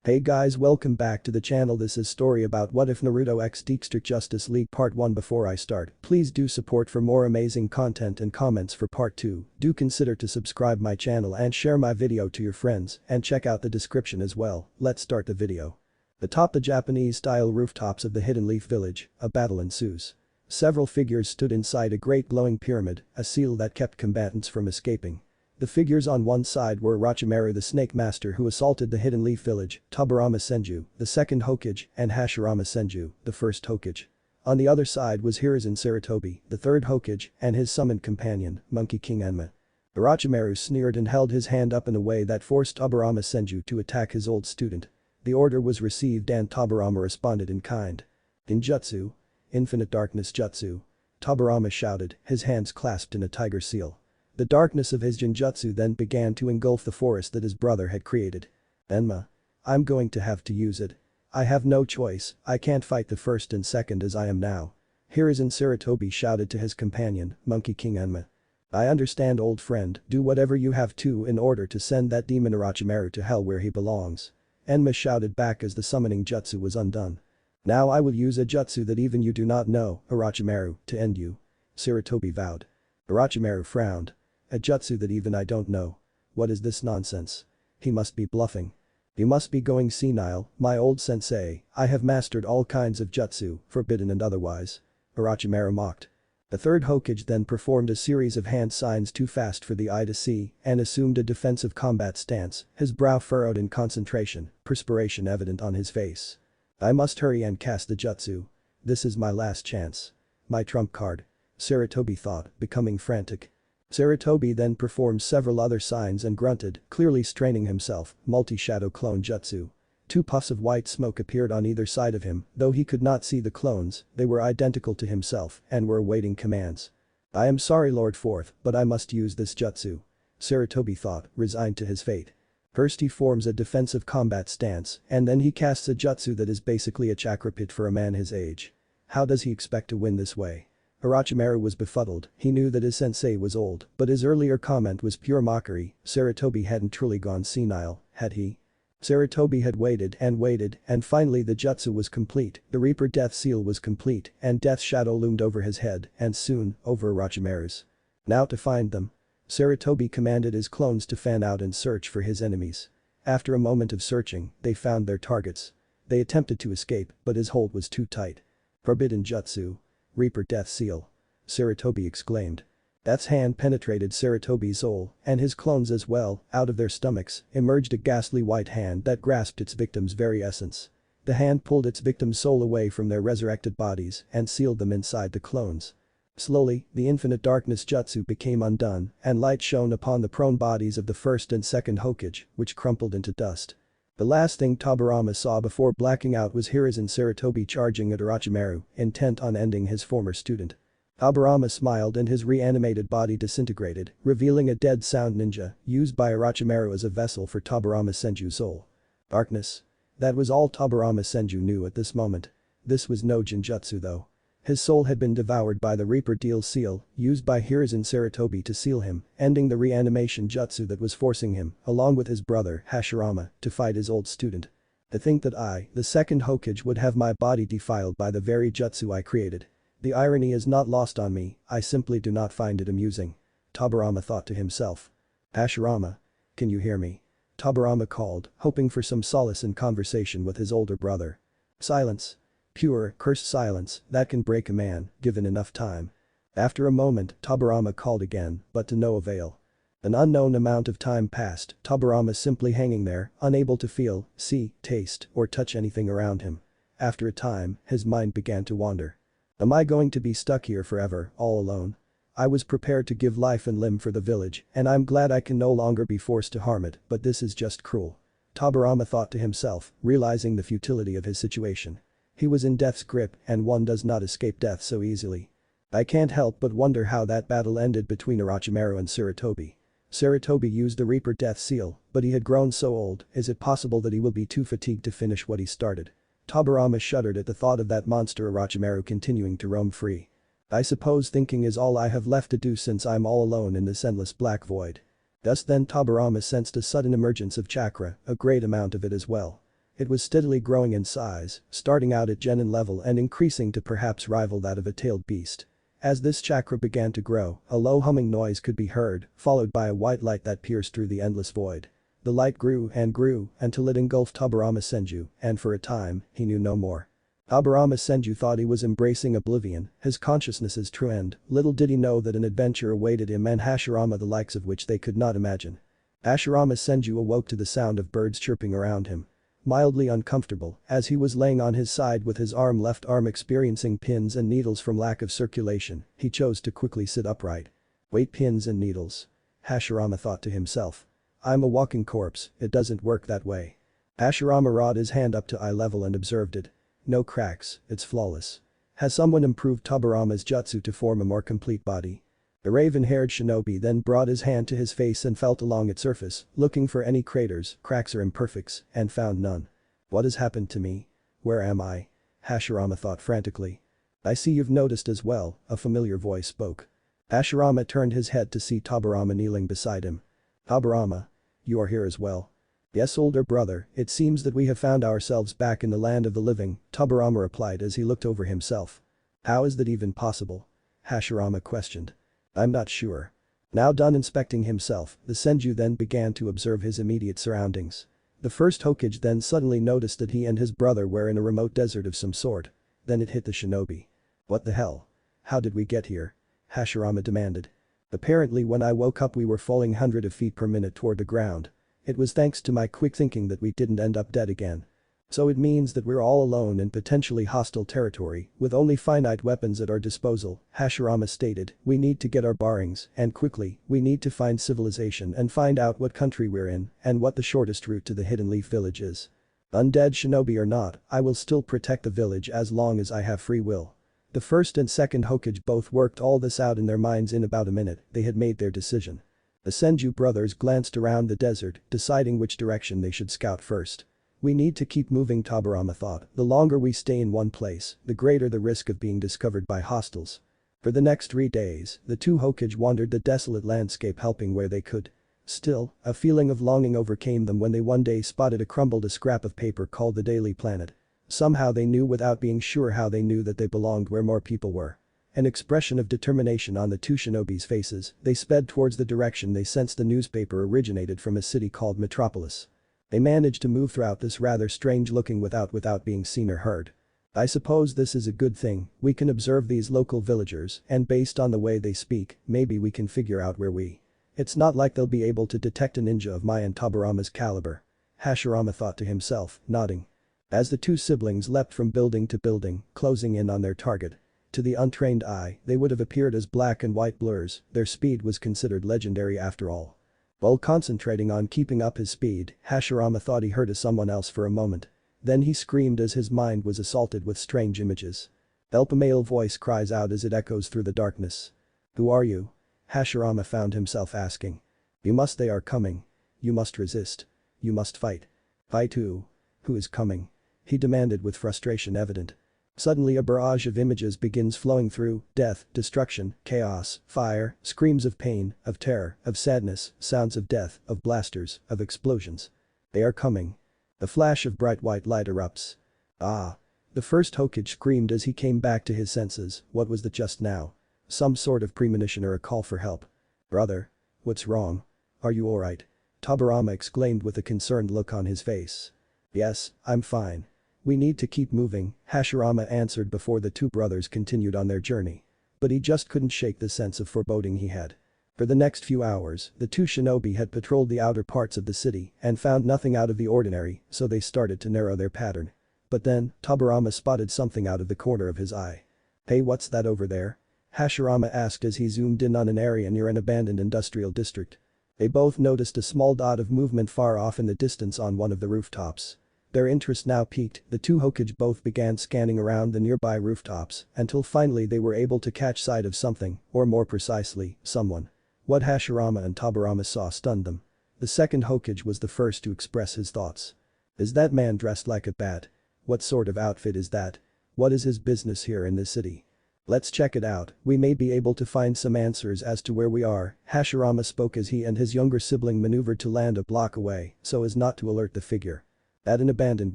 Hey guys, welcome back to the channel. This is story about What If Naruto x Deathstroke Justice League Part 1. Before I start, please do support for more amazing content and comments for Part 2. Do consider to subscribe my channel and share my video to your friends and check out the description as well. Let's start the video. Atop the Japanese-style rooftops of the Hidden Leaf Village, a battle ensues. Several figures stood inside a great glowing pyramid, a seal that kept combatants from escaping. The figures on one side were Orochimaru the Snake Master who assaulted the Hidden Leaf Village, Tobirama Senju, the second Hokage, and Hashirama Senju, the first Hokage. On the other side was Hiruzen Sarutobi, the third Hokage, and his summoned companion, Monkey King Enma. Orochimaru sneered and held his hand up in a way that forced Tobirama Senju to attack his old student. The order was received and Tobirama responded in kind. Ninjutsu. Infinite Darkness Jutsu. Tobirama shouted, his hands clasped in a tiger seal. The darkness of his genjutsu then began to engulf the forest that his brother had created. Enma. I'm going to have to use it. I have no choice, I can't fight the first and second as I am now. Hiruzen Sarutobi shouted to his companion, Monkey King Enma. I understand old friend, do whatever you have to in order to send that demon Orochimaru to hell where he belongs. Enma shouted back as the summoning jutsu was undone. Now I will use a jutsu that even you do not know, Orochimaru, to end you. Sarutobi vowed. Orochimaru frowned. A jutsu that even I don't know. What is this nonsense? He must be bluffing. You must be going senile, my old sensei, I have mastered all kinds of jutsu, forbidden and otherwise. Orochimaru mocked. The third Hokage then performed a series of hand signs too fast for the eye to see and assumed a defensive combat stance, his brow furrowed in concentration, perspiration evident on his face. I must hurry and cast the jutsu. This is my last chance. My trump card. Sarutobi thought, becoming frantic. Sarutobi then performed several other signs and grunted, clearly straining himself, multi-shadow clone jutsu. Two puffs of white smoke appeared on either side of him, though he could not see the clones, they were identical to himself and were awaiting commands. I am sorry Lord Fourth, but I must use this jutsu. Sarutobi thought, resigned to his fate. First he forms a defensive combat stance and then he casts a jutsu that is basically a chakra pit for a man his age. How does he expect to win this way? Orochimaru was befuddled, he knew that his sensei was old, but his earlier comment was pure mockery, Sarutobi hadn't truly gone senile, had he? Sarutobi had waited and finally the jutsu was complete, the Reaper Death Seal was complete and Death Shadow loomed over his head and soon, over Orochimaru's. Now to find them. Sarutobi commanded his clones to fan out and search for his enemies. After a moment of searching, they found their targets. They attempted to escape, but his hold was too tight. Forbidden jutsu. Reaper Death Seal. Sarutobi exclaimed. Death's hand penetrated Sarutobi's soul, and his clones as well, out of their stomachs, emerged a ghastly white hand that grasped its victim's very essence. The hand pulled its victim's soul away from their resurrected bodies and sealed them inside the clones. Slowly, the Infinite Darkness Jutsu became undone, and light shone upon the prone bodies of the first and second Hokage, which crumpled into dust. The last thing Tobirama saw before blacking out was Hiruzen Sarutobi charging at Orochimaru, intent on ending his former student. Tobirama smiled and his reanimated body disintegrated, revealing a dead sound ninja, used by Orochimaru as a vessel for Tobirama Senju's soul. Darkness. That was all Tobirama Senju knew at this moment. This was no genjutsu though. His soul had been devoured by the Reaper Death Seal, used by Hiruzen Sarutobi to seal him, ending the reanimation jutsu that was forcing him, along with his brother, Hashirama, to fight his old student. To think that I, the second Hokage would have my body defiled by the very jutsu I created. The irony is not lost on me, I simply do not find it amusing. Tobirama thought to himself. Hashirama. Can you hear me? Tobirama called, hoping for some solace in conversation with his older brother. Silence. Pure, cursed silence that can break a man, given enough time. After a moment, Tobirama called again, but to no avail. An unknown amount of time passed, Tobirama simply hanging there, unable to feel, see, taste, or touch anything around him. After a time, his mind began to wander. Am I going to be stuck here forever, all alone? I was prepared to give life and limb for the village, and I'm glad I can no longer be forced to harm it, but this is just cruel. Tobirama thought to himself, realizing the futility of his situation. He was in death's grip and one does not escape death so easily. I can't help but wonder how that battle ended between Orochimaru and Sarutobi. Sarutobi used the Reaper Death Seal, but he had grown so old, is it possible that he will be too fatigued to finish what he started? Tobirama shuddered at the thought of that monster Orochimaru continuing to roam free. I suppose thinking is all I have left to do since I'm all alone in this endless black void. Just then Tobirama sensed a sudden emergence of chakra, a great amount of it as well. It was steadily growing in size, starting out at genin level and increasing to perhaps rival that of a tailed beast. As this chakra began to grow, a low humming noise could be heard, followed by a white light that pierced through the endless void. The light grew and grew until it engulfed Tobirama Senju, and for a time, he knew no more. Tobirama Senju thought he was embracing oblivion, his consciousness's true end. Little did he know that an adventure awaited him and Hashirama the likes of which they could not imagine. Hashirama Senju awoke to the sound of birds chirping around him. Mildly uncomfortable, as he was laying on his side with his left arm experiencing pins and needles from lack of circulation, he chose to quickly sit upright. Wait, pins and needles. Hashirama thought to himself. I'm a walking corpse, it doesn't work that way. Hashirama brought his hand up to eye level and observed it. No cracks, it's flawless. Has someone improved Tobirama's jutsu to form a more complete body? The raven-haired shinobi then brought his hand to his face and felt along its surface, looking for any craters, cracks or imperfects, and found none. What has happened to me? Where am I? Hashirama thought frantically. I see you've noticed as well, a familiar voice spoke. Hashirama turned his head to see Tobirama kneeling beside him. Tobirama, you are here as well. Yes, older brother, it seems that we have found ourselves back in the land of the living, Tobirama replied as he looked over himself. How is that even possible? Hashirama questioned. I'm not sure. Now done inspecting himself, the Senju then began to observe his immediate surroundings. The first Hokage then suddenly noticed that he and his brother were in a remote desert of some sort. Then it hit the shinobi. What the hell? How did we get here? Hashirama demanded. Apparently when I woke up we were falling hundreds of feet per minute toward the ground. It was thanks to my quick thinking that we didn't end up dead again. So it means that we're all alone in potentially hostile territory, with only finite weapons at our disposal, Hashirama stated. We need to get our bearings, and quickly, we need to find civilization and find out what country we're in, and what the shortest route to the Hidden Leaf village is. Undead shinobi or not, I will still protect the village as long as I have free will. The first and second Hokage both worked all this out in their minds in about a minute, they had made their decision. The Senju brothers glanced around the desert, deciding which direction they should scout first. We need to keep moving, Tobirama thought. The longer we stay in one place, the greater the risk of being discovered by hostiles. For the next 3 days, the two Hokage wandered the desolate landscape helping where they could. Still, a feeling of longing overcame them when they one day spotted a scrap of paper called the Daily Planet. Somehow they knew without being sure how they knew that they belonged where more people were. An expression of determination on the two shinobi's faces, they sped towards the direction they sensed the newspaper originated from a city called Metropolis. They managed to move throughout this rather strange looking without being seen or heard. I suppose this is a good thing, we can observe these local villagers and based on the way they speak, maybe we can figure out where we. It's not like they'll be able to detect a ninja of my and Tobirama's caliber. Hashirama thought to himself, nodding. As the two siblings leapt from building to building, closing in on their target. To the untrained eye, they would have appeared as black and white blurs, their speed was considered legendary after all. While concentrating on keeping up his speed, Hashirama thought he heard someone else for a moment. Then he screamed as his mind was assaulted with strange images. Help, a male voice cries out as it echoes through the darkness. Who are you? Hashirama found himself asking. They are coming. You must resist. You must fight. Fight who? Who is coming? He demanded with frustration evident. Suddenly a barrage of images begins flowing through, death, destruction, chaos, fire, screams of pain, of terror, of sadness, sounds of death, of blasters, of explosions. They are coming. A flash of bright white light erupts. Ah! The first Hokage screamed as he came back to his senses. What was that just now? Some sort of premonition or a call for help. Brother. What's wrong? Are you alright? Tobirama exclaimed with a concerned look on his face. Yes, I'm fine. We need to keep moving, Hashirama answered before the two brothers continued on their journey. But he just couldn't shake the sense of foreboding he had. For the next few hours, the two shinobi had patrolled the outer parts of the city and found nothing out of the ordinary, so they started to narrow their pattern. But then, Tobirama spotted something out of the corner of his eye. Hey, what's that over there? Hashirama asked as he zoomed in on an area near an abandoned industrial district. They both noticed a small dot of movement far off in the distance on one of the rooftops. Their interest now peaked, the two Hokage both began scanning around the nearby rooftops until finally they were able to catch sight of something, or more precisely, someone. What Hashirama and Tobirama saw stunned them. The second Hokage was the first to express his thoughts. Is that man dressed like a bat? What sort of outfit is that? What is his business here in this city? Let's check it out, we may be able to find some answers as to where we are, Hashirama spoke as he and his younger sibling maneuvered to land a block away so as not to alert the figure. At an abandoned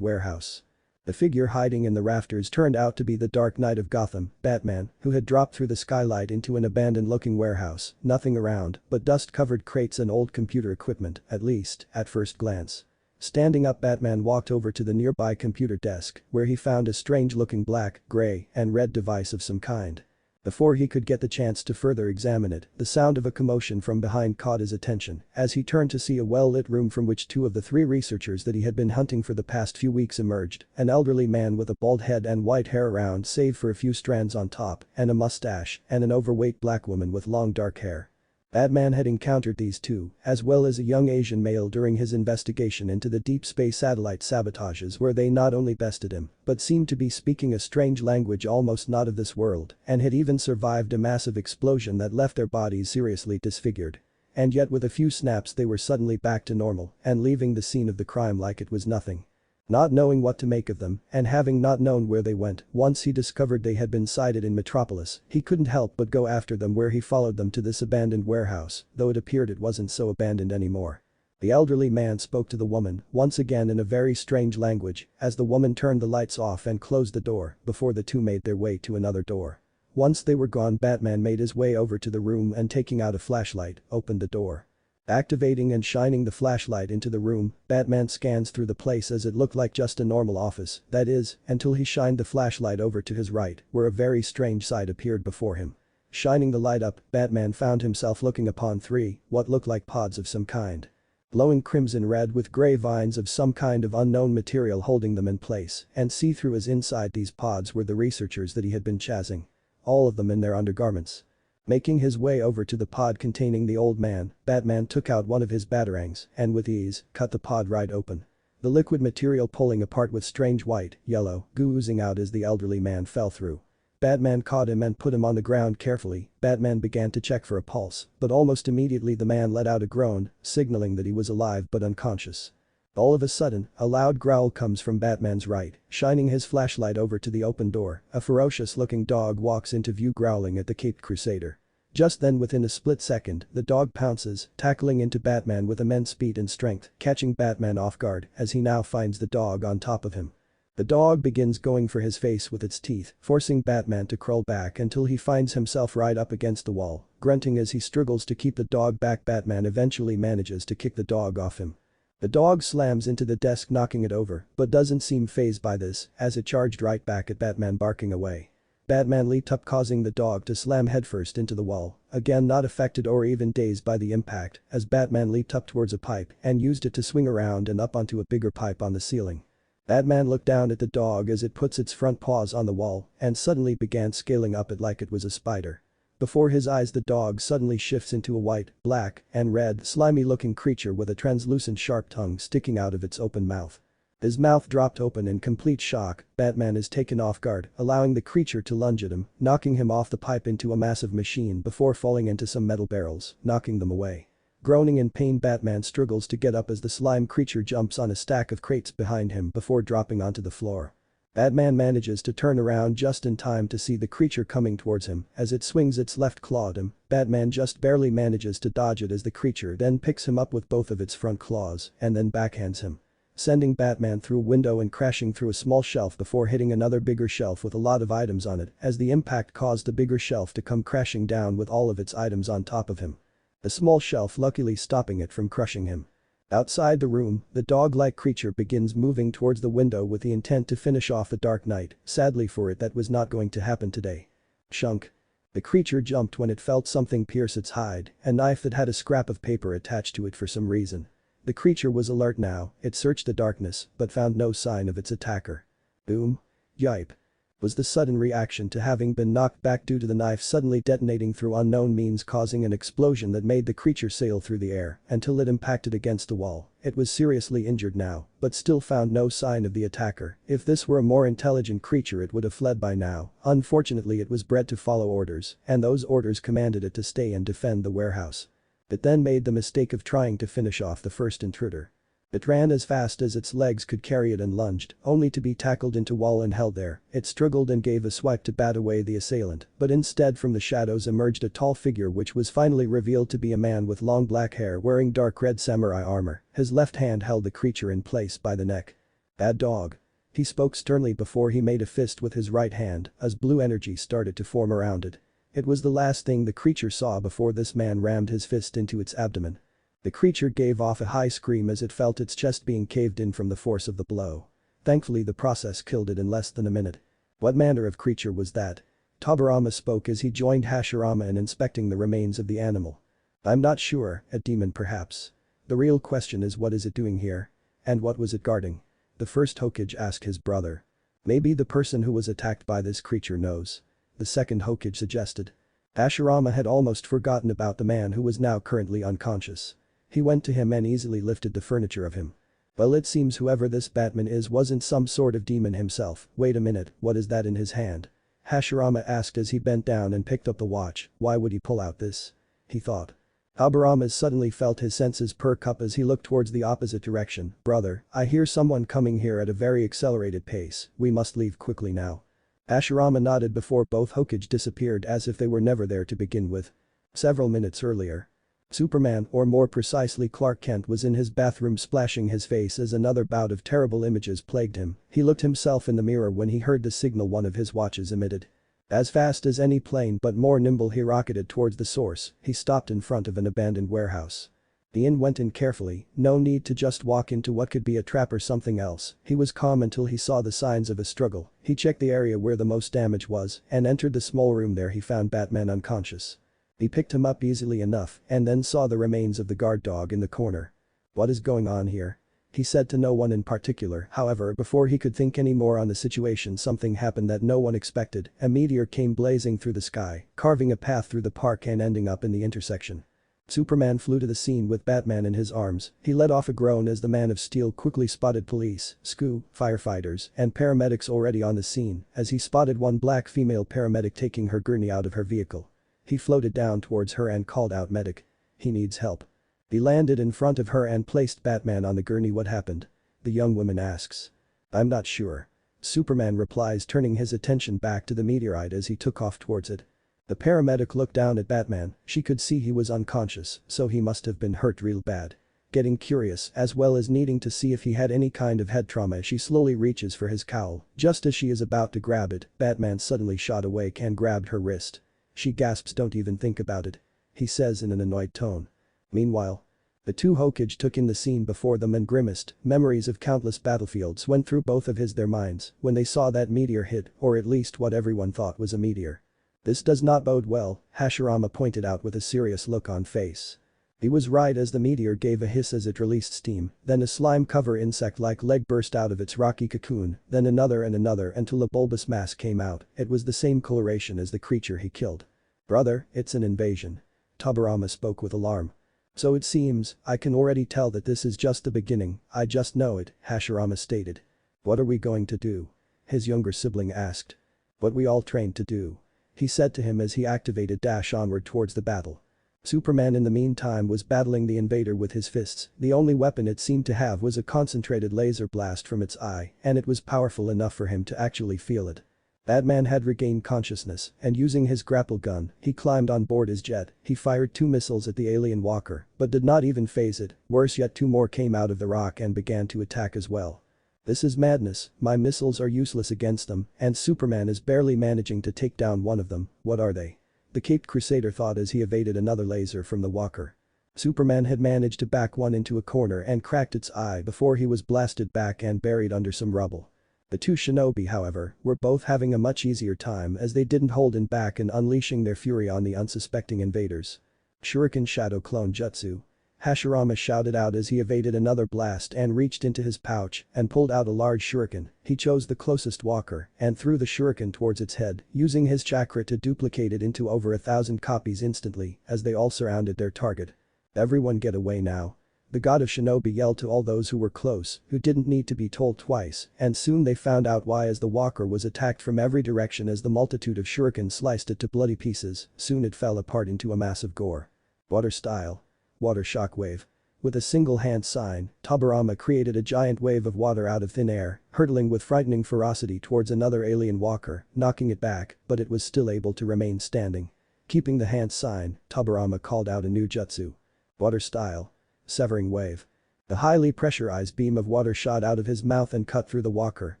warehouse. The figure hiding in the rafters turned out to be the Dark Knight of Gotham, Batman, who had dropped through the skylight into an abandoned-looking warehouse, nothing around but dust-covered crates and old computer equipment, at least, at first glance. Standing up, Batman walked over to the nearby computer desk, where he found a strange-looking black, gray, and red device of some kind. Before he could get the chance to further examine it, the sound of a commotion from behind caught his attention as he turned to see a well-lit room from which two of the three researchers that he had been hunting for the past few weeks emerged, an elderly man with a bald head and white hair around save for a few strands on top, and a mustache, and an overweight black woman with long dark hair. Batman had encountered these two, as well as a young Asian male during his investigation into the deep space satellite sabotages where they not only bested him, but seemed to be speaking a strange language almost not of this world, and had even survived a massive explosion that left their bodies seriously disfigured. And yet with a few snaps they were suddenly back to normal and leaving the scene of the crime like it was nothing. Not knowing what to make of them, and having not known where they went once he discovered they had been sighted in Metropolis, he couldn't help but go after them where he followed them to this abandoned warehouse, though it appeared it wasn't so abandoned anymore. The elderly man spoke to the woman, once again in a very strange language, as the woman turned the lights off and closed the door before the two made their way to another door. Once they were gone, Batman made his way over to the room and taking out a flashlight, opened the door. Activating and shining the flashlight into the room, Batman scans through the place as it looked like just a normal office, that is, until he shined the flashlight over to his right, where a very strange sight appeared before him. Shining the light up, Batman found himself looking upon three, what looked like pods of some kind. Glowing crimson red with gray vines of some kind of unknown material holding them in place, and see-through as inside these pods were the researchers that he had been chasing. All of them in their undergarments. Making his way over to the pod containing the old man, Batman took out one of his batarangs and with ease, cut the pod right open. The liquid material pulling apart with strange white, yellow, goo oozing out as the elderly man fell through. Batman caught him and put him on the ground carefully. Batman began to check for a pulse, but almost immediately the man let out a groan, signaling that he was alive but unconscious. All of a sudden, a loud growl comes from Batman's right, shining his flashlight over to the open door, a ferocious-looking dog walks into view growling at the Caped Crusader. Just then within a split second, the dog pounces, tackling into Batman with immense speed and strength, catching Batman off guard as he now finds the dog on top of him. The dog begins going for his face with its teeth, forcing Batman to crawl back until he finds himself right up against the wall, grunting as he struggles to keep the dog back. Batman eventually manages to kick the dog off him. The dog slams into the desk knocking it over, but doesn't seem fazed by this, as it charged right back at Batman barking away. Batman leaped up causing the dog to slam headfirst into the wall, again not affected or even dazed by the impact, as Batman leaped up towards a pipe and used it to swing around and up onto a bigger pipe on the ceiling. Batman looked down at the dog as it puts its front paws on the wall and suddenly began scaling up it like it was a spider. Before his eyes the dog suddenly shifts into a white, black, and red slimy-looking creature with a translucent sharp tongue sticking out of its open mouth. His mouth dropped open in complete shock. Batman is taken off guard, allowing the creature to lunge at him, knocking him off the pipe into a massive machine before falling into some metal barrels, knocking them away. Groaning in pain, Batman struggles to get up as the slime creature jumps on a stack of crates behind him before dropping onto the floor. Batman manages to turn around just in time to see the creature coming towards him as it swings its left claw at him. Batman just barely manages to dodge it as the creature then picks him up with both of its front claws and then backhands him, sending Batman through a window and crashing through a small shelf before hitting another bigger shelf with a lot of items on it as the impact caused the bigger shelf to come crashing down with all of its items on top of him. The small shelf luckily stopping it from crushing him. Outside the room, the dog-like creature begins moving towards the window with the intent to finish off the Dark Knight. Sadly for it, that was not going to happen today. Chunk. The creature jumped when it felt something pierce its hide, a knife that had a scrap of paper attached to it for some reason. The creature was alert now, it searched the darkness but found no sign of its attacker. Boom. Yipe. Was the sudden reaction to having been knocked back due to the knife suddenly detonating through unknown means, causing an explosion that made the creature sail through the air until it impacted against the wall. It was seriously injured now, but still found no sign of the attacker. If this were a more intelligent creature it would have fled by now. Unfortunately it was bred to follow orders, and those orders commanded it to stay and defend the warehouse. It then made the mistake of trying to finish off the first intruder. It ran as fast as its legs could carry it and lunged, only to be tackled into wall and held there. It struggled and gave a swipe to bat away the assailant, but instead from the shadows emerged a tall figure which was finally revealed to be a man with long black hair wearing dark red samurai armor. His left hand held the creature in place by the neck. Bad dog. He spoke sternly before he made a fist with his right hand as blue energy started to form around it. It was the last thing the creature saw before this man rammed his fist into its abdomen. The creature gave off a high scream as it felt its chest being caved in from the force of the blow. Thankfully the process killed it in less than a minute. What manner of creature was that? Tobirama spoke as he joined Hashirama in inspecting the remains of the animal. I'm not sure, a demon perhaps. The real question is what is it doing here? And what was it guarding? The first Hokage asked his brother. Maybe the person who was attacked by this creature knows. The second Hokage suggested. Hashirama had almost forgotten about the man who was now currently unconscious. He went to him and easily lifted the furniture of him. Well, it seems whoever this Batman is wasn't some sort of demon himself. Wait a minute, what is that in his hand? Hashirama asked as he bent down and picked up the watch. Why would he pull out this? He thought. Tobirama suddenly felt his senses perk up as he looked towards the opposite direction. Brother, I hear someone coming here at a very accelerated pace. We must leave quickly now. Hashirama nodded before both Hokage disappeared as if they were never there to begin with. Several minutes earlier. Superman, or more precisely Clark Kent, was in his bathroom splashing his face as another bout of terrible images plagued him. He looked himself in the mirror when he heard the signal one of his watches emitted. As fast as any plane but more nimble he rocketed towards the source. He stopped in front of an abandoned warehouse. Ian went in carefully, no need to just walk into what could be a trap or something else. He was calm until he saw the signs of a struggle. He checked the area where the most damage was and entered the small room. There he found Batman unconscious. He picked him up easily enough and then saw the remains of the guard dog in the corner. What is going on here? He said to no one in particular. However, before he could think any more on the situation, something happened that no one expected. A meteor came blazing through the sky, carving a path through the park and ending up in the intersection. Superman flew to the scene with Batman in his arms. He let off a groan as the Man of Steel quickly spotted police, firefighters, and paramedics already on the scene as he spotted one black female paramedic taking her gurney out of her vehicle. He floated down towards her and called out, "Medic. He needs help." He landed in front of her and placed Batman on the gurney. What happened? The young woman asks. I'm not sure. Superman replies, turning his attention back to the meteorite as he took off towards it. The paramedic looked down at Batman. She could see he was unconscious, so he must have been hurt real bad. Getting curious as well as needing to see if he had any kind of head trauma, she slowly reaches for his cowl. Just as she is about to grab it, Batman suddenly shot awake and grabbed her wrist. She gasps, "Don't even think about it," he says in an annoyed tone. Meanwhile, the two Hokage took in the scene before them and grimaced. Memories of countless battlefields went through both of their minds when they saw that meteor hit, or at least what everyone thought was a meteor. This does not bode well, Hashirama pointed out with a serious look on face. He was right as the meteor gave a hiss as it released steam, then a slime-cover insect-like leg burst out of its rocky cocoon, then another and another until a bulbous mass came out. It was the same coloration as the creature he killed. Brother, it's an invasion. Tobirama spoke with alarm. So it seems, I can already tell that this is just the beginning, I just know it, Hashirama stated. What are we going to do? His younger sibling asked. What we all trained to do. He said to him as he activated dash onward towards the battle. Superman in the meantime was battling the invader with his fists. The only weapon it seemed to have was a concentrated laser blast from its eye, and it was powerful enough for him to actually feel it. Batman had regained consciousness, and using his grapple gun, he climbed on board his jet. He fired 2 missiles at the alien walker, but did not even phase it. Worse yet, 2 more came out of the rock and began to attack as well. This is madness, my missiles are useless against them, and Superman is barely managing to take down one of them. What are they? The Caped Crusader thought as he evaded another laser from the walker. Superman had managed to back one into a corner and cracked its eye before he was blasted back and buried under some rubble. The two shinobi, however, were both having a much easier time as they didn't hold in back and unleashing their fury on the unsuspecting invaders. Shuriken Shadow Clone Jutsu. Hashirama shouted out as he evaded another blast and reached into his pouch and pulled out a large shuriken. He chose the closest walker and threw the shuriken towards its head, using his chakra to duplicate it into over 1,000 copies instantly as they all surrounded their target. Everyone get away now. The god of shinobi yelled to all those who were close, who didn't need to be told twice, and soon they found out why as the walker was attacked from every direction as the multitude of shuriken sliced it to bloody pieces. Soon it fell apart into a mass of gore. Water style. Water shockwave. With a single hand sign, Tobirama created a giant wave of water out of thin air, hurtling with frightening ferocity towards another alien walker, knocking it back, but it was still able to remain standing. Keeping the hand sign, Tobirama called out a new jutsu. Water style. Severing wave. A highly pressurized beam of water shot out of his mouth and cut through the walker,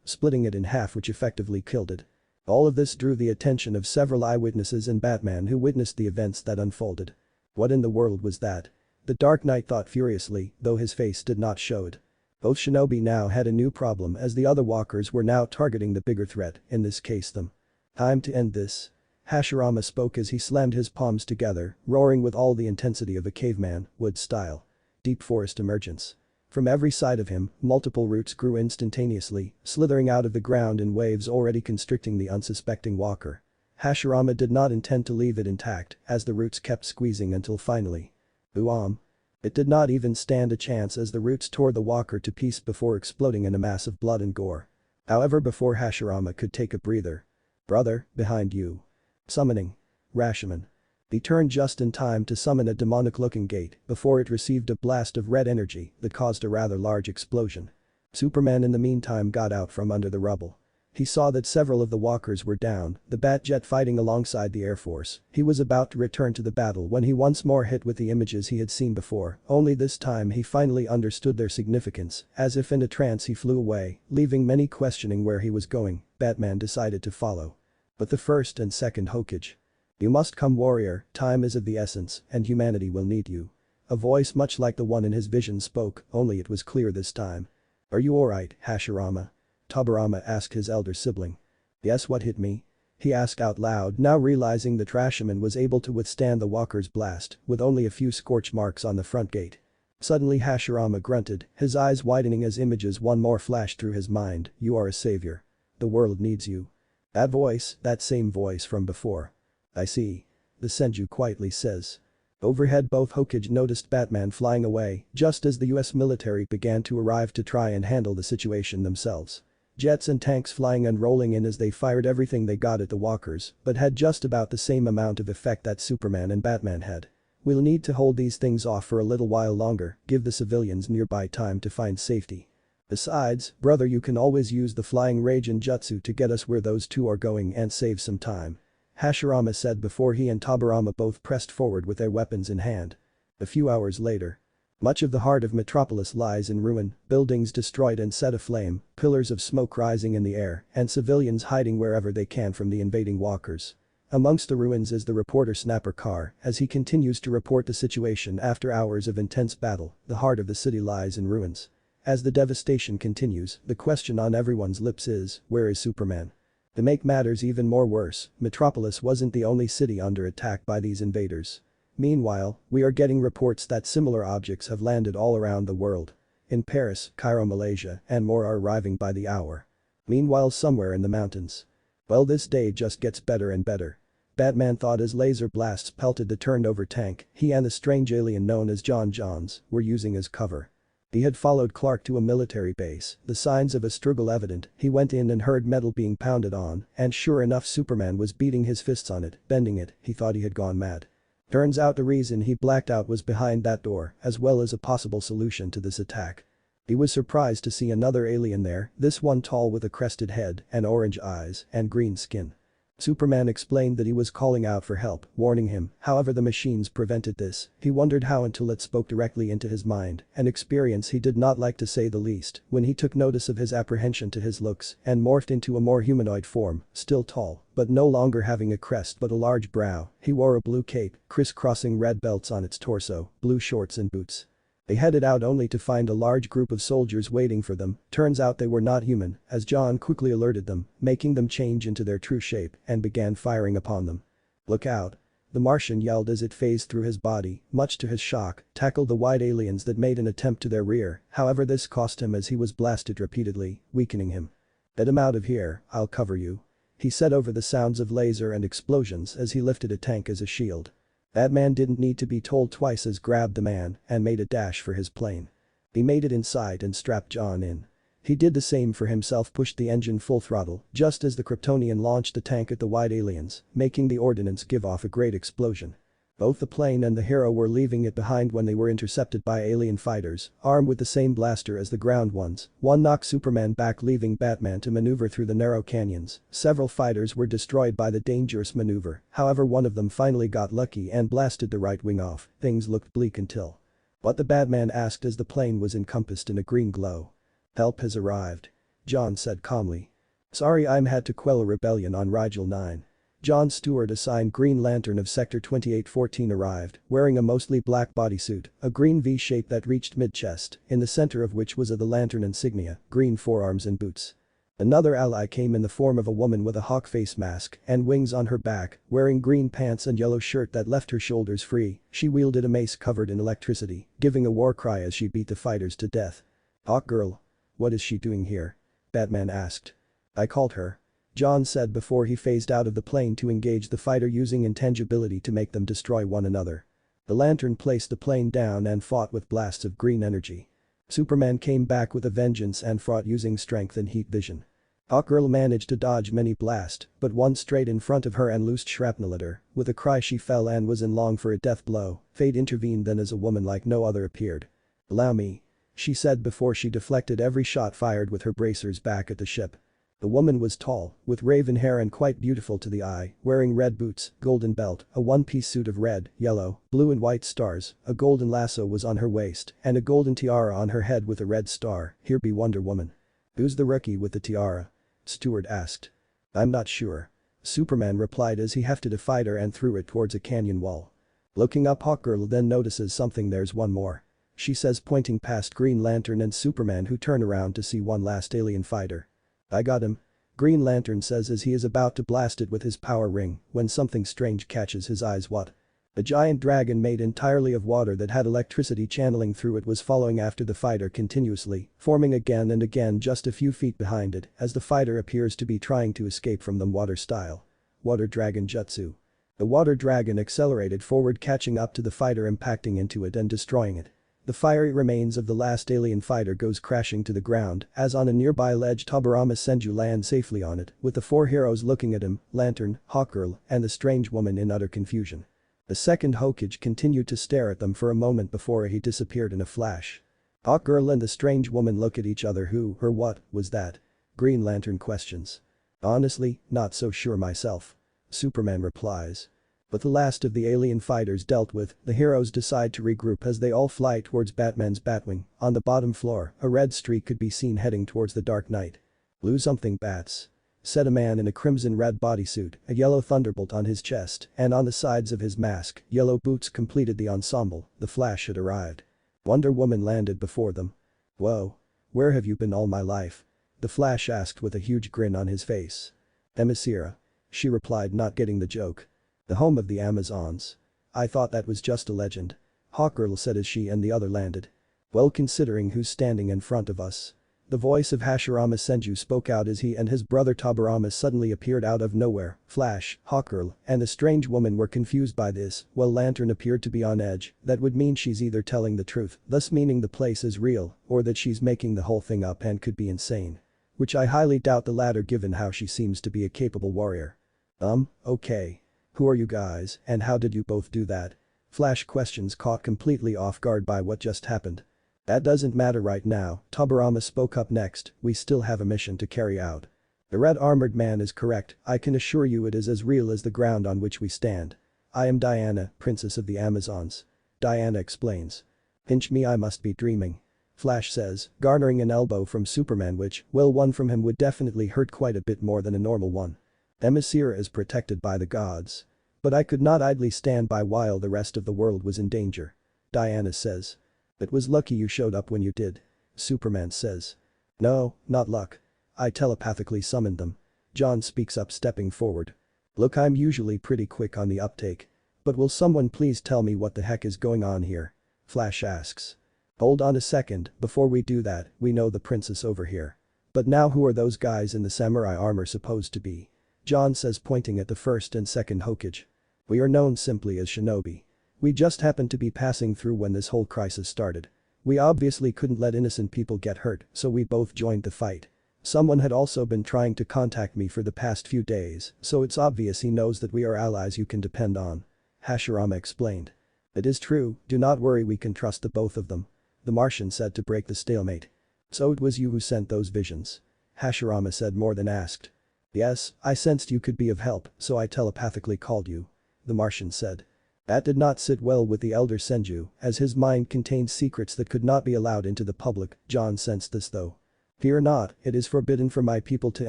splitting it in half, which effectively killed it. All of this drew the attention of several eyewitnesses and Batman who witnessed the events that unfolded. What in the world was that? The Dark Knight thought furiously, though his face did not show it. Both shinobi now had a new problem as the other walkers were now targeting the bigger threat, in this case them. Time to end this. Hashirama spoke as he slammed his palms together, roaring with all the intensity of a caveman, wood style. Deep forest emergence. From every side of him, multiple roots grew instantaneously, slithering out of the ground in waves already constricting the unsuspecting walker. Hashirama did not intend to leave it intact, as the roots kept squeezing until finally. Boom. It did not even stand a chance as the roots tore the walker to pieces before exploding in a mass of blood and gore. However, before Hashirama could take a breather. Brother, behind you. Summoning. Rashomon. He turned just in time to summon a demonic-looking gate before it received a blast of red energy that caused a rather large explosion. Superman in the meantime got out from under the rubble. He saw that several of the walkers were down, the Batjet fighting alongside the Air Force. He was about to return to the battle when he once more hit with the images he had seen before, only this time he finally understood their significance. As if in a trance he flew away, leaving many questioning where he was going. Batman decided to follow. But the first and second Hokage. You must come, warrior, time is of the essence and humanity will need you. A voice much like the one in his vision spoke, only it was clear this time. Are you alright, Hashirama? Tobirama asked his elder sibling. Yes, what hit me? He asked out loud, now realizing that Rashomon was able to withstand the walker's blast, with only a few scorch marks on the front gate. Suddenly Hashirama grunted, his eyes widening as images one more flashed through his mind. You are a savior. The world needs you. That voice, that same voice from before. I see. The Senju quietly says. Overhead both Hokage noticed Batman flying away, just as the US military began to arrive to try and handle the situation themselves. Jets and tanks flying and rolling in as they fired everything they got at the walkers, but had just about the same amount of effect that Superman and Batman had. We'll need to hold these things off for a little while longer, give the civilians nearby time to find safety. Besides, brother, you can always use the flying rage and jutsu to get us where those two are going and save some time. Hashirama said before he and Tobirama both pressed forward with their weapons in hand. A few hours later. Much of the heart of Metropolis lies in ruin, buildings destroyed and set aflame, pillars of smoke rising in the air, and civilians hiding wherever they can from the invading walkers. Amongst the ruins is the reporter Snapper Carr as he continues to report the situation after hours of intense battle. The heart of the city lies in ruins. As the devastation continues, the question on everyone's lips is, where is Superman? To make matters even more worse, Metropolis wasn't the only city under attack by these invaders. Meanwhile, we are getting reports that similar objects have landed all around the world. In Paris, Cairo, Malaysia, and more are arriving by the hour. Meanwhile, somewhere in the mountains. Well, this day just gets better and better. Batman thought as laser blasts pelted the turned-over tank he and the strange alien known as John Johns were using as cover. He had followed Clark to a military base, the signs of a struggle evident. He went in and heard metal being pounded on, and sure enough Superman was beating his fists on it, bending it. He thought he had gone mad. Turns out the reason he blacked out was behind that door, as well as a possible solution to this attack. He was surprised to see another alien there, this one tall with a crested head and orange eyes and green skin. Superman explained that he was calling out for help, warning him, however the machines prevented this. He wondered how until it spoke directly into his mind, an experience he did not like to say the least, when he took notice of his apprehension to his looks and morphed into a more humanoid form, still tall, but no longer having a crest but a large brow. He wore a blue cape, crisscrossing red belts on its torso, blue shorts and boots. They headed out only to find a large group of soldiers waiting for them. Turns out they were not human, as John quickly alerted them, making them change into their true shape and began firing upon them. Look out. The Martian yelled as it phased through his body, much to his shock, tackled the white aliens that made an attempt to their rear, however this cost him as he was blasted repeatedly, weakening him. Get him out of here, I'll cover you. He said over the sounds of laser and explosions as he lifted a tank as a shield. That man didn't need to be told twice as grabbed the man and made a dash for his plane. He made it inside and strapped John in. He did the same for himself, pushed the engine full throttle just as the Kryptonian launched the tank at the white aliens, making the ordnance give off a great explosion. Both the plane and the hero were leaving it behind when they were intercepted by alien fighters, armed with the same blaster as the ground ones. One knocked Superman back, leaving Batman to maneuver through the narrow canyons. Several fighters were destroyed by the dangerous maneuver, however one of them finally got lucky and blasted the right wing off. Things looked bleak until What, the Batman asked as the plane was encompassed in a green glow. Help has arrived. John said calmly. Sorry, I'm had to quell a rebellion on Rigel 9. John Stewart, assigned Green Lantern of Sector 2814, arrived, wearing a mostly black bodysuit, a green V-shape that reached mid-chest, in the center of which was the Lantern insignia, green forearms and boots. Another ally came in the form of a woman with a hawk face mask and wings on her back, wearing green pants and yellow shirt that left her shoulders free. She wielded a mace covered in electricity, giving a war cry as she beat the fighters to death. Hawkgirl. What is she doing here? Batman asked. I called her. John said before he phased out of the plane to engage the fighter, using intangibility to make them destroy one another. The Lantern placed the plane down and fought with blasts of green energy. Superman came back with a vengeance and fought using strength and heat vision. Hawkgirl managed to dodge many blasts, but one straight in front of her and loosed shrapnel at her. With a cry she fell and was in long for a death blow. Fate intervened then as a woman like no other appeared. Allow me. She said before she deflected every shot fired with her bracers back at the ship. The woman was tall, with raven hair and quite beautiful to the eye, wearing red boots, golden belt, a one-piece suit of red, yellow, blue and white stars, a golden lasso was on her waist, and a golden tiara on her head with a red star. Here be Wonder Woman. Who's the rookie with the tiara? Stewart asked. I'm not sure. Superman replied as he hefted a fighter and threw it towards a canyon wall. Looking up, Hawkgirl then notices something. There's one more. She says, pointing past Green Lantern and Superman, who turn around to see one last alien fighter. I got him. Green Lantern says as he is about to blast it with his power ring when something strange catches his eyes. What? A giant dragon made entirely of water that had electricity channeling through it was following after the fighter continuously, forming again and again just a few feet behind it as the fighter appears to be trying to escape from them. Water style. Water dragon jutsu. The water dragon accelerated forward, catching up to the fighter, impacting into it and destroying it. The fiery remains of the last alien fighter goes crashing to the ground as on a nearby ledge Tobirama Senju lands safely on it, with the four heroes looking at him, Lantern, Hawkgirl, and the strange woman in utter confusion. The second Hokage continued to stare at them for a moment before he disappeared in a flash. Hawkgirl and the strange woman look at each other. Who or what was that? Green Lantern questions. Honestly, not so sure myself. Superman replies. But the last of the alien fighters dealt with, the heroes decide to regroup as they all fly towards Batman's Batwing. On the bottom floor, a red streak could be seen heading towards the Dark Knight. Lose something, bats. Said a man in a crimson-red bodysuit, a yellow thunderbolt on his chest, and on the sides of his mask, yellow boots completed the ensemble. The Flash had arrived. Wonder Woman landed before them. Whoa. Where have you been all my life? The Flash asked with a huge grin on his face. Themyscira. She replied, not getting the joke. The home of the Amazons. I thought that was just a legend. Hawkgirl said as she and the other landed. Well, considering who's standing in front of us. The voice of Hashirama Senju spoke out as he and his brother Tobirama suddenly appeared out of nowhere. Flash, Hawkgirl, and the strange woman were confused by this, while Lantern appeared to be on edge. That would mean she's either telling the truth, thus meaning the place is real, or that she's making the whole thing up and could be insane. Which I highly doubt the latter given how she seems to be a capable warrior. Okay. Who are you guys and how did you both do that? Flash questions, caught completely off guard by what just happened. That doesn't matter right now, Tobirama spoke up next, we still have a mission to carry out. The red armored man is correct, I can assure you it is as real as the ground on which we stand. I am Diana, Princess of the Amazons. Diana explains. Pinch me, I must be dreaming. Flash says, garnering an elbow from Superman which, well, one from him would definitely hurt quite a bit more than a normal one. Themyscira is protected by the gods. But I could not idly stand by while the rest of the world was in danger. Diana says. It was lucky you showed up when you did. Superman says. No, not luck. I telepathically summoned them. John speaks up, stepping forward. Look, I'm usually pretty quick on the uptake. But will someone please tell me what the heck is going on here? Flash asks. Hold on a second, before we do that, we know the princess over here. But now who are those guys in the samurai armor supposed to be? John says, pointing at the first and second Hokage. We are known simply as Shinobi. We just happened to be passing through when this whole crisis started. We obviously couldn't let innocent people get hurt, so we both joined the fight. Someone had also been trying to contact me for the past few days, so it's obvious he knows that we are allies you can depend on. Hashirama explained. It is true, do not worry, we can trust the both of them. The Martian said to break the stalemate. So it was you who sent those visions? Hashirama said, more than asked. Yes, I sensed you could be of help, so I telepathically called you. The Martian said. That did not sit well with the elder Senju, as his mind contained secrets that could not be allowed into the public. John sensed this though. Fear not, it is forbidden for my people to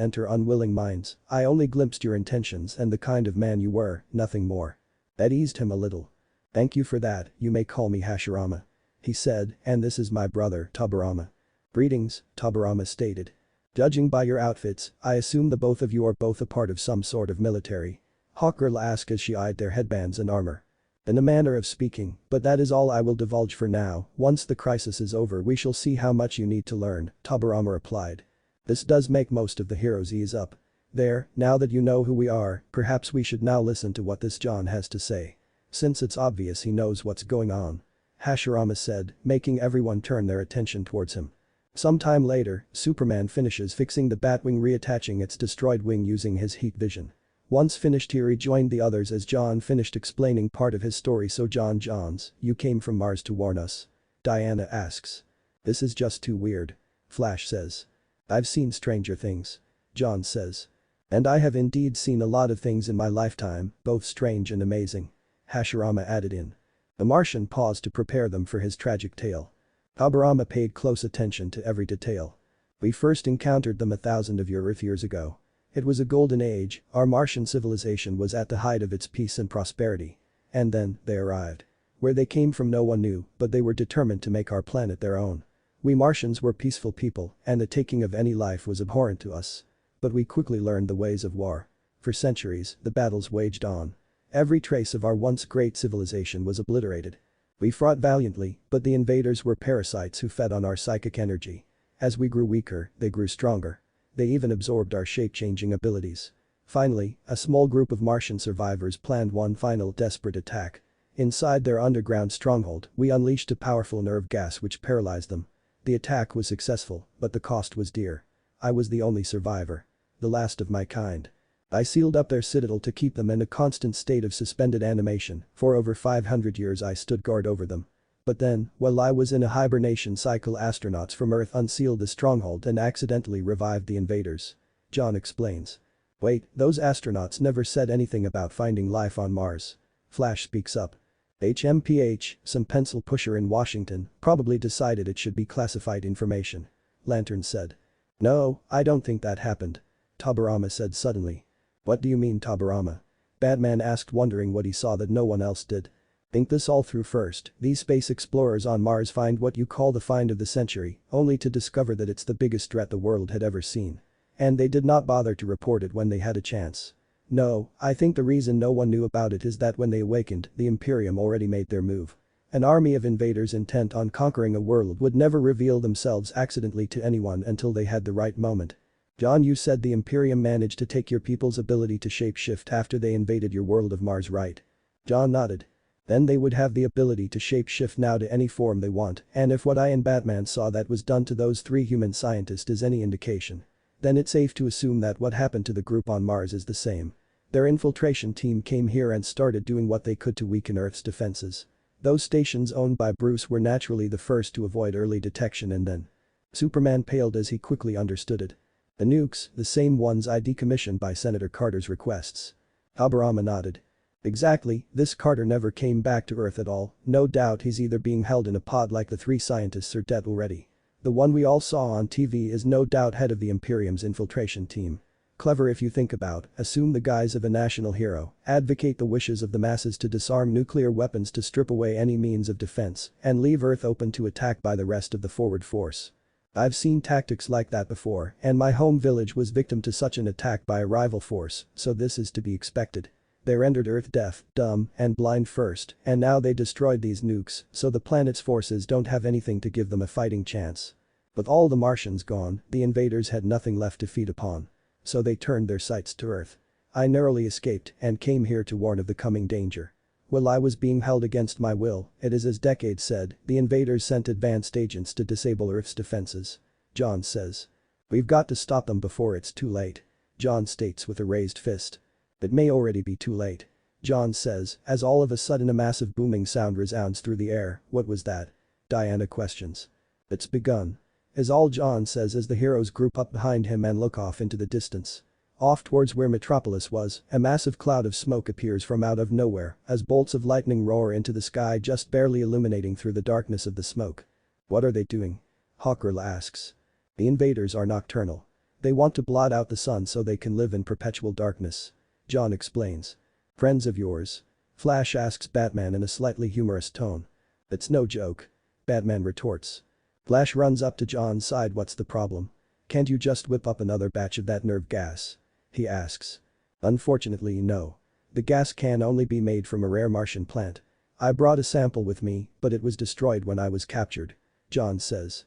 enter unwilling minds. I only glimpsed your intentions and the kind of man you were, nothing more. That eased him a little. Thank you for that, you may call me Hashirama. He said, and this is my brother, Tobirama. Greetings, Tobirama stated. Judging by your outfits, I assume the both of you are both a part of some sort of military. Hawkgirl asked as she eyed their headbands and armor. In a manner of speaking, but that is all I will divulge for now. Once the crisis is over we shall see how much you need to learn, Tobirama replied. This does make most of the heroes ease up. There, now that you know who we are, perhaps we should now listen to what this John has to say. Since it's obvious he knows what's going on. Hashirama said, making everyone turn their attention towards him. Sometime later, Superman finishes fixing the Batwing, reattaching its destroyed wing using his heat vision. Once finished he rejoined the others as John finished explaining part of his story. So Johns, you came from Mars to warn us? Diana asks. This is just too weird. Flash says. I've seen stranger things. John says. And I have indeed seen a lot of things in my lifetime, both strange and amazing. Hashirama added in. The Martian paused to prepare them for his tragic tale. Tobirama paid close attention to every detail. We first encountered them 1,000 of your Earth years ago. It was a golden age, our Martian civilization was at the height of its peace and prosperity. And then, they arrived. Where they came from no one knew, but they were determined to make our planet their own. We Martians were peaceful people, and the taking of any life was abhorrent to us. But we quickly learned the ways of war. For centuries, the battles waged on. Every trace of our once great civilization was obliterated. We fought valiantly, but the invaders were parasites who fed on our psychic energy. As we grew weaker, they grew stronger. They even absorbed our shape-changing abilities. Finally, a small group of Martian survivors planned one final desperate attack. Inside their underground stronghold, we unleashed a powerful nerve gas which paralyzed them. The attack was successful, but the cost was dear. I was the only survivor. The last of my kind. I sealed up their citadel to keep them in a constant state of suspended animation. For over 500 years I stood guard over them. But then, while I was in a hibernation cycle, astronauts from Earth unsealed the stronghold and accidentally revived the invaders. John explains. Wait, those astronauts never said anything about finding life on Mars. Flash speaks up. HMPH, some pencil pusher in Washington, probably decided it should be classified information. Lantern said. No, I don't think that happened. Tobirama said suddenly. What do you mean, Tobirama? Batman asked, wondering what he saw that no one else did. Think this all through first. These space explorers on Mars find what you call the find of the century, only to discover that it's the biggest threat the world had ever seen. And they did not bother to report it when they had a chance. No, I think the reason no one knew about it is that when they awakened, the Imperium already made their move. An army of invaders intent on conquering a world would never reveal themselves accidentally to anyone until they had the right moment. John, you said the Imperium managed to take your people's ability to shapeshift after they invaded your world of Mars, right? John nodded. Then they would have the ability to shapeshift now to any form they want, and if what I and Batman saw that was done to those 3 human scientists is any indication, then it's safe to assume that what happened to the group on Mars is the same. Their infiltration team came here and started doing what they could to weaken Earth's defenses. Those stations owned by Bruce were naturally the first to avoid early detection, and then Superman paled as he quickly understood it. The nukes, the same ones I decommissioned by Senator Carter's requests. Tobirama nodded. Exactly, this Carter never came back to Earth at all. No doubt he's either being held in a pod like the 3 scientists or dead already. The one we all saw on TV is no doubt head of the Imperium's infiltration team. Clever if you think about, assume the guise of a national hero, advocate the wishes of the masses to disarm nuclear weapons to strip away any means of defense, and leave Earth open to attack by the rest of the forward force. I've seen tactics like that before, and my home village was victim to such an attack by a rival force, so this is to be expected. They rendered Earth deaf, dumb, and blind first, and now they destroyed these nukes, so the planet's forces don't have anything to give them a fighting chance. With all the Martians gone, the invaders had nothing left to feed upon. So they turned their sights to Earth. I narrowly escaped and came here to warn of the coming danger. While I was being held against my will, it is as decades said, the invaders sent advanced agents to disable Earth's defenses. John says. We've got to stop them before it's too late. John states with a raised fist. It may already be too late. John says, as all of a sudden a massive booming sound resounds through the air. What was that? Diana questions. It's begun. Is all John says as the heroes group up behind him and look off into the distance. Off towards where Metropolis was, a massive cloud of smoke appears from out of nowhere as bolts of lightning roar into the sky, just barely illuminating through the darkness of the smoke. What are they doing? Hawker asks. The invaders are nocturnal. They want to blot out the sun so they can live in perpetual darkness. John explains. Friends of yours? Flash asks Batman in a slightly humorous tone. It's no joke. Batman retorts. Flash runs up to John's side. What's the problem? Can't you just whip up another batch of that nerve gas? He asks. Unfortunately, no. The gas can only be made from a rare Martian plant. I brought a sample with me, but it was destroyed when I was captured. John says.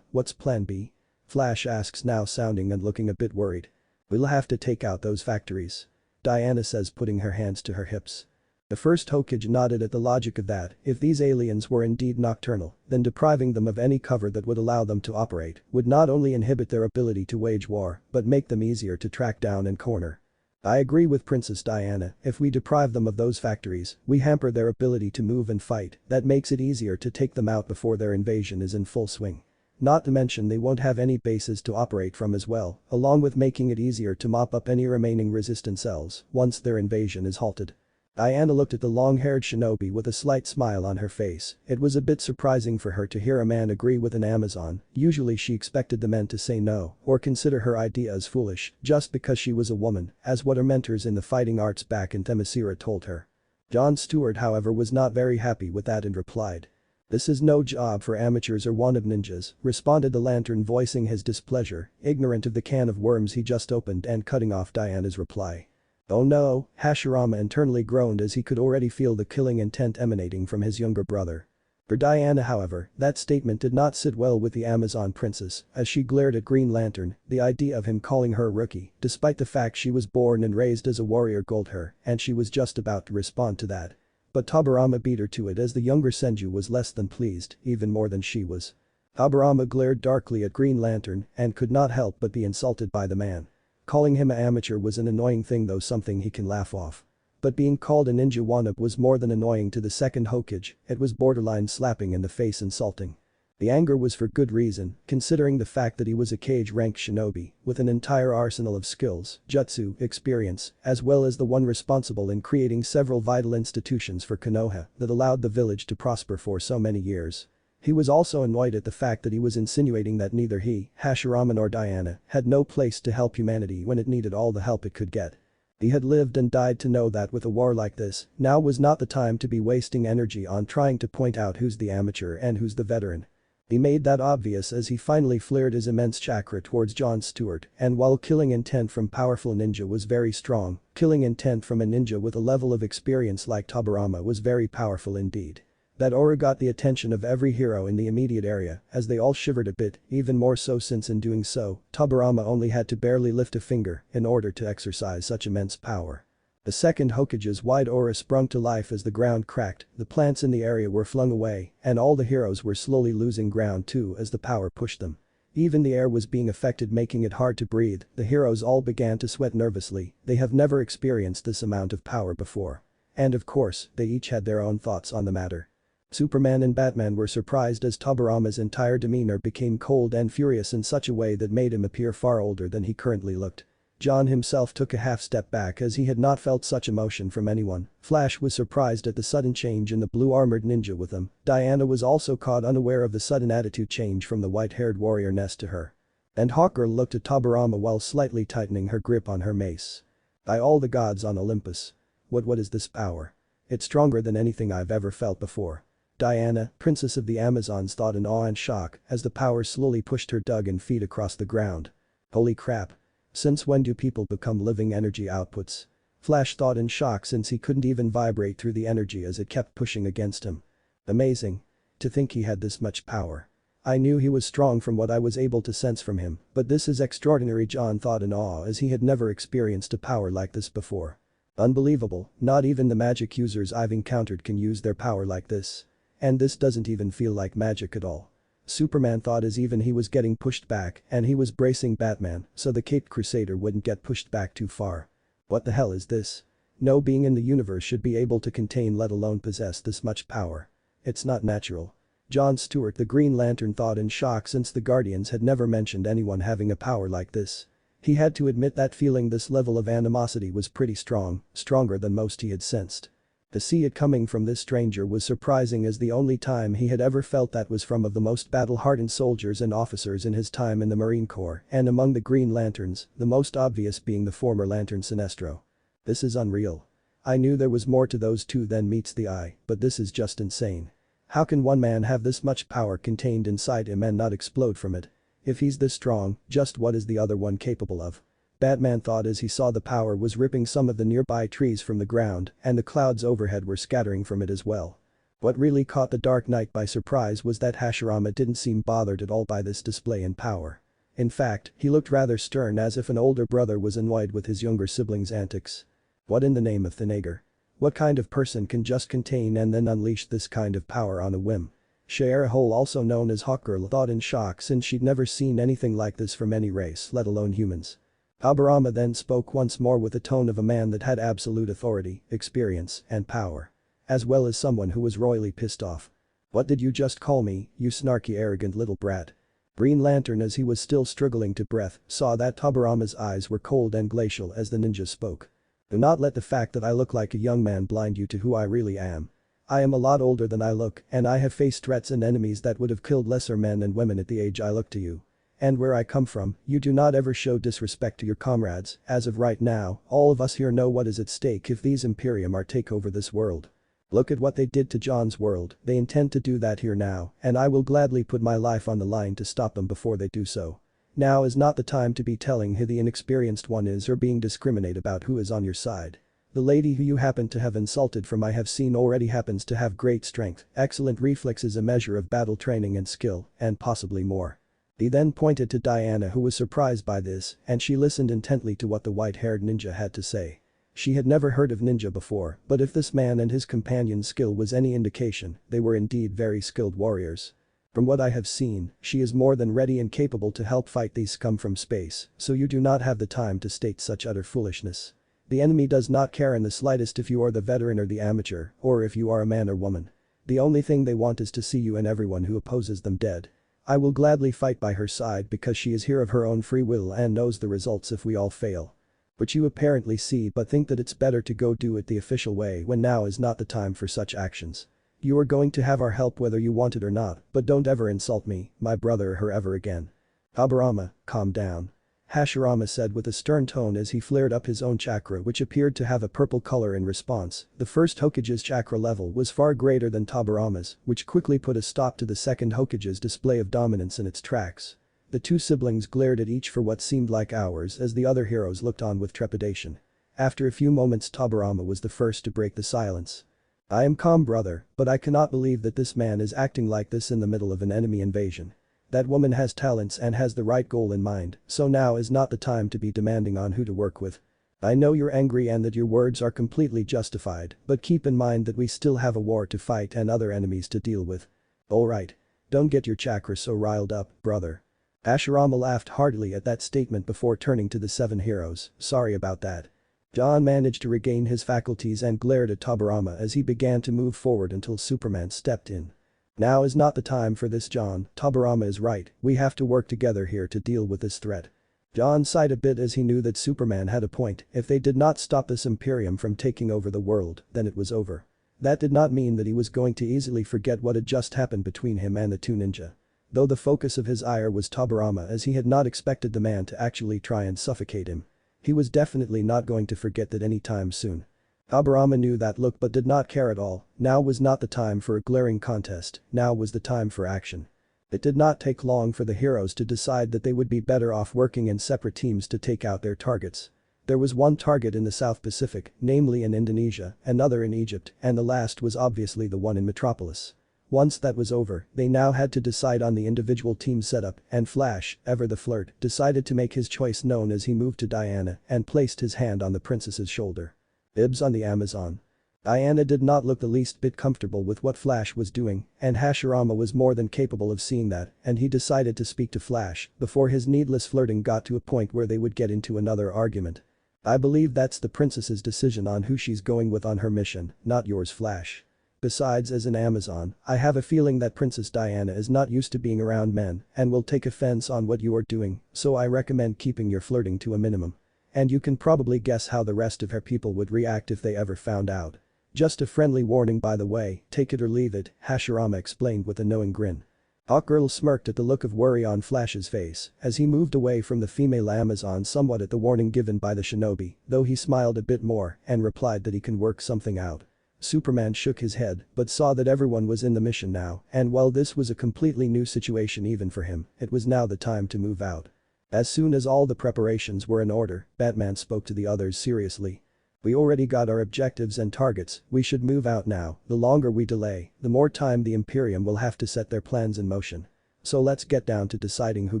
What's plan B? Flash asks, now sounding and looking a bit worried. We'll have to take out those factories. Diana says, putting her hands to her hips. The first Hokage nodded at the logic of that. If these aliens were indeed nocturnal, then depriving them of any cover that would allow them to operate would not only inhibit their ability to wage war, but make them easier to track down and corner. I agree with Princess Diana, if we deprive them of those factories, we hamper their ability to move and fight. That makes it easier to take them out before their invasion is in full swing. Not to mention they won't have any bases to operate from as well, along with making it easier to mop up any remaining resistant cells once their invasion is halted. Diana looked at the long-haired shinobi with a slight smile on her face. It was a bit surprising for her to hear a man agree with an Amazon. Usually she expected the men to say no or consider her idea as foolish just because she was a woman, as what her mentors in the fighting arts back in Themyscira told her. Jon Stewart, however, was not very happy with that and replied. This is no job for amateurs or wannabe ninjas, responded the Lantern, voicing his displeasure, ignorant of the can of worms he just opened and cutting off Diana's reply. Oh no, Hashirama internally groaned as he could already feel the killing intent emanating from his younger brother. For Diana, however, that statement did not sit well with the Amazon princess as she glared at Green Lantern. The idea of him calling her a rookie, despite the fact she was born and raised as a warrior, galled her, and she was just about to respond to that. But Tobirama beat her to it as the younger Senju was less than pleased, even more than she was. Tobirama glared darkly at Green Lantern and could not help but be insulted by the man. Calling him an amateur was an annoying thing, though something he can laugh off. But being called a ninja wannabe was more than annoying to the second Hokage. It was borderline slapping in the face insulting. The anger was for good reason, considering the fact that he was a cage-ranked shinobi with an entire arsenal of skills, jutsu, experience, as well as the one responsible in creating several vital institutions for Konoha that allowed the village to prosper for so many years. He was also annoyed at the fact that he was insinuating that neither he, Hashirama, nor Diana had no place to help humanity when it needed all the help it could get. He had lived and died to know that with a war like this, now was not the time to be wasting energy on trying to point out who's the amateur and who's the veteran. He made that obvious as he finally flared his immense chakra towards Jon Stewart, and while killing intent from powerful ninja was very strong, killing intent from a ninja with a level of experience like Tobirama was very powerful indeed. That aura got the attention of every hero in the immediate area as they all shivered a bit, even more so since in doing so, Tobirama only had to barely lift a finger in order to exercise such immense power. The second Hokage's wide aura sprung to life as the ground cracked, the plants in the area were flung away, and all the heroes were slowly losing ground too as the power pushed them. Even the air was being affected, making it hard to breathe. The heroes all began to sweat nervously. They have never experienced this amount of power before. And of course, they each had their own thoughts on the matter. Superman and Batman were surprised as Tobirama's entire demeanor became cold and furious in such a way that made him appear far older than he currently looked. John himself took a half step back as he had not felt such emotion from anyone. Flash was surprised at the sudden change in the blue-armored ninja with him. Diana was also caught unaware of the sudden attitude change from the white-haired warrior Ness to her. And Hawkgirl looked at Tobirama while slightly tightening her grip on her mace. By all the gods on Olympus. What is this power? It's stronger than anything I've ever felt before. Diana, Princess of the Amazons, thought in awe and shock as the power slowly pushed her dug and feet across the ground. Holy crap. Since when do people become living energy outputs? Flash thought in shock since he couldn't even vibrate through the energy as it kept pushing against him. Amazing. To think he had this much power. I knew he was strong from what I was able to sense from him, but this is extraordinary, John thought in awe as he had never experienced a power like this before. Unbelievable, not even the magic users I've encountered can use their power like this. And this doesn't even feel like magic at all. Superman thought as even he was getting pushed back and he was bracing Batman so the Caped Crusader wouldn't get pushed back too far. What the hell is this? No being in the universe should be able to contain, let alone possess, this much power. It's not natural. Jon Stewart, the Green Lantern, thought in shock since the Guardians had never mentioned anyone having a power like this. He had to admit that feeling this level of animosity was pretty strong, stronger than most he had sensed. To see it coming from this stranger was surprising, as the only time he had ever felt that was from of the most battle-hardened soldiers and officers in his time in the Marine Corps, and among the Green Lanterns, the most obvious being the former Lantern Sinestro. This is unreal. I knew there was more to those two than meets the eye, but this is just insane. How can one man have this much power contained inside him and not explode from it? If he's this strong, just what is the other one capable of? Batman thought as he saw the power was ripping some of the nearby trees from the ground, and the clouds overhead were scattering from it as well. What really caught the Dark Knight by surprise was that Hashirama didn't seem bothered at all by this display in power. In fact, he looked rather stern, as if an older brother was annoyed with his younger sibling's antics. What in the name of Thanagar? What kind of person can just contain and then unleash this kind of power on a whim? Shiera Hole, also known as Hawkgirl, thought in shock, since she'd never seen anything like this from any race, let alone humans. Tobirama then spoke once more with the tone of a man that had absolute authority, experience, and power. As well as someone who was royally pissed off. "What did you just call me, you snarky arrogant little brat?" Green Lantern, as he was still struggling to breath, saw that Tobirama's eyes were cold and glacial as the ninja spoke. "Do not let the fact that I look like a young man blind you to who I really am. I am a lot older than I look, and I have faced threats and enemies that would have killed lesser men and women at the age I look to you. And where I come from, you do not ever show disrespect to your comrades. As of right now, all of us here know what is at stake if these Imperium are take over this world. Look at what they did to John's world, they intend to do that here now, and I will gladly put my life on the line to stop them before they do so. Now is not the time to be telling who the inexperienced one is or being discriminate about who is on your side. The lady who you happen to have insulted from I have seen already happens to have great strength, excellent reflexes, a measure of battle training and skill, and possibly more." He then pointed to Diana, who was surprised by this, and she listened intently to what the white-haired ninja had to say. She had never heard of ninja before, but if this man and his companion's skill was any indication, they were indeed very skilled warriors. "From what I have seen, she is more than ready and capable to help fight these scum from space, so you do not have the time to state such utter foolishness. The enemy does not care in the slightest if you are the veteran or the amateur, or if you are a man or woman. The only thing they want is to see you and everyone who opposes them dead. I will gladly fight by her side because she is here of her own free will and knows the results if we all fail. But you apparently see but think that it's better to go do it the official way when now is not the time for such actions. You are going to have our help whether you want it or not, but don't ever insult me, my brother, or her ever again." "Tobirama, calm down," Hashirama said with a stern tone as he flared up his own chakra, which appeared to have a purple color in response. The first Hokage's chakra level was far greater than Tobirama's, which quickly put a stop to the second Hokage's display of dominance in its tracks. The two siblings glared at each for what seemed like hours as the other heroes looked on with trepidation. After a few moments, Tobirama was the first to break the silence. "I am calm, brother, but I cannot believe that this man is acting like this in the middle of an enemy invasion. That woman has talents and has the right goal in mind, so now is not the time to be demanding on who to work with. I know you're angry and that your words are completely justified, but keep in mind that we still have a war to fight and other enemies to deal with. Alright. Don't get your chakra so riled up, brother." Hashirama laughed heartily at that statement before turning to the seven heroes. "Sorry about that." John managed to regain his faculties and glared at Tobirama as he began to move forward until Superman stepped in. "Now is not the time for this, John. Tobirama is right, we have to work together here to deal with this threat." John sighed a bit as he knew that Superman had a point. If they did not stop this Imperium from taking over the world, then it was over. That did not mean that he was going to easily forget what had just happened between him and the two ninja. Though the focus of his ire was Tobirama, as he had not expected the man to actually try and suffocate him. He was definitely not going to forget that anytime soon. Tobirama knew that look but did not care at all. Now was not the time for a glaring contest, now was the time for action. It did not take long for the heroes to decide that they would be better off working in separate teams to take out their targets. There was one target in the South Pacific, namely in Indonesia, another in Egypt, and the last was obviously the one in Metropolis. Once that was over, they now had to decide on the individual team setup, and Flash, ever the flirt, decided to make his choice known as he moved to Diana and placed his hand on the princess's shoulder. "Ibs on the Amazon." Diana did not look the least bit comfortable with what Flash was doing, and Hashirama was more than capable of seeing that, and he decided to speak to Flash before his needless flirting got to a point where they would get into another argument. "I believe that's the princess's decision on who she's going with on her mission, not yours, Flash." Besides, as an Amazon, I have a feeling that Princess Diana is not used to being around men and will take offense on what you are doing, so I recommend keeping your flirting to a minimum. And you can probably guess how the rest of her people would react if they ever found out. Just a friendly warning by the way, take it or leave it, Hashirama explained with a knowing grin. Hawkgirl smirked at the look of worry on Flash's face as he moved away from the female Amazon somewhat at the warning given by the shinobi, though he smiled a bit more and replied that he can work something out. Superman shook his head but saw that everyone was in the mission now, and while this was a completely new situation even for him, it was now the time to move out. As soon as all the preparations were in order, Batman spoke to the others seriously. We already got our objectives and targets, we should move out now. The longer we delay, the more time the Imperium will have to set their plans in motion. So let's get down to deciding who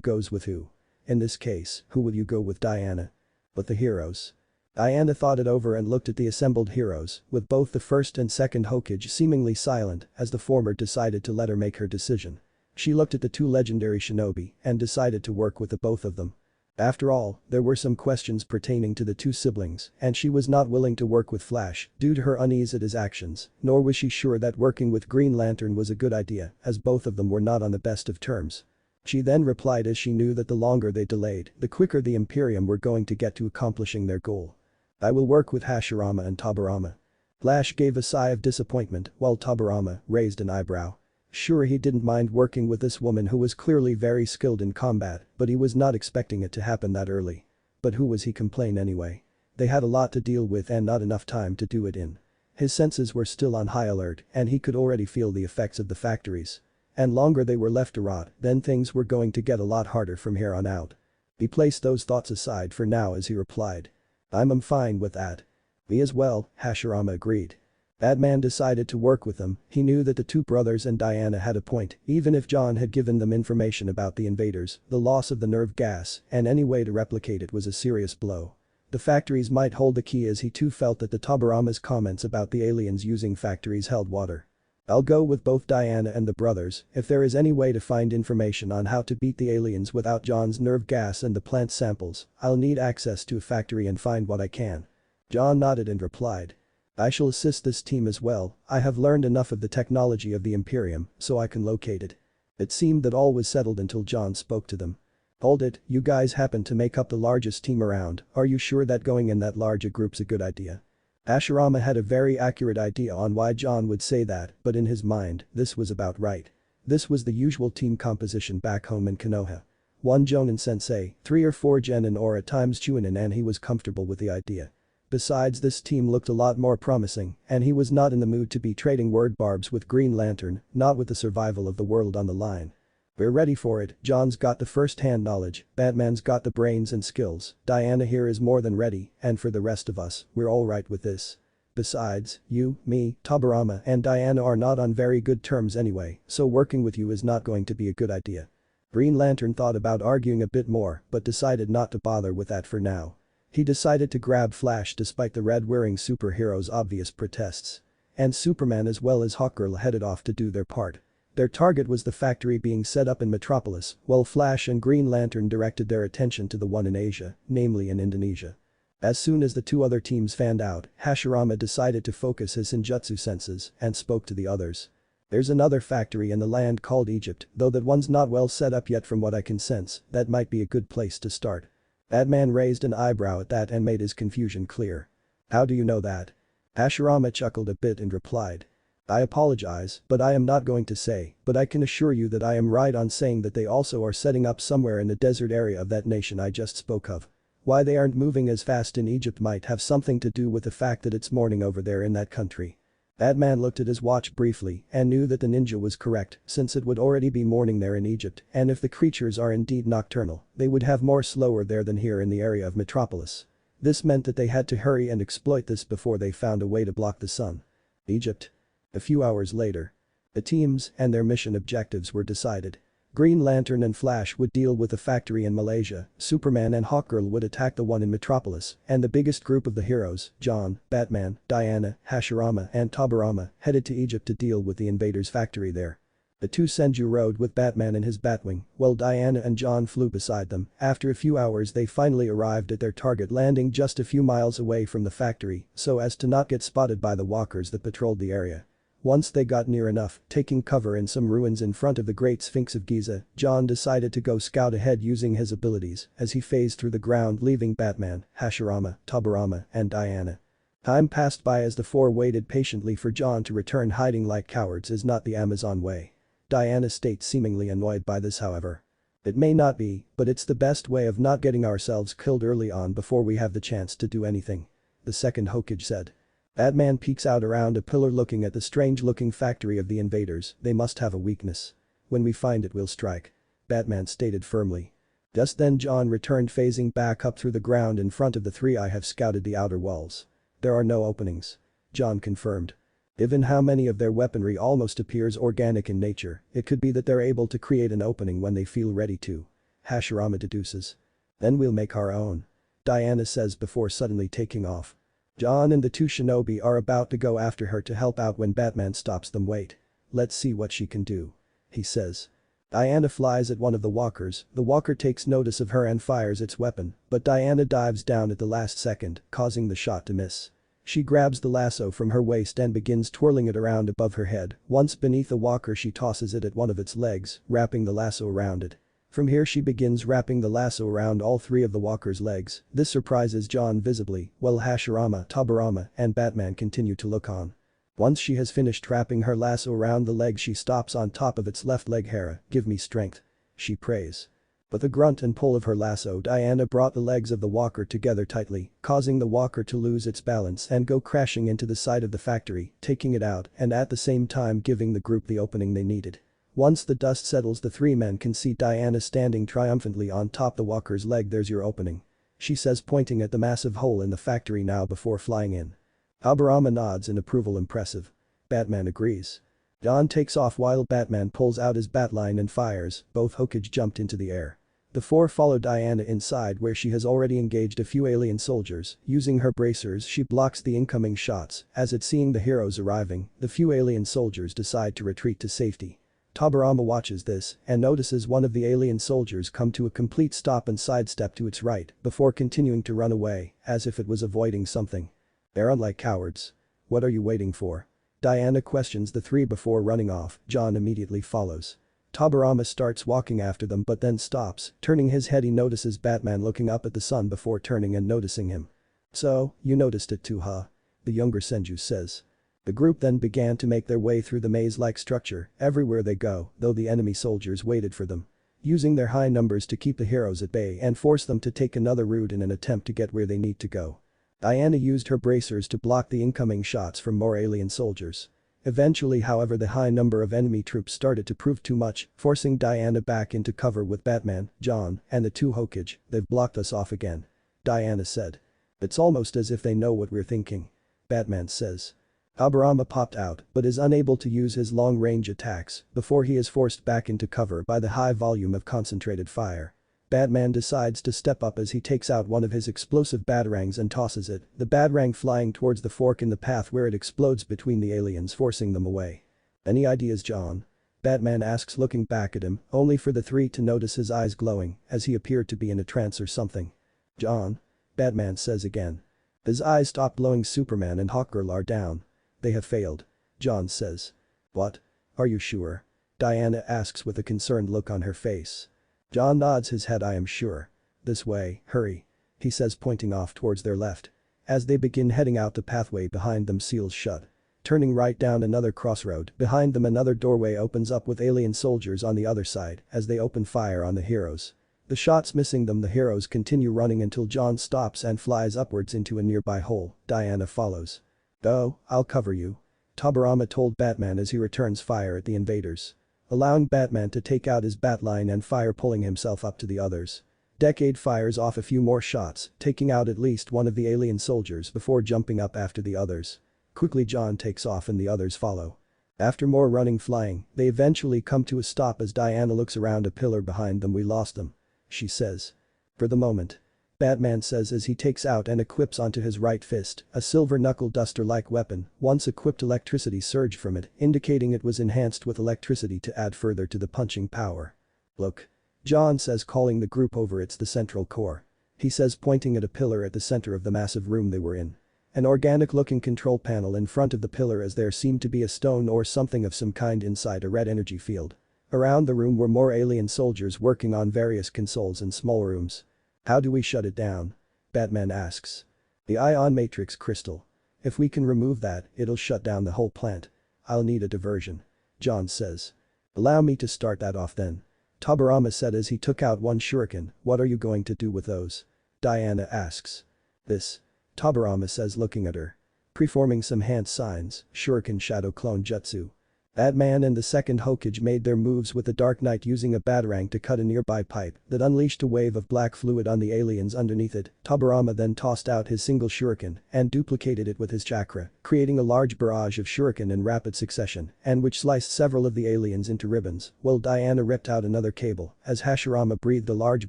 goes with who. In this case, who will you go with, Diana? But the heroes. Diana thought it over and looked at the assembled heroes, with both the first and second Hokage seemingly silent as the former decided to let her make her decision. She looked at the two legendary shinobi and decided to work with the both of them. After all, there were some questions pertaining to the two siblings and she was not willing to work with Flash due to her unease at his actions, nor was she sure that working with Green Lantern was a good idea as both of them were not on the best of terms. She then replied as she knew that the longer they delayed, the quicker the Imperium were going to get to accomplishing their goal. I will work with Hashirama and Tobirama. Flash gave a sigh of disappointment while Tobirama raised an eyebrow. Sure, he didn't mind working with this woman who was clearly very skilled in combat, but he was not expecting it to happen that early. But who was he complain anyway? They had a lot to deal with and not enough time to do it in. His senses were still on high alert and he could already feel the effects of the factories. And longer they were left to rot, then things were going to get a lot harder from here on out. He placed those thoughts aside for now as he replied. I'm fine with that. Me as well, Hashirama agreed. Batman decided to work with them. He knew that the two brothers and Diana had a point, even if John had given them information about the invaders, the loss of the nerve gas, and any way to replicate it was a serious blow. The factories might hold the key as he too felt that the Tobirama's comments about the aliens using factories held water. I'll go with both Diana and the brothers. If there is any way to find information on how to beat the aliens without John's nerve gas and the plant samples, I'll need access to a factory and find what I can. John nodded and replied. I shall assist this team as well, I have learned enough of the technology of the Imperium so I can locate it. It seemed that all was settled until John spoke to them. Hold it, you guys happen to make up the largest team around, are you sure that going in that large a group's a good idea? Hashirama had a very accurate idea on why John would say that, but in his mind, this was about right. This was the usual team composition back home in Konoha. 1 Jonin-sensei, 3 or 4 genin or at times Chunin, and he was comfortable with the idea. Besides, this team looked a lot more promising and he was not in the mood to be trading word barbs with Green Lantern, not with the survival of the world on the line. We're ready for it, John's got the first-hand knowledge, Batman's got the brains and skills, Diana here is more than ready, and for the rest of us, we're alright with this. Besides, you, me, Tobirama and Diana are not on very good terms anyway, so working with you is not going to be a good idea. Green Lantern thought about arguing a bit more but decided not to bother with that for now. He decided to grab Flash despite the red-wearing superhero's obvious protests. And Superman as well as Hawkgirl headed off to do their part. Their target was the factory being set up in Metropolis, while Flash and Green Lantern directed their attention to the one in Asia, namely in Indonesia. As soon as the two other teams fanned out, Hashirama decided to focus his ninjutsu senses and spoke to the others. There's another factory in the land called Egypt, though that one's not well set up yet from what I can sense, that might be a good place to start. Batman raised an eyebrow at that and made his confusion clear. How do you know that? Hashirama chuckled a bit and replied. I apologize, but I am not going to say, but I can assure you that I am right on saying that they also are setting up somewhere in the desert area of that nation I just spoke of. Why they aren't moving as fast in Egypt might have something to do with the fact that it's morning over there in that country. Batman looked at his watch briefly and knew that the ninja was correct since it would already be morning there in Egypt, and if the creatures are indeed nocturnal, they would have more slower there than here in the area of Metropolis. This meant that they had to hurry and exploit this before they found a way to block the sun. Egypt. A few hours later. The teams and their mission objectives were decided. Green Lantern and Flash would deal with the factory in Malaysia, Superman and Hawkgirl would attack the one in Metropolis, and the biggest group of the heroes, John, Batman, Diana, Hashirama and Tobirama, headed to Egypt to deal with the invaders' factory there. The two Senju rode with Batman in his Batwing, while Diana and John flew beside them. After a few hours they finally arrived at their target, landing just a few miles away from the factory so as to not get spotted by the walkers that patrolled the area. Once they got near enough, taking cover in some ruins in front of the Great Sphinx of Giza, John decided to go scout ahead using his abilities as he phased through the ground leaving Batman, Hashirama, Tobirama, and Diana. Time passed by as the four waited patiently for John to return. Hiding like cowards is not the Amazon way. Diana states, seemingly annoyed by this however. It may not be, but it's the best way of not getting ourselves killed early on before we have the chance to do anything. The second Hokage said. Batman peeks out around a pillar looking at the strange-looking factory of the invaders. They must have a weakness. When we find it we'll strike. Batman stated firmly. Just then John returned phasing back up through the ground in front of the three. I have scouted the outer walls. There are no openings. John confirmed. Given how many of their weaponry almost appears organic in nature, it could be that they're able to create an opening when they feel ready to. Hashirama deduces. Then we'll make our own. Diana says before suddenly taking off. John and the two shinobi are about to go after her to help out when Batman stops them. Wait. Let's see what she can do. He says. Diana flies at one of the walkers. The walker takes notice of her and fires its weapon, but Diana dives down at the last second, causing the shot to miss. She grabs the lasso from her waist and begins twirling it around above her head. Once beneath the walker she tosses it at one of its legs, wrapping the lasso around it. From here she begins wrapping the lasso around all three of the walker's legs. This surprises John visibly, while Hashirama, Tobirama, and Batman continue to look on. Once she has finished wrapping her lasso around the leg she stops on top of its left leg. Hera, give me strength. She prays. With a grunt and pull of her lasso Diana brought the legs of the walker together tightly, causing the walker to lose its balance and go crashing into the side of the factory, taking it out and at the same time giving the group the opening they needed. Once the dust settles the three men can see Diana standing triumphantly on top the walker's leg. There's your opening. She says pointing at the massive hole in the factory now before flying in. Tobirama nods in approval. Impressive. Batman agrees. John takes off while Batman pulls out his batline and fires. Both Hokage jumped into the air. The four follow Diana inside where she has already engaged a few alien soldiers. Using her bracers she blocks the incoming shots. As at seeing the heroes arriving, the few alien soldiers decide to retreat to safety. Tobirama watches this and notices one of the alien soldiers come to a complete stop and sidestep to its right before continuing to run away, as if it was avoiding something. They're unlike cowards. What are you waiting for? Diana questions the three before running off. John immediately follows. Tobirama starts walking after them but then stops, turning his head. He notices Batman looking up at the sun before turning and noticing him. So, you noticed it too, huh? The younger Senju says. The group then began to make their way through the maze-like structure. Everywhere they go, though the enemy soldiers waited for them. Using their high numbers to keep the heroes at bay and force them to take another route in an attempt to get where they need to go. Diana used her bracers to block the incoming shots from more alien soldiers. Eventually however the high number of enemy troops started to prove too much, forcing Diana back into cover with Batman, John, and the two Hokage. They've blocked us off again. Diana said. It's almost as if they know what we're thinking. Batman says. Tobirama popped out but is unable to use his long-range attacks before he is forced back into cover by the high volume of concentrated fire. Batman decides to step up as he takes out one of his explosive batarangs and tosses it, the batarang flying towards the fork in the path where it explodes between the aliens, forcing them away. Any ideas, John? Batman asks, looking back at him, only for the three to notice his eyes glowing as he appeared to be in a trance or something. John? Batman says again. His eyes stop glowing. Superman and Hawkgirl are down. They have failed. John says. What? Are you sure? Diana asks with a concerned look on her face. John nods his head. I am sure. This way, hurry. He says, pointing off towards their left. As they begin heading out, the pathway behind them seals shut. Turning right down another crossroad, behind them another doorway opens up with alien soldiers on the other side as they open fire on the heroes. The shots missing them, the heroes continue running until John stops and flies upwards into a nearby hole. Diana follows. Go, I'll cover you. Tobirama told Batman as he returns fire at the invaders. Allowing Batman to take out his batline and fire, pulling himself up to the others. Decade fires off a few more shots, taking out at least one of the alien soldiers before jumping up after the others. Quickly John takes off and the others follow. After more running flying, they eventually come to a stop as Diana looks around a pillar behind them. We lost them. She says. For the moment. Batman says as he takes out and equips onto his right fist a silver knuckle duster-like weapon. Once equipped, electricity surged from it, indicating it was enhanced with electricity to add further to the punching power. Look. John says, calling the group over. It's the central core. He says, pointing at a pillar at the center of the massive room they were in. An organic-looking control panel in front of the pillar as there seemed to be a stone or something of some kind inside a red energy field. Around the room were more alien soldiers working on various consoles and small rooms. How do we shut it down? Batman asks. The ion matrix crystal. If we can remove that, it'll shut down the whole plant. I'll need a diversion. John says. Allow me to start that off then. Tobirama said as he took out one shuriken. What are you going to do with those? Diana asks. This. Tobirama says looking at her. Preforming some hand signs, shuriken shadow clone jutsu. Batman and the second Hokage made their moves with the Dark Knight using a batarang to cut a nearby pipe that unleashed a wave of black fluid on the aliens underneath it. Tobirama then tossed out his single shuriken and duplicated it with his chakra, creating a large barrage of shuriken in rapid succession and which sliced several of the aliens into ribbons, while Diana ripped out another cable as Hashirama breathed a large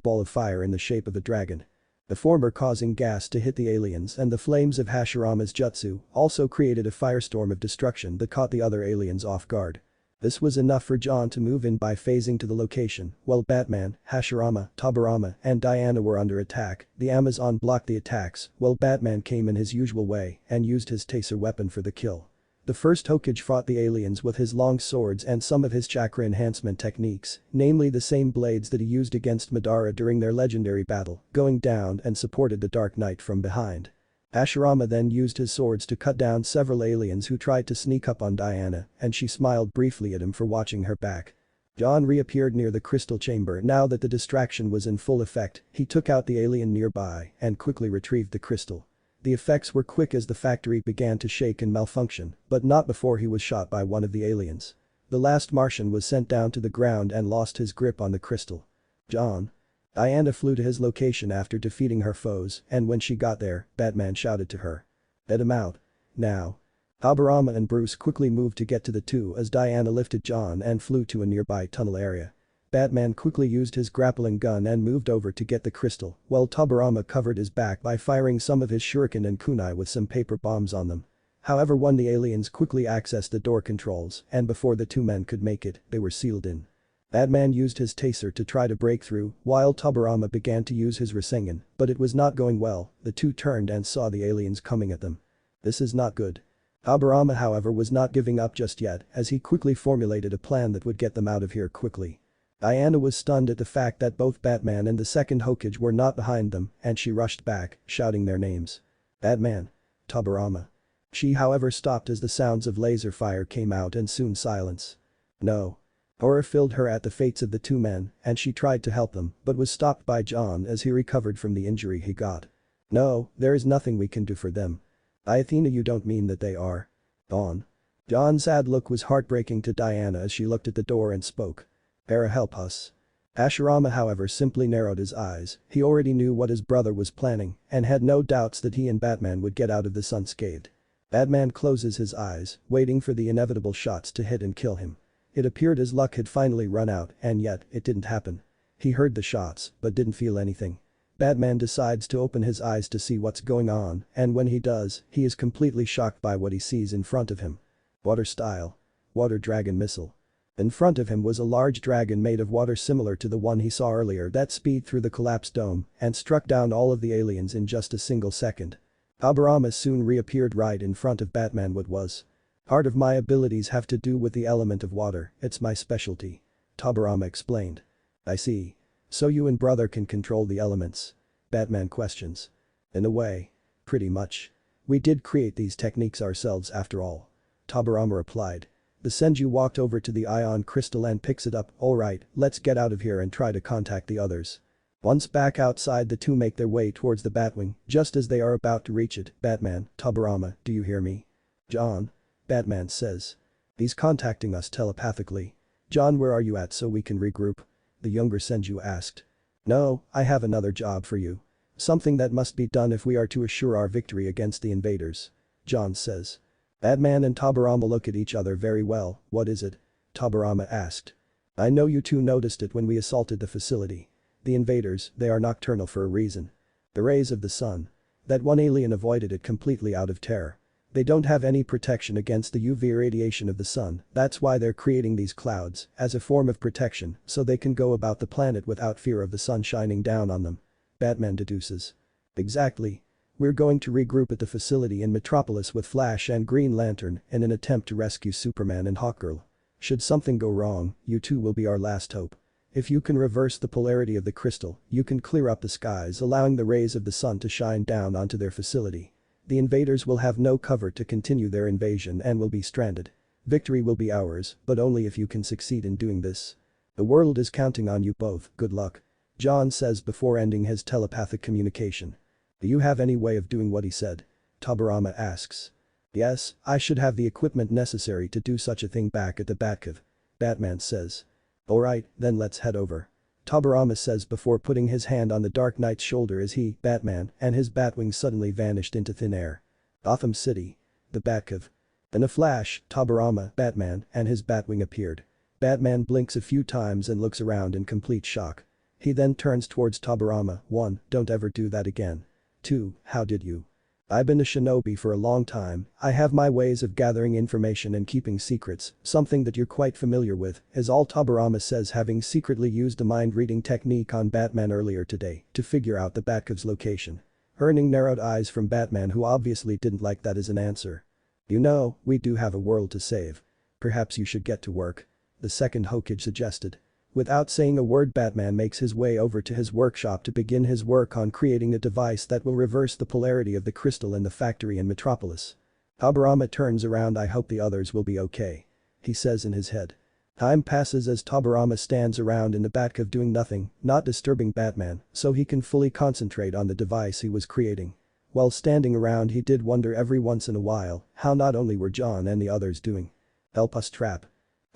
ball of fire in the shape of a dragon. The former causing gas to hit the aliens and the flames of Hashirama's jutsu also created a firestorm of destruction that caught the other aliens off guard. This was enough for John to move in by phasing to the location, while Batman, Hashirama, Tobirama, and Diana were under attack. The Amazon blocked the attacks, while Batman came in his usual way and used his taser weapon for the kill. The first Hokage fought the aliens with his long swords and some of his chakra enhancement techniques, namely the same blades that he used against Madara during their legendary battle, going down and supported the Dark Knight from behind. Hashirama then used his swords to cut down several aliens who tried to sneak up on Diana, and she smiled briefly at him for watching her back. John reappeared near the crystal chamber now that the distraction was in full effect. He took out the alien nearby and quickly retrieved the crystal. The effects were quick as the factory began to shake and malfunction, but not before he was shot by one of the aliens. The last Martian was sent down to the ground and lost his grip on the crystal. John. Diana flew to his location after defeating her foes, and when she got there, Batman shouted to her. Let him out. Now. Tobirama and Bruce quickly moved to get to the two as Diana lifted John and flew to a nearby tunnel area. Batman quickly used his grappling gun and moved over to get the crystal, while Tobirama covered his back by firing some of his shuriken and kunai with some paper bombs on them. However, when the aliens quickly accessed the door controls and before the two men could make it, they were sealed in. Batman used his taser to try to break through, while Tobirama began to use his Rasengan, but it was not going well. The two turned and saw the aliens coming at them. This is not good. Tobirama, however, was not giving up just yet as he quickly formulated a plan that would get them out of here quickly. Diana was stunned at the fact that both Batman and the second Hokage were not behind them and she rushed back, shouting their names. Batman. Tobirama. She however stopped as the sounds of laser fire came out and soon silence. No. Horror filled her at the fates of the two men and she tried to help them but was stopped by John as he recovered from the injury he got. No, there is nothing we can do for them. Athena, you don't mean that they are gone. John's sad look was heartbreaking to Diana as she looked at the door and spoke. Para help us. Hashirama however simply narrowed his eyes. He already knew what his brother was planning and had no doubts that he and Batman would get out of this unscathed. Batman closes his eyes, waiting for the inevitable shots to hit and kill him. It appeared his luck had finally run out and yet, it didn't happen. He heard the shots but didn't feel anything. Batman decides to open his eyes to see what's going on and when he does, he is completely shocked by what he sees in front of him. Water style. Water dragon missile. In front of him was a large dragon made of water similar to the one he saw earlier that speed through the collapsed dome and struck down all of the aliens in just a single second. Tobirama soon reappeared right in front of Batman. What was? Part of my abilities have to do with the element of water, it's my specialty. Tobirama explained. I see. So you and brother can control the elements? Batman questions. In a way. Pretty much. We did create these techniques ourselves after all. Tobirama replied. The Senju walked over to the ion crystal and picks it up. Alright, let's get out of here and try to contact the others. Once back outside, the two make their way towards the Batwing. Just as they are about to reach it, Batman, Tobirama, do you hear me? John. Batman says. He's contacting us telepathically. John, where are you at so we can regroup? The younger Senju asked. No, I have another job for you. Something that must be done if we are to assure our victory against the invaders. John says. Batman and Tobirama look at each other very well. What is it? Tobirama asked. I know you two noticed it when we assaulted the facility. The invaders, they are nocturnal for a reason. The rays of the sun. That one alien avoided it completely out of terror. They don't have any protection against the UV radiation of the sun, that's why they're creating these clouds as a form of protection so they can go about the planet without fear of the sun shining down on them. Batman deduces. Exactly. We're going to regroup at the facility in Metropolis with Flash and Green Lantern in an attempt to rescue Superman and Hawkgirl. Should something go wrong, you two will be our last hope. If you can reverse the polarity of the crystal, you can clear up the skies, allowing the rays of the sun to shine down onto their facility. The invaders will have no cover to continue their invasion and will be stranded. Victory will be ours, but only if you can succeed in doing this. The world is counting on you both, good luck. John says before ending his telepathic communication. Do you have any way of doing what he said? Tobirama asks. Yes, I should have the equipment necessary to do such a thing back at the Batcave. Batman says. Alright, then let's head over. Tobirama says before putting his hand on the Dark Knight's shoulder as he, Batman, and his Batwing suddenly vanished into thin air. Gotham City. The Batcave. In a flash, Tobirama, Batman, and his Batwing appeared. Batman blinks a few times and looks around in complete shock. He then turns towards Tobirama. 1. Don't ever do that again. 2. How did you? I've been a shinobi for a long time, I have my ways of gathering information and keeping secrets, something that you're quite familiar with, is all Tobirama says, having secretly used a mind-reading technique on Batman earlier today to figure out the Batcave's location. Earning narrowed eyes from Batman, who obviously didn't like that as an answer. You know, we do have a world to save. Perhaps you should get to work. The second Hokage suggested. Without saying a word, Batman makes his way over to his workshop to begin his work on creating a device that will reverse the polarity of the crystal in the factory in Metropolis. Tobirama turns around. I hope the others will be okay. He says in his head. Time passes as Tobirama stands around in the Batcave doing nothing, not disturbing Batman, so he can fully concentrate on the device he was creating. While standing around, he did wonder every once in a while how not only were John and the others doing. Help us, trap.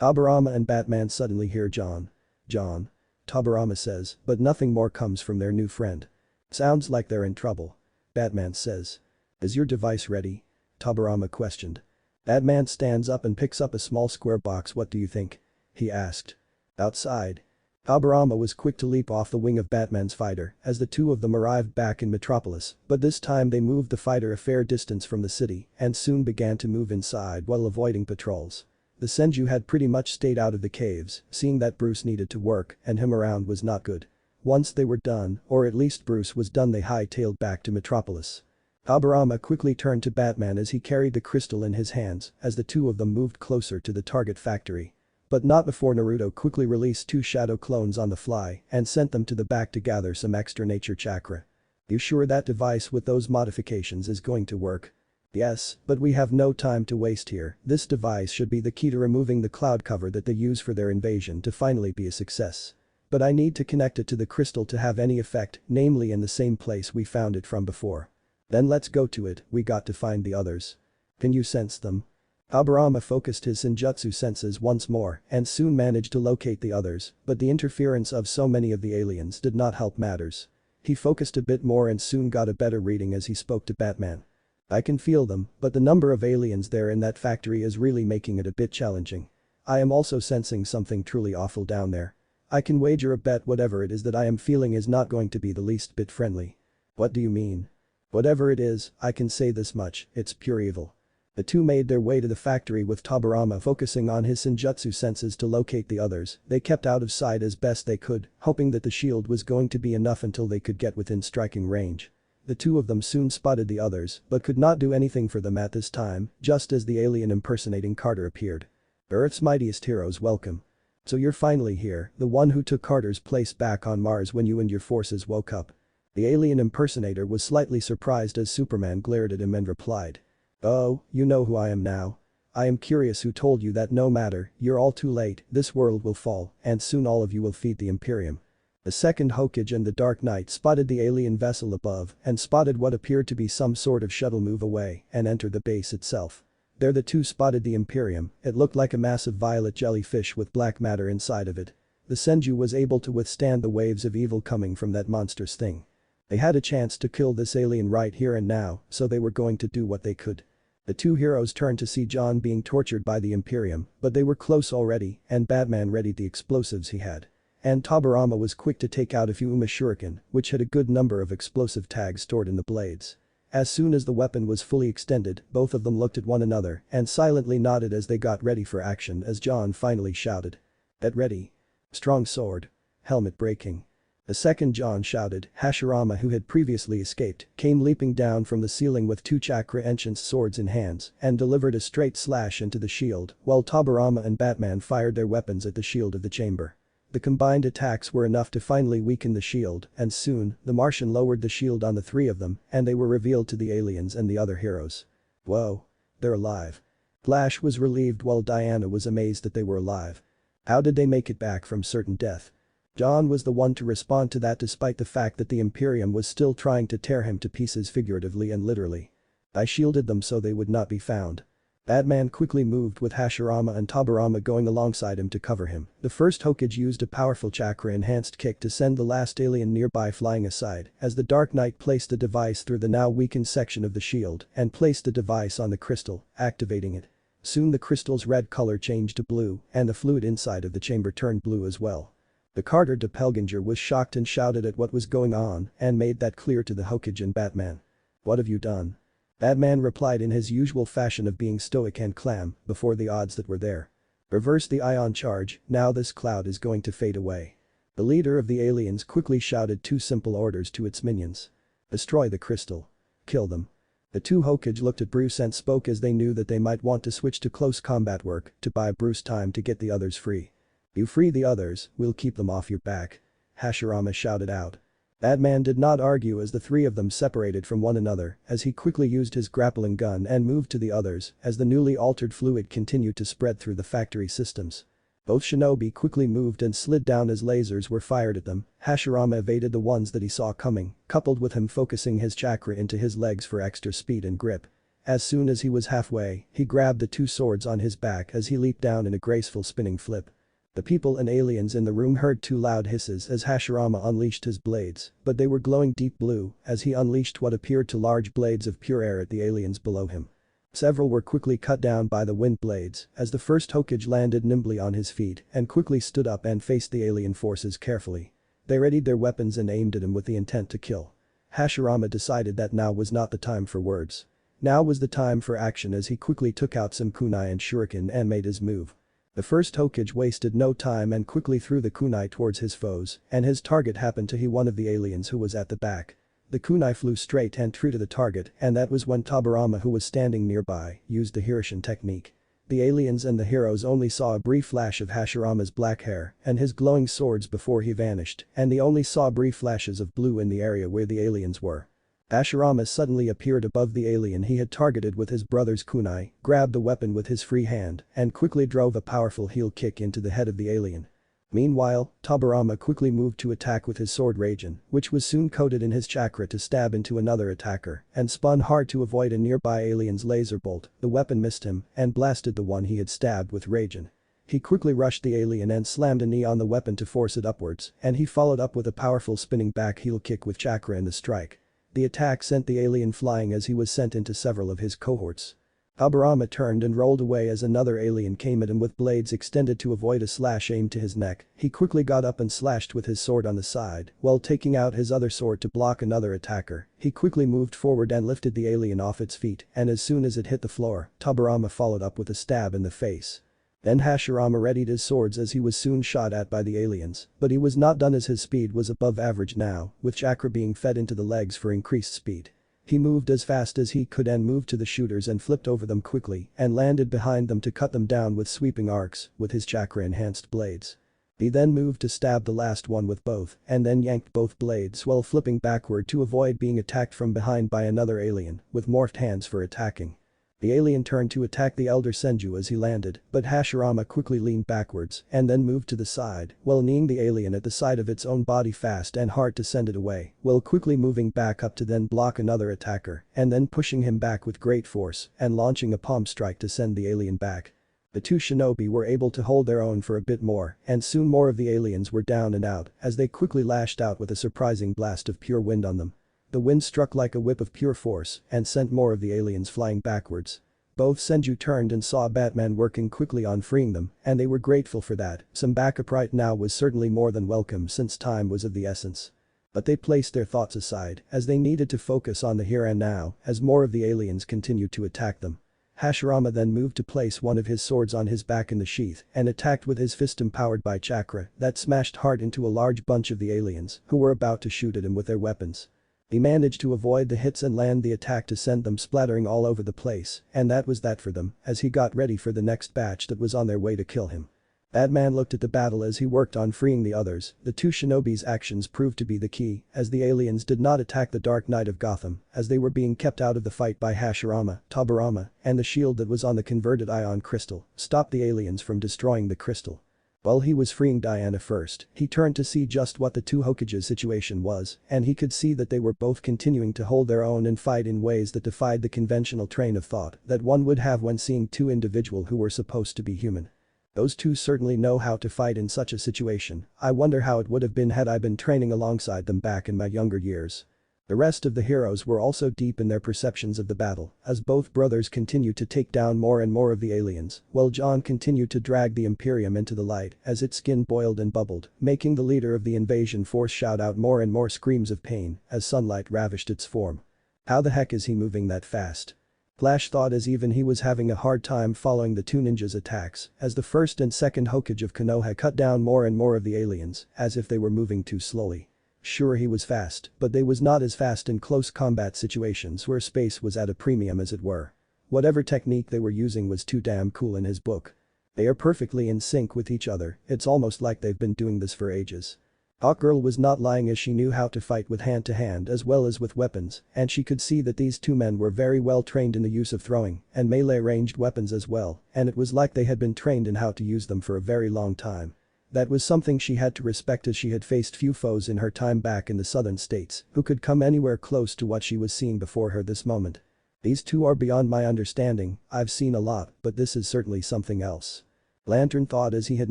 Tobirama and Batman suddenly hear John. John. Tobirama says, but nothing more comes from their new friend. Sounds like they're in trouble. Batman says. Is your device ready? Tobirama questioned. Batman stands up and picks up a small square box. What do you think? He asked. Outside. Tobirama was quick to leap off the wing of Batman's fighter as the two of them arrived back in Metropolis, but this time they moved the fighter a fair distance from the city and soon began to move inside while avoiding patrols. The Senju had pretty much stayed out of the caves, seeing that Bruce needed to work and him around was not good. Once they were done, or at least Bruce was done, they hightailed back to Metropolis. Tobirama quickly turned to Batman as he carried the crystal in his hands as the two of them moved closer to the target factory. But not before Naruto quickly released 2 shadow clones on the fly and sent them to the back to gather some extra nature chakra. You sure that device with those modifications is going to work? Yes, but we have no time to waste here. This device should be the key to removing the cloud cover that they use for their invasion to finally be a success. But I need to connect it to the crystal to have any effect, namely in the same place we found it from before. Then let's go to it. We got to find the others. Can you sense them? Tobirama focused his senjutsu senses once more and soon managed to locate the others, but the interference of so many of the aliens did not help matters. He focused a bit more and soon got a better reading as he spoke to Batman. I can feel them, but the number of aliens there in that factory is really making it a bit challenging. I am also sensing something truly awful down there. I can wager a bet whatever it is that I am feeling is not going to be the least bit friendly. What do you mean? Whatever it is, I can say this much, it's pure evil. The two made their way to the factory with Tobirama focusing on his senjutsu senses to locate the others. They kept out of sight as best they could, hoping that the shield was going to be enough until they could get within striking range. The two of them soon spotted the others, but could not do anything for them at this time, just as the alien impersonating Carter appeared. Earth's mightiest heroes welcome. So you're finally here, the one who took Carter's place back on Mars when you and your forces woke up. The alien impersonator was slightly surprised as Superman glared at him and replied. Oh, you know who I am now. I am curious who told you that. No matter, you're all too late, this world will fall, and soon all of you will feed the Imperium. The second Hokage and the Dark Knight spotted the alien vessel above and spotted what appeared to be some sort of shuttle move away and enter the base itself. There the two spotted the Imperium. It looked like a massive violet jellyfish with black matter inside of it. The Senju was able to withstand the waves of evil coming from that monstrous thing. They had a chance to kill this alien right here and now, so they were going to do what they could. The two heroes turned to see John being tortured by the Imperium, but they were close already and Batman readied the explosives he had. And Tobirama was quick to take out a few Uma shuriken, which had a good number of explosive tags stored in the blades. As soon as the weapon was fully extended, both of them looked at one another and silently nodded as they got ready for action as John finally shouted. Get ready. Strong sword. Helmet breaking. A second John shouted. Hashirama, who had previously escaped, came leaping down from the ceiling with two chakra enhanced swords in hands and delivered a straight slash into the shield, while Tobirama and Batman fired their weapons at the shield of the chamber. The combined attacks were enough to finally weaken the shield, and soon, the Martian lowered the shield on the three of them, and they were revealed to the aliens and the other heroes. Whoa. They're alive. Flash was relieved while Diana was amazed that they were alive. How did they make it back from certain death? John was the one to respond to that despite the fact that the Imperium was still trying to tear him to pieces figuratively and literally. I shielded them so they would not be found. Batman quickly moved with Hashirama and Tobirama going alongside him to cover him. The first Hokage used a powerful chakra-enhanced kick to send the last alien nearby flying aside as the Dark Knight placed the device through the now weakened section of the shield and placed the device on the crystal, activating it. Soon the crystal's red color changed to blue and the fluid inside of the chamber turned blue as well. The Carter Doppelganger was shocked and shouted at what was going on and made that clear to the Hokage and Batman. "What have you done?" Batman replied in his usual fashion of being stoic and calm before the odds that were there. "Reverse the ion charge, now this cloud is going to fade away." The leader of the aliens quickly shouted two simple orders to its minions. "Destroy the crystal. Kill them." The two Hokage looked at Bruce and spoke as they knew that they might want to switch to close combat work to buy Bruce time to get the others free. "You free the others, we'll keep them off your back," Hashirama shouted out. Batman did not argue as the three of them separated from one another as he quickly used his grappling gun and moved to the others as the newly altered fluid continued to spread through the factory systems. Both shinobi quickly moved and slid down as lasers were fired at them. Hashirama evaded the ones that he saw coming, coupled with him focusing his chakra into his legs for extra speed and grip. As soon as he was halfway, he grabbed the two swords on his back as he leaped down in a graceful spinning flip. The people and aliens in the room heard two loud hisses as Hashirama unleashed his blades, but they were glowing deep blue as he unleashed what appeared to large blades of pure air at the aliens below him. Several were quickly cut down by the wind blades as the first Hokage landed nimbly on his feet and quickly stood up and faced the alien forces carefully. They readied their weapons and aimed at him with the intent to kill. Hashirama decided that now was not the time for words. Now was the time for action as he quickly took out some kunai and shuriken and made his move. The first Hokage wasted no time and quickly threw the kunai towards his foes, and his target happened to be one of the aliens who was at the back. The kunai flew straight and true to the target, and that was when Tobirama, who was standing nearby, used the Hirishin technique. The aliens and the heroes only saw a brief flash of Hashirama's black hair and his glowing swords before he vanished, and they only saw brief flashes of blue in the area where the aliens were. Hashirama suddenly appeared above the alien he had targeted with his brother's kunai, grabbed the weapon with his free hand, and quickly drove a powerful heel kick into the head of the alien. Meanwhile, Tobirama quickly moved to attack with his sword Raijin, which was soon coated in his chakra to stab into another attacker, and spun hard to avoid a nearby alien's laser bolt. The weapon missed him and blasted the one he had stabbed with Raijin. He quickly rushed the alien and slammed a knee on the weapon to force it upwards, and he followed up with a powerful spinning back heel kick with chakra in the strike. The attack sent the alien flying as he was sent into several of his cohorts. Tobirama turned and rolled away as another alien came at him with blades extended to avoid a slash aimed to his neck. He quickly got up and slashed with his sword on the side, while taking out his other sword to block another attacker. He quickly moved forward and lifted the alien off its feet, and as soon as it hit the floor, Tobirama followed up with a stab in the face. Then Hashirama readied his swords as he was soon shot at by the aliens, but he was not done as his speed was above average now, with chakra being fed into the legs for increased speed. He moved as fast as he could and moved to the shooters and flipped over them quickly and landed behind them to cut them down with sweeping arcs with his chakra-enhanced blades. He then moved to stab the last one with both and then yanked both blades while flipping backward to avoid being attacked from behind by another alien with morphed hands for attacking. The alien turned to attack the Elder Senju as he landed, but Hashirama quickly leaned backwards and then moved to the side while kneeing the alien at the side of its own body fast and hard to send it away, while quickly moving back up to then block another attacker and then pushing him back with great force and launching a palm strike to send the alien back. The two shinobi were able to hold their own for a bit more, and soon more of the aliens were down and out as they quickly lashed out with a surprising blast of pure wind on them. The wind struck like a whip of pure force and sent more of the aliens flying backwards. Both Senju turned and saw Batman working quickly on freeing them, and they were grateful for that. Some backup right now was certainly more than welcome since time was of the essence. But they placed their thoughts aside as they needed to focus on the here and now as more of the aliens continued to attack them. Hashirama then moved to place one of his swords on his back in the sheath and attacked with his fist empowered by chakra that smashed hard into a large bunch of the aliens who were about to shoot at him with their weapons. He managed to avoid the hits and land the attack to send them splattering all over the place, and that was that for them as he got ready for the next batch that was on their way to kill him. Batman looked at the battle as he worked on freeing the others. The two shinobi's actions proved to be the key, as the aliens did not attack the Dark Knight of Gotham, as they were being kept out of the fight by Hashirama, Tobirama, and the shield that was on the converted ion crystal stopped the aliens from destroying the crystal. While he was freeing Diana first, he turned to see just what the two Hokage's situation was, and he could see that they were both continuing to hold their own and fight in ways that defied the conventional train of thought that one would have when seeing two individuals who were supposed to be human. Those two certainly know how to fight in such a situation. I wonder how it would have been had I been training alongside them back in my younger years. The rest of the heroes were also deep in their perceptions of the battle, as both brothers continued to take down more and more of the aliens, while John continued to drag the Imperium into the light as its skin boiled and bubbled, making the leader of the invasion force shout out more and more screams of pain as sunlight ravished its form. How the heck is he moving that fast? Flash thought as even he was having a hard time following the two ninjas' attacks as the first and second Hokage of Konoha cut down more and more of the aliens as if they were moving too slowly. Sure, he was fast, but they was not as fast in close combat situations where space was at a premium as it were. Whatever technique they were using was too damn cool in his book. They are perfectly in sync with each other, it's almost like they've been doing this for ages. Hawkgirl was not lying as she knew how to fight with hand-to-hand as well as with weapons, and she could see that these two men were very well trained in the use of throwing and melee ranged weapons as well, and it was like they had been trained in how to use them for a very long time. That was something she had to respect as she had faced few foes in her time back in the southern states who could come anywhere close to what she was seeing before her this moment. These two are beyond my understanding, I've seen a lot, but this is certainly something else. Lantern thought as he had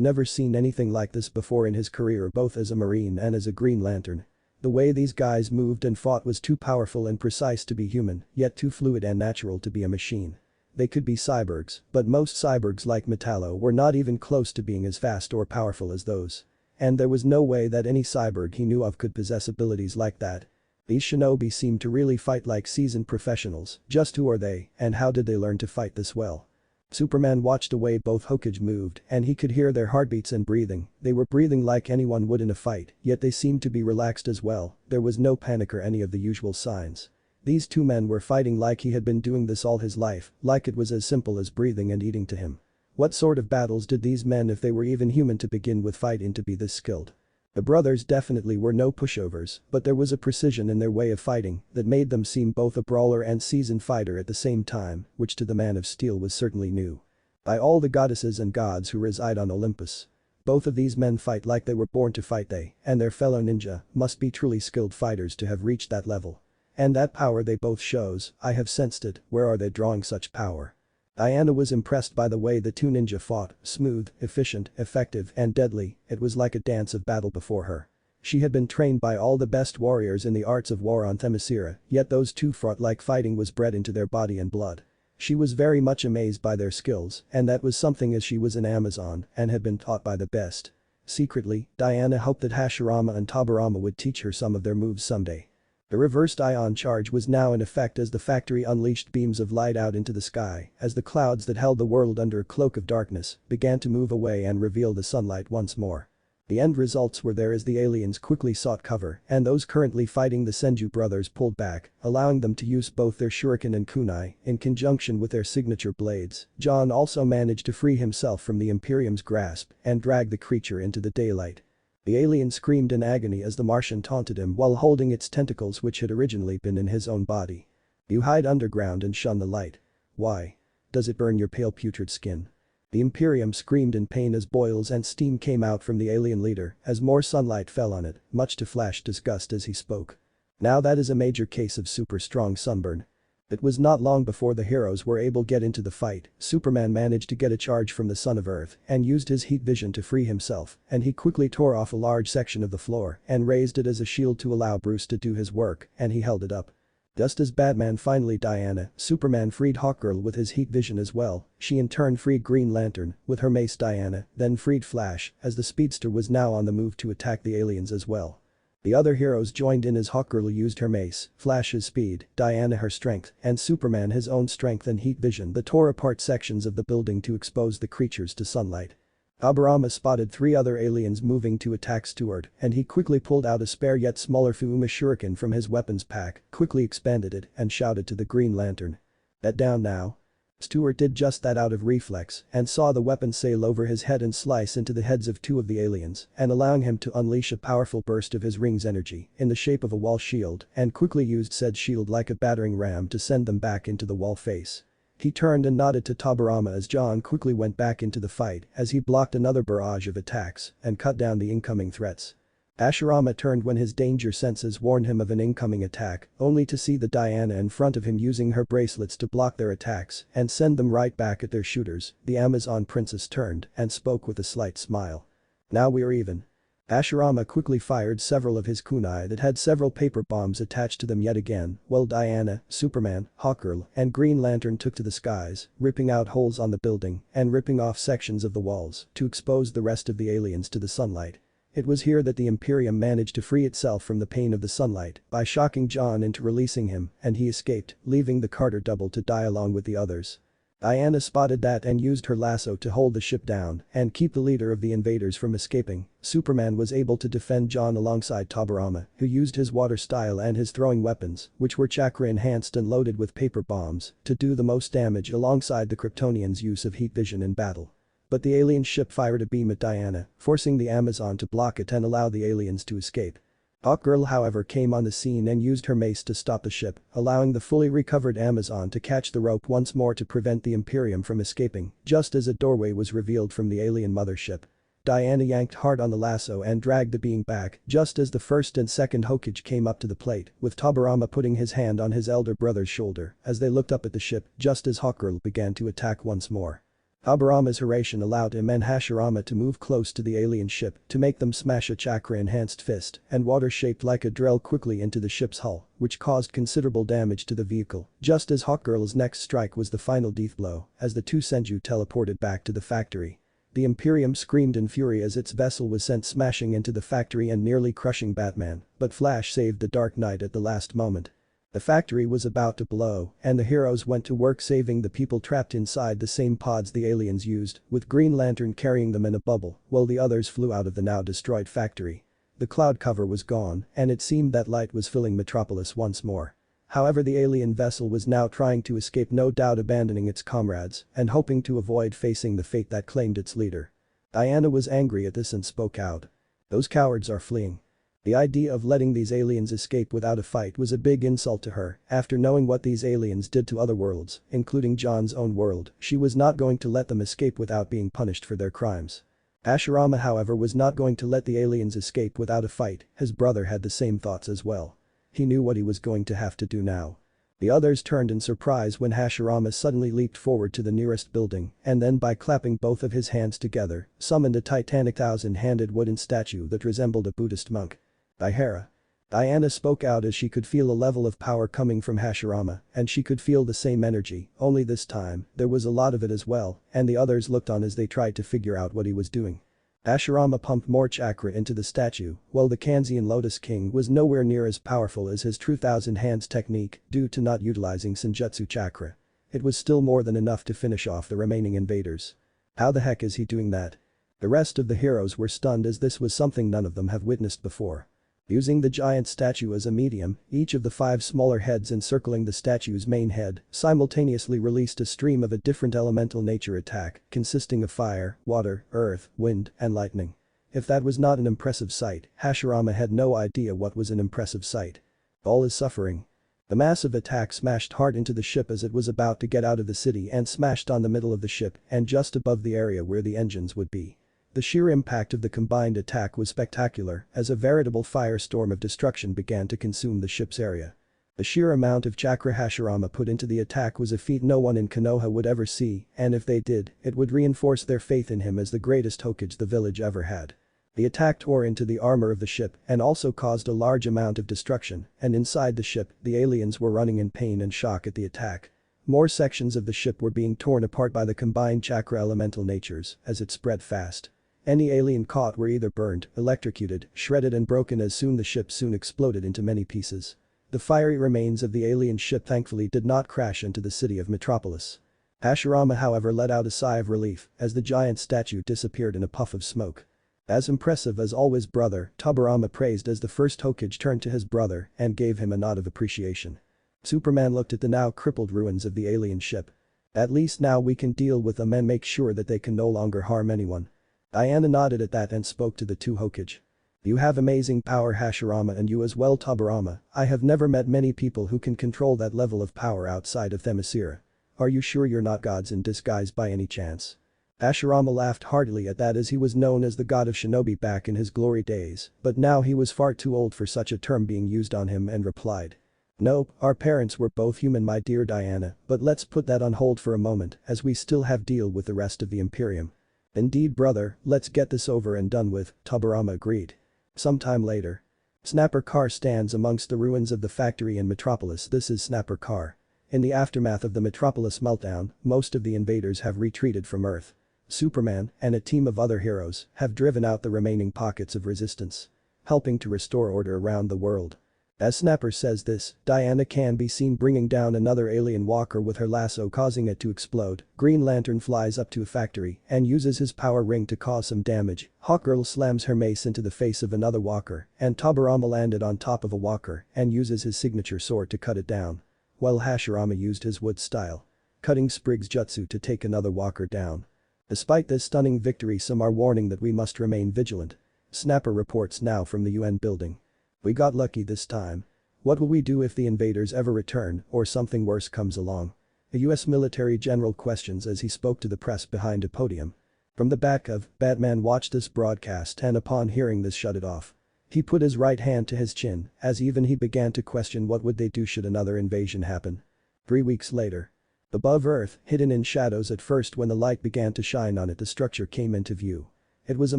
never seen anything like this before in his career both as a Marine and as a Green Lantern. The way these guys moved and fought was too powerful and precise to be human, yet too fluid and natural to be a machine. They could be cyborgs, but most cyborgs like Metallo were not even close to being as fast or powerful as those. And there was no way that any cyborg he knew of could possess abilities like that. These shinobi seemed to really fight like seasoned professionals, just who are they and how did they learn to fight this well? Superman watched the way both Hokage moved and he could hear their heartbeats and breathing. They were breathing like anyone would in a fight, yet they seemed to be relaxed as well. There was no panic or any of the usual signs. These two men were fighting like he had been doing this all his life, like it was as simple as breathing and eating to him. What sort of battles did these men, if they were even human to begin with, fight in to be this skilled? The brothers definitely were no pushovers, but there was a precision in their way of fighting that made them seem both a brawler and seasoned fighter at the same time, which to the Man of Steel was certainly new. By all the goddesses and gods who reside on Olympus. Both of these men fight like they were born to fight. They and their fellow ninja must be truly skilled fighters to have reached that level. And that power they both shows, I have sensed it, where are they drawing such power? Diana was impressed by the way the two ninja fought, smooth, efficient, effective, and deadly. It was like a dance of battle before her. She had been trained by all the best warriors in the arts of war on Themyscira, yet those two fought like fighting was bred into their body and blood. She was very much amazed by their skills, and that was something as she was an Amazon and had been taught by the best. Secretly, Diana hoped that Hashirama and Tobirama would teach her some of their moves someday. The reversed ion charge was now in effect as the factory unleashed beams of light out into the sky as the clouds that held the world under a cloak of darkness began to move away and reveal the sunlight once more. The end results were there as the aliens quickly sought cover and those currently fighting the Senju brothers pulled back, allowing them to use both their shuriken and kunai in conjunction with their signature blades. John also managed to free himself from the Imperium's grasp and drag the creature into the daylight. The alien screamed in agony as the Martian taunted him while holding its tentacles which had originally been in his own body. You hide underground and shun the light. Why? Does it burn your pale putrid skin? The Imperium screamed in pain as boils and steam came out from the alien leader as more sunlight fell on it, much to Flash's disgust as he spoke. Now that is a major case of super strong sunburn. It was not long before the heroes were able to get into the fight. Superman managed to get a charge from the Son of Earth and used his heat vision to free himself, and he quickly tore off a large section of the floor and raised it as a shield to allow Bruce to do his work, and he held it up. Just as Batman finally Diana, Superman freed Hawkgirl with his heat vision as well. She in turn freed Green Lantern with her mace Diana, then freed Flash as the speedster was now on the move to attack the aliens as well. The other heroes joined in as Hawkgirl used her mace, Flash his speed, Diana her strength, and Superman his own strength and heat vision that tore apart sections of the building to expose the creatures to sunlight. Aburama spotted 3 other aliens moving to attack Stewart, and he quickly pulled out a spare yet smaller Fuuma shuriken from his weapons pack, quickly expanded it, and shouted to the Green Lantern. "Get down now." Stewart did just that out of reflex and saw the weapon sail over his head and slice into the heads of 2 of the aliens, and allowing him to unleash a powerful burst of his ring's energy in the shape of a wall shield and quickly used said shield like a battering ram to send them back into the wall face. He turned and nodded to Tobirama as John quickly went back into the fight as he blocked another barrage of attacks and cut down the incoming threats. Ashurama turned when his danger senses warned him of an incoming attack, only to see the Diana in front of him using her bracelets to block their attacks and send them right back at their shooters. The Amazon princess turned and spoke with a slight smile. "Now we're even." Ashurama quickly fired several of his kunai that had several paper bombs attached to them yet again, while Diana, Superman, Hawkgirl, and Green Lantern took to the skies, ripping out holes on the building and ripping off sections of the walls to expose the rest of the aliens to the sunlight. It was here that the Imperium managed to free itself from the pain of the sunlight by shocking John into releasing him, and he escaped, leaving the Carter double to die along with the others. Diana spotted that and used her lasso to hold the ship down and keep the leader of the invaders from escaping. Superman was able to defend John alongside Tobirama, who used his water style and his throwing weapons, which were chakra enhanced and loaded with paper bombs, to do the most damage alongside the Kryptonians' use of heat vision in battle. But the alien ship fired a beam at Diana, forcing the Amazon to block it and allow the aliens to escape. Hawkgirl however came on the scene and used her mace to stop the ship, allowing the fully recovered Amazon to catch the rope once more to prevent the Imperium from escaping, just as a doorway was revealed from the alien mothership. Diana yanked hard on the lasso and dragged the beam back just as the first and second Hokage came up to the plate, with Tobirama putting his hand on his elder brother's shoulder as they looked up at the ship just as Hawkgirl began to attack once more. Tobirama's Haration allowed him and Hashirama to move close to the alien ship to make them smash a chakra-enhanced fist and water shaped like a drill quickly into the ship's hull, which caused considerable damage to the vehicle, just as Hawkgirl's next strike was the final death blow as the 2 Senju teleported back to the factory. The Imperium screamed in fury as its vessel was sent smashing into the factory and nearly crushing Batman, but Flash saved the Dark Knight at the last moment. The factory was about to blow, and the heroes went to work saving the people trapped inside the same pods the aliens used, with Green Lantern carrying them in a bubble, while the others flew out of the now destroyed factory. The cloud cover was gone, and it seemed that light was filling Metropolis once more. However, the alien vessel was now trying to escape, no doubt abandoning its comrades and hoping to avoid facing the fate that claimed its leader. Diana was angry at this and spoke out. "Those cowards are fleeing." The idea of letting these aliens escape without a fight was a big insult to her. After knowing what these aliens did to other worlds, including John's own world, she was not going to let them escape without being punished for their crimes. Ashurama however was not going to let the aliens escape without a fight. His brother had the same thoughts as well. He knew what he was going to have to do now. The others turned in surprise when Hashirama suddenly leaped forward to the nearest building and then, by clapping both of his hands together, summoned a titanic 1,000-handed wooden statue that resembled a Buddhist monk. "Dihara." Diana spoke out as she could feel a level of power coming from Hashirama, and she could feel the same energy, only this time, there was a lot of it as well, and the others looked on as they tried to figure out what he was doing. Hashirama pumped more chakra into the statue, while the Kanzean Lotus King was nowhere near as powerful as his true 1,000 hands technique due to not utilizing Senjutsu chakra. It was still more than enough to finish off the remaining invaders. How the heck is he doing that? The rest of the heroes were stunned as this was something none of them have witnessed before. Using the giant statue as a medium, each of the 5 smaller heads encircling the statue's main head simultaneously released a stream of a different elemental nature attack consisting of fire, water, earth, wind, and lightning. If that was not an impressive sight, Hashirama had no idea what was an impressive sight. All is suffering. The massive attack smashed hard into the ship as it was about to get out of the city and smashed on the middle of the ship and just above the area where the engines would be. The sheer impact of the combined attack was spectacular as a veritable firestorm of destruction began to consume the ship's area. The sheer amount of chakra Hashirama put into the attack was a feat no one in Konoha would ever see, and if they did, it would reinforce their faith in him as the greatest Hokage the village ever had. The attack tore into the armor of the ship and also caused a large amount of destruction, and inside the ship, the aliens were running in pain and shock at the attack. More sections of the ship were being torn apart by the combined chakra elemental natures as it spread fast. Any alien caught were either burned, electrocuted, shredded and broken as soon the ship soon exploded into many pieces. The fiery remains of the alien ship thankfully did not crash into the city of Metropolis. Hashirama however let out a sigh of relief as the giant statue disappeared in a puff of smoke. As impressive as always brother, Tobirama praised as the first Hokage turned to his brother and gave him a nod of appreciation. Superman looked at the now crippled ruins of the alien ship. At least now we can deal with them and make sure that they can no longer harm anyone. Diana nodded at that and spoke to the two Hokage. You have amazing power Hashirama and you as well Tobirama, I have never met many people who can control that level of power outside of Themyscira. Are you sure you're not gods in disguise by any chance? Hashirama laughed heartily at that as he was known as the god of shinobi back in his glory days, but now he was far too old for such a term being used on him and replied. Nope, our parents were both human my dear Diana, but let's put that on hold for a moment as we still have deal with the rest of the Imperium. Indeed brother, let's get this over and done with, Tobirama agreed. Sometime later. Snapper Car stands amongst the ruins of the factory in Metropolis. This is Snapper Car. In the aftermath of the Metropolis meltdown, most of the invaders have retreated from Earth. Superman and a team of other heroes have driven out the remaining pockets of resistance, helping to restore order around the world. As Snapper says this, Diana can be seen bringing down another alien walker with her lasso causing it to explode. Green Lantern flies up to a factory and uses his power ring to cause some damage. Hawkgirl slams her mace into the face of another walker and Tobirama landed on top of a walker and uses his signature sword to cut it down. While Hashirama used his wood style cutting Sprig's jutsu to take another walker down. Despite this stunning victory some are warning that we must remain vigilant. Snapper reports now from the UN building. We got lucky this time. What will we do if the invaders ever return or something worse comes along? A US military general questions as he spoke to the press behind a podium. From the back of, Batman watched this broadcast and upon hearing this shut it off. He put his right hand to his chin as even he began to question what would they do should another invasion happen. 3 weeks later. Above Earth, hidden in shadows at first when the light began to shine on it the structure came into view. It was a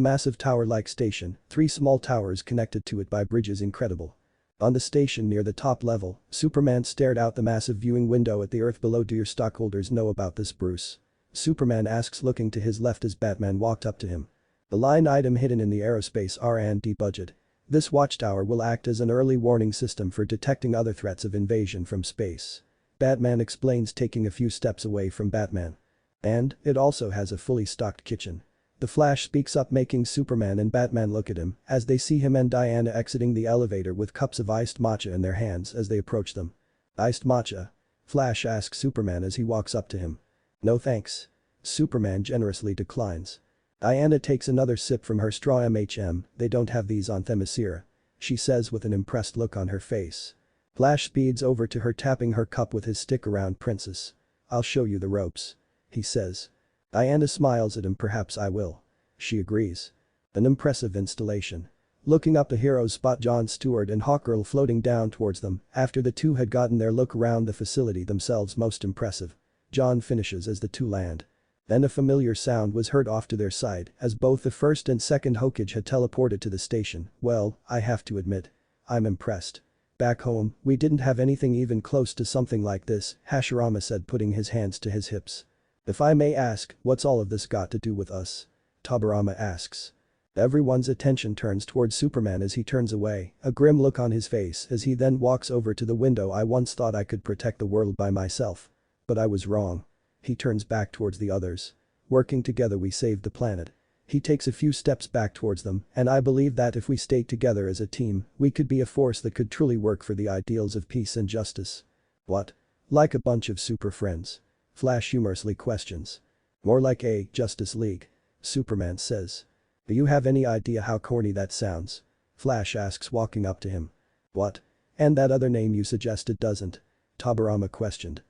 massive tower-like station, 3 small towers connected to it by bridges incredible. On the station near the top level, Superman stared out the massive viewing window at the Earth below. Do your stockholders know about this Bruce? Superman asks looking to his left as Batman walked up to him. The line item hidden in the aerospace R&D budget. This watchtower will act as an early warning system for detecting other threats of invasion from space. Batman explains taking a few steps away from Batman. And, it also has a fully stocked kitchen. The Flash speaks up making Superman and Batman look at him as they see him and Diana exiting the elevator with cups of iced matcha in their hands as they approach them. Iced matcha? Flash asks Superman as he walks up to him. No thanks. Superman generously declines. Diana takes another sip from her straw. They don't have these on Themyscira. She says with an impressed look on her face. Flash speeds over to her tapping her cup with his stick around Princess. I'll show you the ropes. He says. Diana smiles at him. Perhaps I will. She agrees. An impressive installation. Looking up the heroes spot Jon Stewart and Hawkgirl floating down towards them after the two had gotten their look around the facility themselves most impressive. Jon finishes as the two land. Then a familiar sound was heard off to their side as both the first and second Hokage had teleported to the station. Well, I have to admit. I'm impressed. Back home, we didn't have anything even close to something like this, Hashirama said putting his hands to his hips. If I may ask, what's all of this got to do with us? Tobirama asks. Everyone's attention turns towards Superman as he turns away, a grim look on his face as he then walks over to the window. I once thought I could protect the world by myself. But I was wrong. He turns back towards the others. Working together we saved the planet. He takes a few steps back towards them and I believe that if we stayed together as a team, we could be a force that could truly work for the ideals of peace and justice. What? Like a bunch of super friends? Flash humorously questions. More like a Justice League. Superman says. Do you have any idea how corny that sounds? Flash asks walking up to him. What? And that other name you suggested doesn't? Tobirama questioned.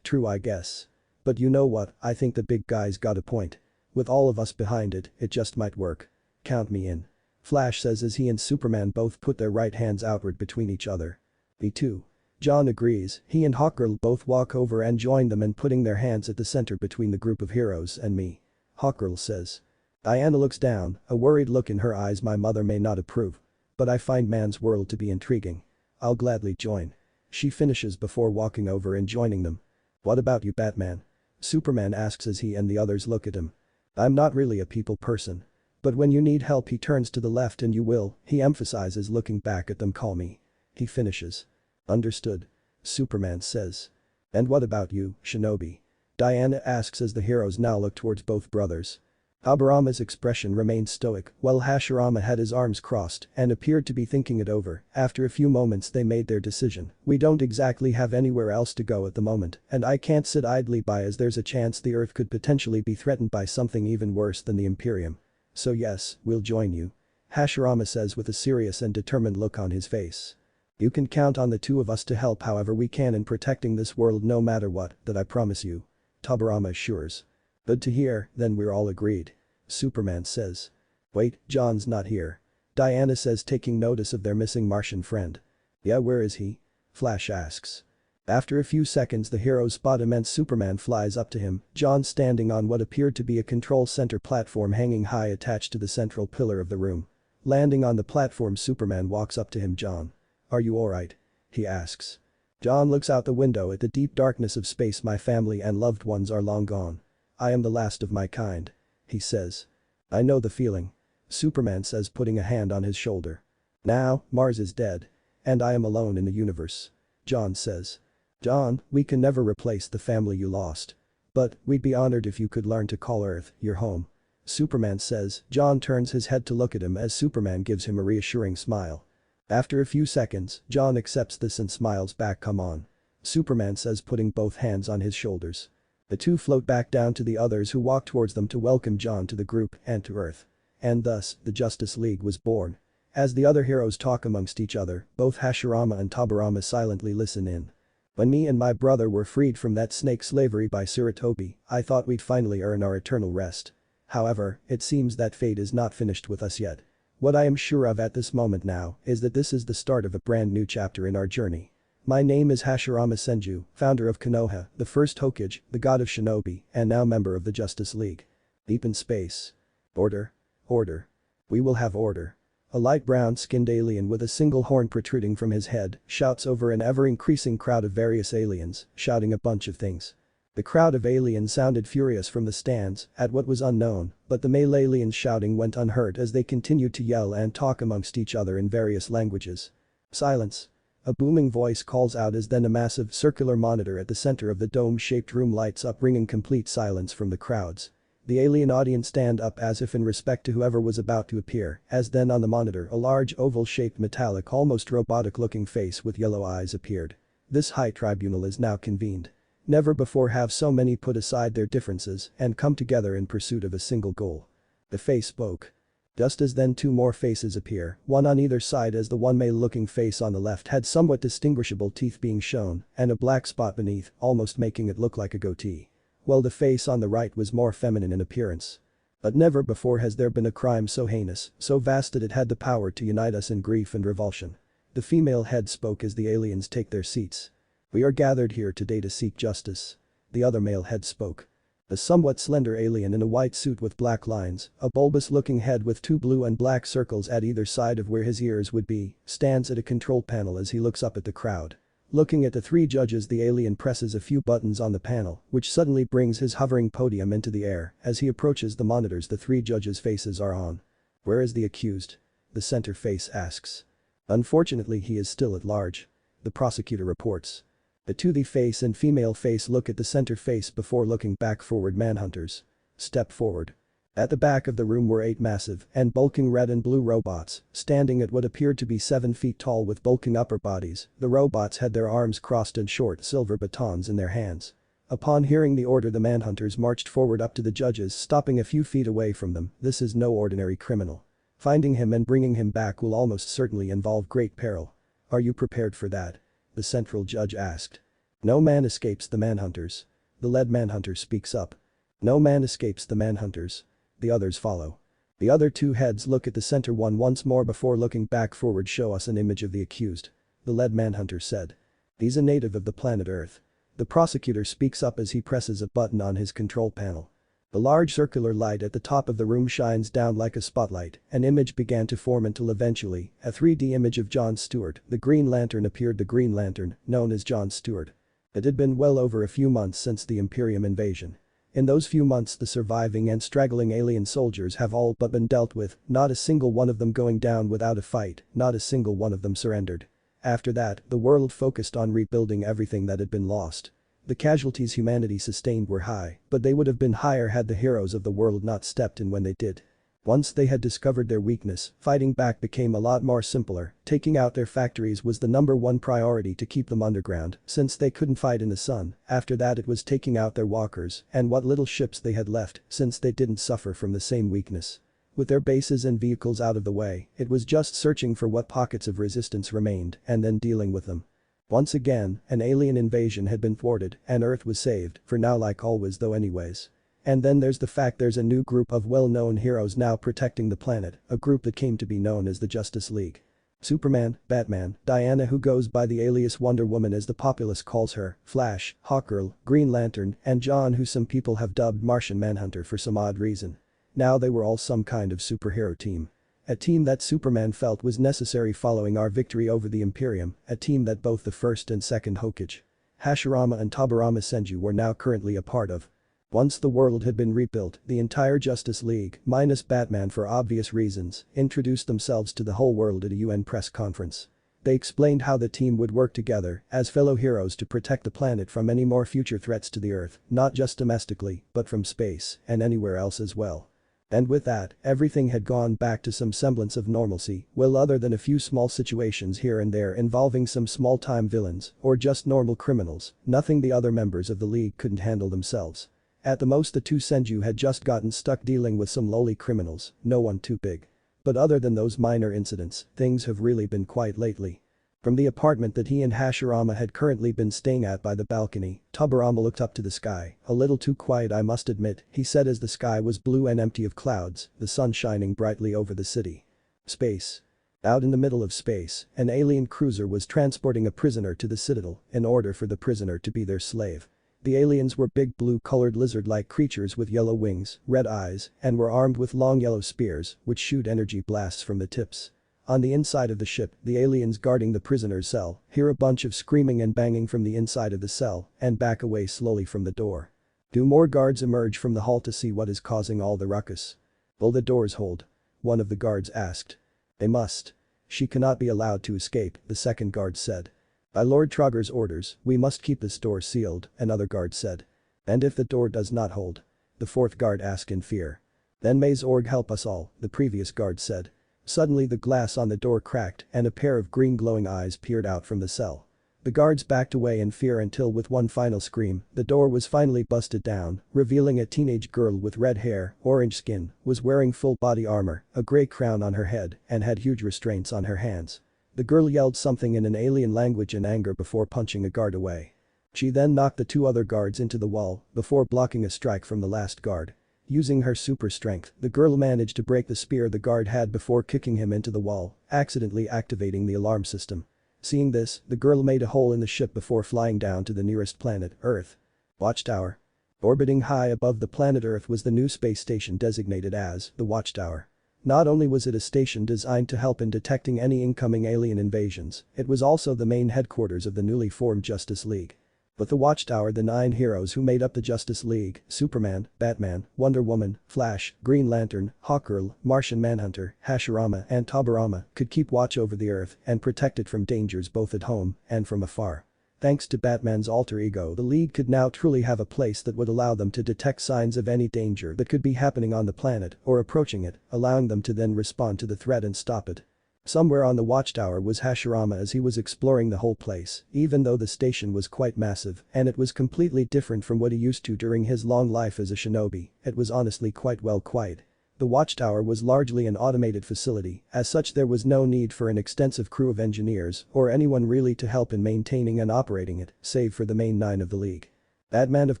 True I guess. But you know what, I think the big guy's got a point. With all of us behind it, it just might work. Count me in. Flash says as he and Superman both put their right hands outward between each other. Me too. Jon agrees, he and Hawkgirl both walk over and join them and putting their hands at the center between the group of heroes and me. Hawkgirl says. Diana looks down, a worried look in her eyes. My mother may not approve. But I find man's world to be intriguing. I'll gladly join. She finishes before walking over and joining them. What about you Batman? Superman asks as he and the others look at him. I'm not really a people person. But when you need help he turns to the left and you will, he emphasizes looking back at them, call me. He finishes. Understood. Superman says. And what about you, Shinobi? Diana asks as the heroes now look towards both brothers. Habarama's expression remained stoic, while Hashirama had his arms crossed and appeared to be thinking it over. After a few moments they made their decision. We don't exactly have anywhere else to go at the moment, and I can't sit idly by as there's a chance the Earth could potentially be threatened by something even worse than the Imperium. So yes, we'll join you. Hashirama says with a serious and determined look on his face. You can count on the two of us to help however we can in protecting this world no matter what, that I promise you. Tobirama assures. Good to hear, then we're all agreed. Superman says. Wait, John's not here. Diana says, taking notice of their missing Martian friend. Yeah, where is he? Flash asks. After a few seconds the heroes spot him and Superman flies up to him, John standing on what appeared to be a control center platform hanging high attached to the central pillar of the room. Landing on the platform, Superman walks up to him. John. Are you alright? He asks. John looks out the window at the deep darkness of space. My family and loved ones are long gone. I am the last of my kind. He says. I know the feeling. Superman says, putting a hand on his shoulder. Now, Mars is dead. And I am alone in the universe. John says. John, we can never replace the family you lost. But, we'd be honored if you could learn to call Earth your home. Superman says. John turns his head to look at him as Superman gives him a reassuring smile. After a few seconds, John accepts this and smiles back. Come on. Superman says, putting both hands on his shoulders. The two float back down to the others who walk towards them to welcome John to the group and to Earth. And thus, the Justice League was born. As the other heroes talk amongst each other, both Hashirama and Tobirama silently listen in. When me and my brother were freed from that snake slavery by Sarutobi, I thought we'd finally earn our eternal rest. However, it seems that fate is not finished with us yet. What I am sure of at this moment now is that this is the start of a brand new chapter in our journey. My name is Hashirama Senju, founder of Konoha, the first Hokage, the god of shinobi, and now member of the Justice League. Deep in space. Order. Order. We will have order. A light brown-skinned alien with a single horn protruding from his head shouts over an ever-increasing crowd of various aliens, shouting a bunch of things. The crowd of aliens sounded furious from the stands at what was unknown, but the male aliens shouting went unheard as they continued to yell and talk amongst each other in various languages. Silence. A booming voice calls out as then a massive circular monitor at the center of the dome-shaped room lights up, bringing complete silence from the crowds. The alien audience stand up as if in respect to whoever was about to appear, as then on the monitor a large oval-shaped metallic, almost robotic-looking face with yellow eyes appeared. This high tribunal is now convened. Never before have so many put aside their differences and come together in pursuit of a single goal. The face spoke. Just as then two more faces appear, one on either side, as the one male-looking face on the left had somewhat distinguishable teeth being shown and a black spot beneath, almost making it look like a goatee. While the face on the right was more feminine in appearance. But never before has there been a crime so heinous, so vast that it had the power to unite us in grief and revulsion. The female head spoke as the aliens take their seats. We are gathered here today to seek justice. The other male head spoke. A somewhat slender alien in a white suit with black lines, a bulbous-looking head with two blue and black circles at either side of where his ears would be, stands at a control panel as he looks up at the crowd. Looking at the three judges, the alien presses a few buttons on the panel, which suddenly brings his hovering podium into the air. As he approaches the monitors, the three judges' faces are on. Where is the accused? The center face asks. Unfortunately, he is still at large. The prosecutor reports. The toothy face and female face look at the center face before looking back. Forward, manhunters. Step forward. At the back of the room were 8 massive and bulking red and blue robots, standing at what appeared to be 7 feet tall with bulking upper bodies. The robots had their arms crossed and short silver batons in their hands. Upon hearing the order, the manhunters marched forward up to the judges, stopping a few feet away from them. This is no ordinary criminal. Finding him and bringing him back will almost certainly involve great peril. Are you prepared for that? The central judge asked. No man escapes the manhunters. The lead manhunter speaks up. No man escapes the manhunters. The others follow. The other two heads look at the center one once more before looking back. Forward, show us an image of the accused. The lead manhunter said. He's a native of the planet Earth. The prosecutor speaks up as he presses a button on his control panel. The large circular light at the top of the room shines down like a spotlight. An image began to form until eventually, a 3D image of John Stewart, the Green Lantern, appeared. The Green Lantern, known as John Stewart. It had been well over a few months since the Imperium invasion. In those few months the surviving and straggling alien soldiers have all but been dealt with, not a single one of them going down without a fight, not a single one of them surrendered. After that, the world focused on rebuilding everything that had been lost. The casualties humanity sustained were high, but they would have been higher had the heroes of the world not stepped in when they did. Once they had discovered their weakness, fighting back became a lot more simpler. Taking out their factories was the #1 priority to keep them underground, since they couldn't fight in the sun. After that it was taking out their walkers and what little ships they had left, since they didn't suffer from the same weakness. With their bases and vehicles out of the way, it was just searching for what pockets of resistance remained and then dealing with them. Once again, an alien invasion had been thwarted and Earth was saved, for now like always though anyways. And then there's the fact there's a new group of well-known heroes now protecting the planet, a group that came to be known as the Justice League. Superman, Batman, Diana who goes by the alias Wonder Woman as the populace calls her, Flash, Hawkgirl, Green Lantern, and John who some people have dubbed Martian Manhunter for some odd reason. Now they were all some kind of superhero team. A team that Superman felt was necessary following our victory over the Imperium, a team that both the first and second Hokage, Hashirama and Tobirama Senju were now currently a part of. Once the world had been rebuilt, the entire Justice League, minus Batman for obvious reasons, introduced themselves to the whole world at a UN press conference. They explained how the team would work together as fellow heroes to protect the planet from any more future threats to the Earth, not just domestically, but from space and anywhere else as well. And with that, everything had gone back to some semblance of normalcy, well other than a few small situations here and there involving some small-time villains or just normal criminals, nothing the other members of the league couldn't handle themselves. At the most the two Senju had just gotten stuck dealing with some lowly criminals, no one too big. But other than those minor incidents, things have really been quiet lately. From the apartment that he and Hashirama had currently been staying at by the balcony, Tobirama looked up to the sky, a little too quiet I must admit, he said as the sky was blue and empty of clouds, the sun shining brightly over the city. Space. Out in the middle of space, an alien cruiser was transporting a prisoner to the Citadel in order for the prisoner to be their slave. The aliens were big blue-colored lizard-like creatures with yellow wings, red eyes, and were armed with long yellow spears, which shoot energy blasts from the tips. On the inside of the ship, the aliens guarding the prisoner's cell hear a bunch of screaming and banging from the inside of the cell and back away slowly from the door. Do more guards emerge from the hall to see what is causing all the ruckus? Will the doors hold? One of the guards asked. They must. She cannot be allowed to escape, the second guard said. By Lord Trogger's orders, we must keep this door sealed, another guard said. And if the door does not hold? The fourth guard asked in fear. Then may Zorg help us all, the previous guard said. Suddenly the glass on the door cracked and a pair of green glowing eyes peered out from the cell. The guards backed away in fear until with one final scream, the door was finally busted down, revealing a teenage girl with red hair, orange skin, was wearing full body armor, a gray crown on her head, and had huge restraints on her hands. The girl yelled something in an alien language in anger before punching a guard away. She then knocked the two other guards into the wall before blocking a strike from the last guard. Using her super strength, the girl managed to break the spear the guard had before kicking him into the wall, accidentally activating the alarm system. Seeing this, the girl made a hole in the ship before flying down to the nearest planet, Earth. Watchtower. Orbiting high above the planet Earth was the new space station designated as the Watchtower. Not only was it a station designed to help in detecting any incoming alien invasions, it was also the main headquarters of the newly formed Justice League. But the Watchtower, the 9 heroes who made up the Justice League, Superman, Batman, Wonder Woman, Flash, Green Lantern, Hawkgirl, Martian Manhunter, Hashirama and Tobirama, could keep watch over the Earth and protect it from dangers both at home and from afar. Thanks to Batman's alter ego, the League could now truly have a place that would allow them to detect signs of any danger that could be happening on the planet or approaching it, allowing them to then respond to the threat and stop it. Somewhere on the Watchtower was Hashirama as he was exploring the whole place, even though the station was quite massive and it was completely different from what he used to during his long life as a shinobi, it was honestly quite well quiet. The Watchtower was largely an automated facility, as such there was no need for an extensive crew of engineers or anyone really to help in maintaining and operating it, save for the main 9 of the League. Batman of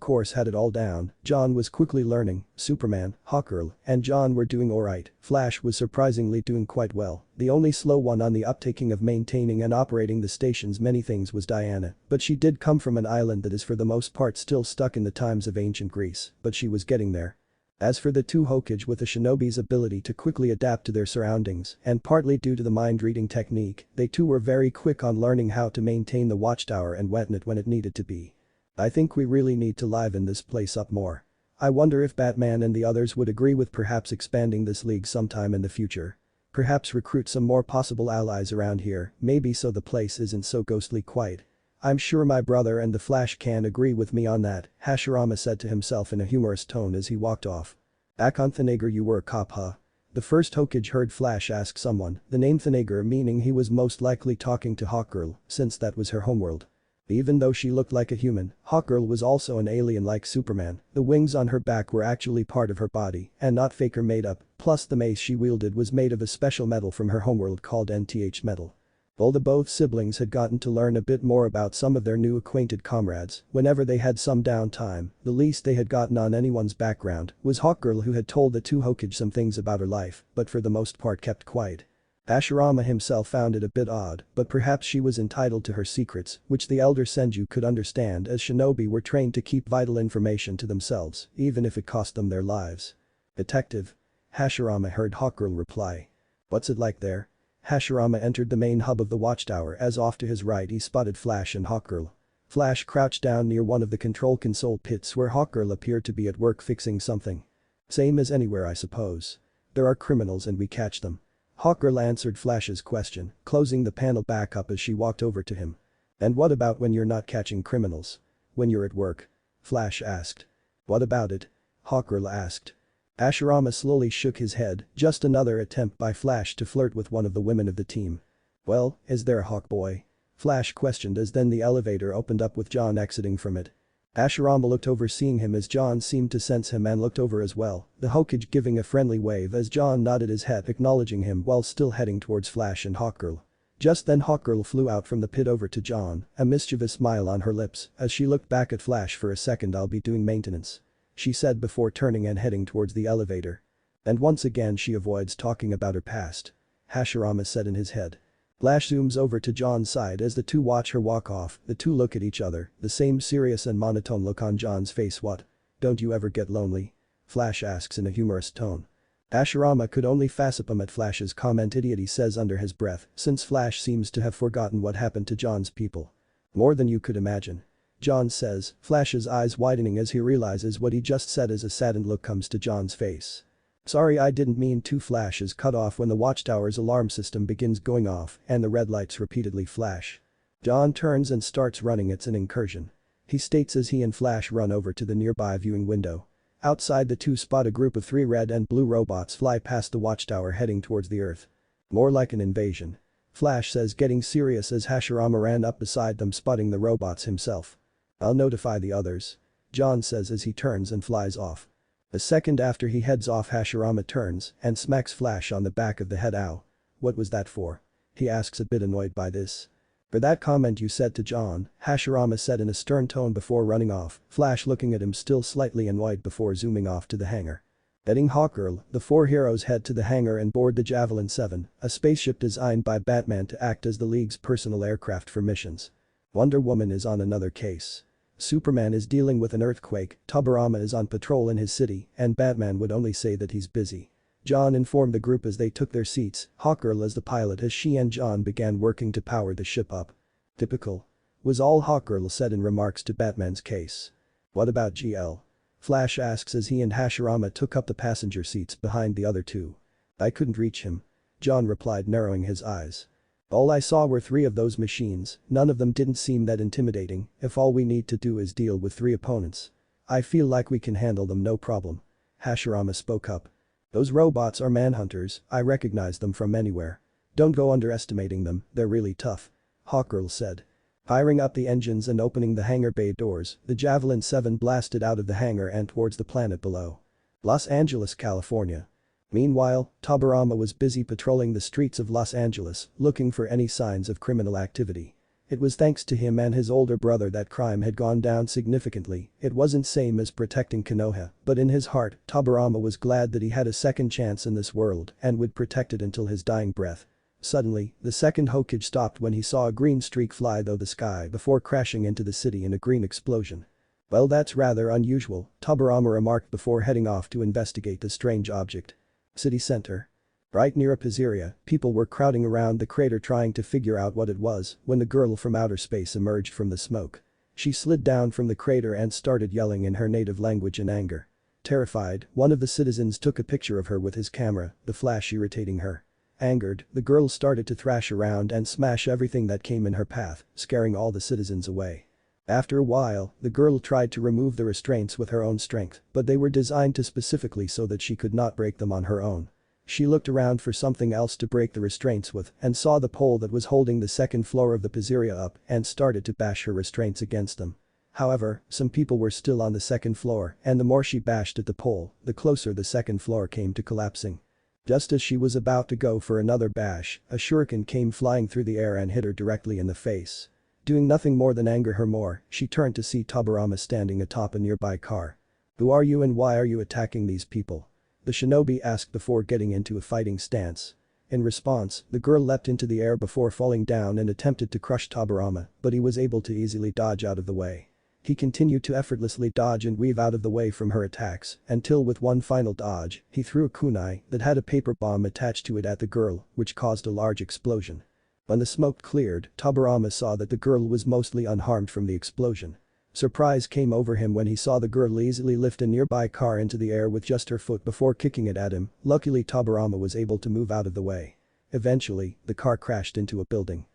course had it all down, John was quickly learning, Superman, Hawkgirl, and John were doing alright, Flash was surprisingly doing quite well, the only slow one on the uptaking of maintaining and operating the station's many things was Diana, but she did come from an island that is for the most part still stuck in the times of ancient Greece, but she was getting there. As for the 2 Hokage with the shinobi's ability to quickly adapt to their surroundings, and partly due to the mind-reading technique, they too were very quick on learning how to maintain the Watchtower and wetting it when it needed to be. I think we really need to liven this place up more. I wonder if Batman and the others would agree with perhaps expanding this league sometime in the future. Perhaps recruit some more possible allies around here, maybe so the place isn't so ghostly quiet. I'm sure my brother and the Flash can agree with me on that, Hashirama said to himself in a humorous tone as he walked off. Back on Thanagar you were a cop huh? The first Hokage heard Flash ask someone, the name Thanagar meaning he was most likely talking to Hawkgirl, since that was her homeworld. Even though she looked like a human, Hawkgirl was also an alien like Superman, the wings on her back were actually part of her body and not fake or made up, plus the mace she wielded was made of a special metal from her homeworld called NTH metal. Although both siblings had gotten to learn a bit more about some of their new acquainted comrades, whenever they had some downtime, the least they had gotten on anyone's background was Hawkgirl who had told the two Hokage some things about her life, but for the most part kept quiet. Hashirama himself found it a bit odd, but perhaps she was entitled to her secrets, which the elder Senju could understand as shinobi were trained to keep vital information to themselves, even if it cost them their lives. Detective. Hashirama heard Hawkgirl reply. What's it like there? Hashirama entered the main hub of the watchtower as off to his right he spotted Flash and Hawkgirl. Flash crouched down near one of the control console pits where Hawkgirl appeared to be at work fixing something. Same as anywhere I suppose. There are criminals and we catch them. Hawkgirl answered Flash's question, closing the panel back up as she walked over to him. And what about when you're not catching criminals? When you're at work? Flash asked. What about it? Hawkgirl asked. Hashirama slowly shook his head, just another attempt by Flash to flirt with one of the women of the team. Well, is there a Hawk boy? Flash questioned as then the elevator opened up with John exiting from it. Hashirama looked over seeing him as John seemed to sense him and looked over as well, the Hokage giving a friendly wave as John nodded his head acknowledging him while still heading towards Flash and Hawkgirl. Just then Hawkgirl flew out from the pit over to John, a mischievous smile on her lips as she looked back at Flash for a second. I'll be doing maintenance, she said before turning and heading towards the elevator. And once again she avoids talking about her past. Hashirama said in his head. Flash zooms over to John's side as the two watch her walk off, the two look at each other, the same serious and monotone look on John's face. What? Don't you ever get lonely? Flash asks in a humorous tone. Hashirama could only facepalm at Flash's comment. Idiot, he says under his breath, since Flash seems to have forgotten what happened to John's people. More than you could imagine. John says, Flash's eyes widening as he realizes what he just said as a saddened look comes to John's face. Sorry, I didn't mean to. Flash is cut off when the watchtower's alarm system begins going off and the red lights repeatedly flash. John turns and starts running. It's an incursion, he states as he and Flash run over to the nearby viewing window. Outside the two spot a group of 3 red and blue robots fly past the watchtower heading towards the earth. More like an invasion, Flash says getting serious as Hashirama ran up beside them spotting the robots himself. I'll notify the others, John says as he turns and flies off. A second after he heads off Hashirama turns and smacks Flash on the back of the head. Ow. What was that for? He asks a bit annoyed by this. For that comment you said to John, Hashirama said in a stern tone before running off, Flash looking at him still slightly annoyed before zooming off to the hangar. Heading Hawkgirl, the 4 heroes head to the hangar and board the Javelin 7, a spaceship designed by Batman to act as the League's personal aircraft for missions. Wonder Woman is on another case. Superman is dealing with an earthquake, Tobirama is on patrol in his city, and Batman would only say that he's busy. John informed the group as they took their seats, Hawkgirl as the pilot as she and John began working to power the ship up. Typical, was all Hawkgirl said in remarks to Batman's case. What about GL? Flash asks as he and Hashirama took up the passenger seats behind the other two. I couldn't reach him, John replied narrowing his eyes. All I saw were 3 of those machines, none of them didn't seem that intimidating. If all we need to do is deal with 3 opponents, I feel like we can handle them no problem, Hashirama spoke up. Those robots are manhunters, I recognize them from anywhere. Don't go underestimating them, they're really tough, Hawkgirl said. Firing up the engines and opening the hangar bay doors, the Javelin 7 blasted out of the hangar and towards the planet below. Los Angeles, California. Meanwhile, Tobirama was busy patrolling the streets of Los Angeles, looking for any signs of criminal activity. It was thanks to him and his older brother that crime had gone down significantly. It wasn't same as protecting Konoha, but in his heart, Tobirama was glad that he had a second chance in this world and would protect it until his dying breath. Suddenly, the second Hokage stopped when he saw a green streak fly through the sky before crashing into the city in a green explosion. Well, that's rather unusual, Tobirama remarked before heading off to investigate the strange object. City center. Right near a pizzeria, people were crowding around the crater trying to figure out what it was when the girl from outer space emerged from the smoke. She slid down from the crater and started yelling in her native language in anger. Terrified, one of the citizens took a picture of her with his camera, the flash irritating her. Angered, the girl started to thrash around and smash everything that came in her path, scaring all the citizens away. After a while, the girl tried to remove the restraints with her own strength, but they were designed to specifically so that she could not break them on her own. She looked around for something else to break the restraints with and saw the pole that was holding the second floor of the pizzeria up and started to bash her restraints against them. However, some people were still on the second floor and the more she bashed at the pole, the closer the second floor came to collapsing. Just as she was about to go for another bash, a shuriken came flying through the air and hit her directly in the face. Doing nothing more than anger her more, she turned to see Tobirama standing atop a nearby car. "Who are you and why are you attacking these people?" the shinobi asked before getting into a fighting stance. In response, the girl leapt into the air before falling down and attempted to crush Tobirama, but he was able to easily dodge out of the way. He continued to effortlessly dodge and weave out of the way from her attacks, until with one final dodge, he threw a kunai that had a paper bomb attached to it at the girl, which caused a large explosion. When the smoke cleared, Tobirama saw that the girl was mostly unharmed from the explosion. Surprise came over him when he saw the girl easily lift a nearby car into the air with just her foot before kicking it at him. Luckily Tobirama was able to move out of the way. Eventually, the car crashed into a building.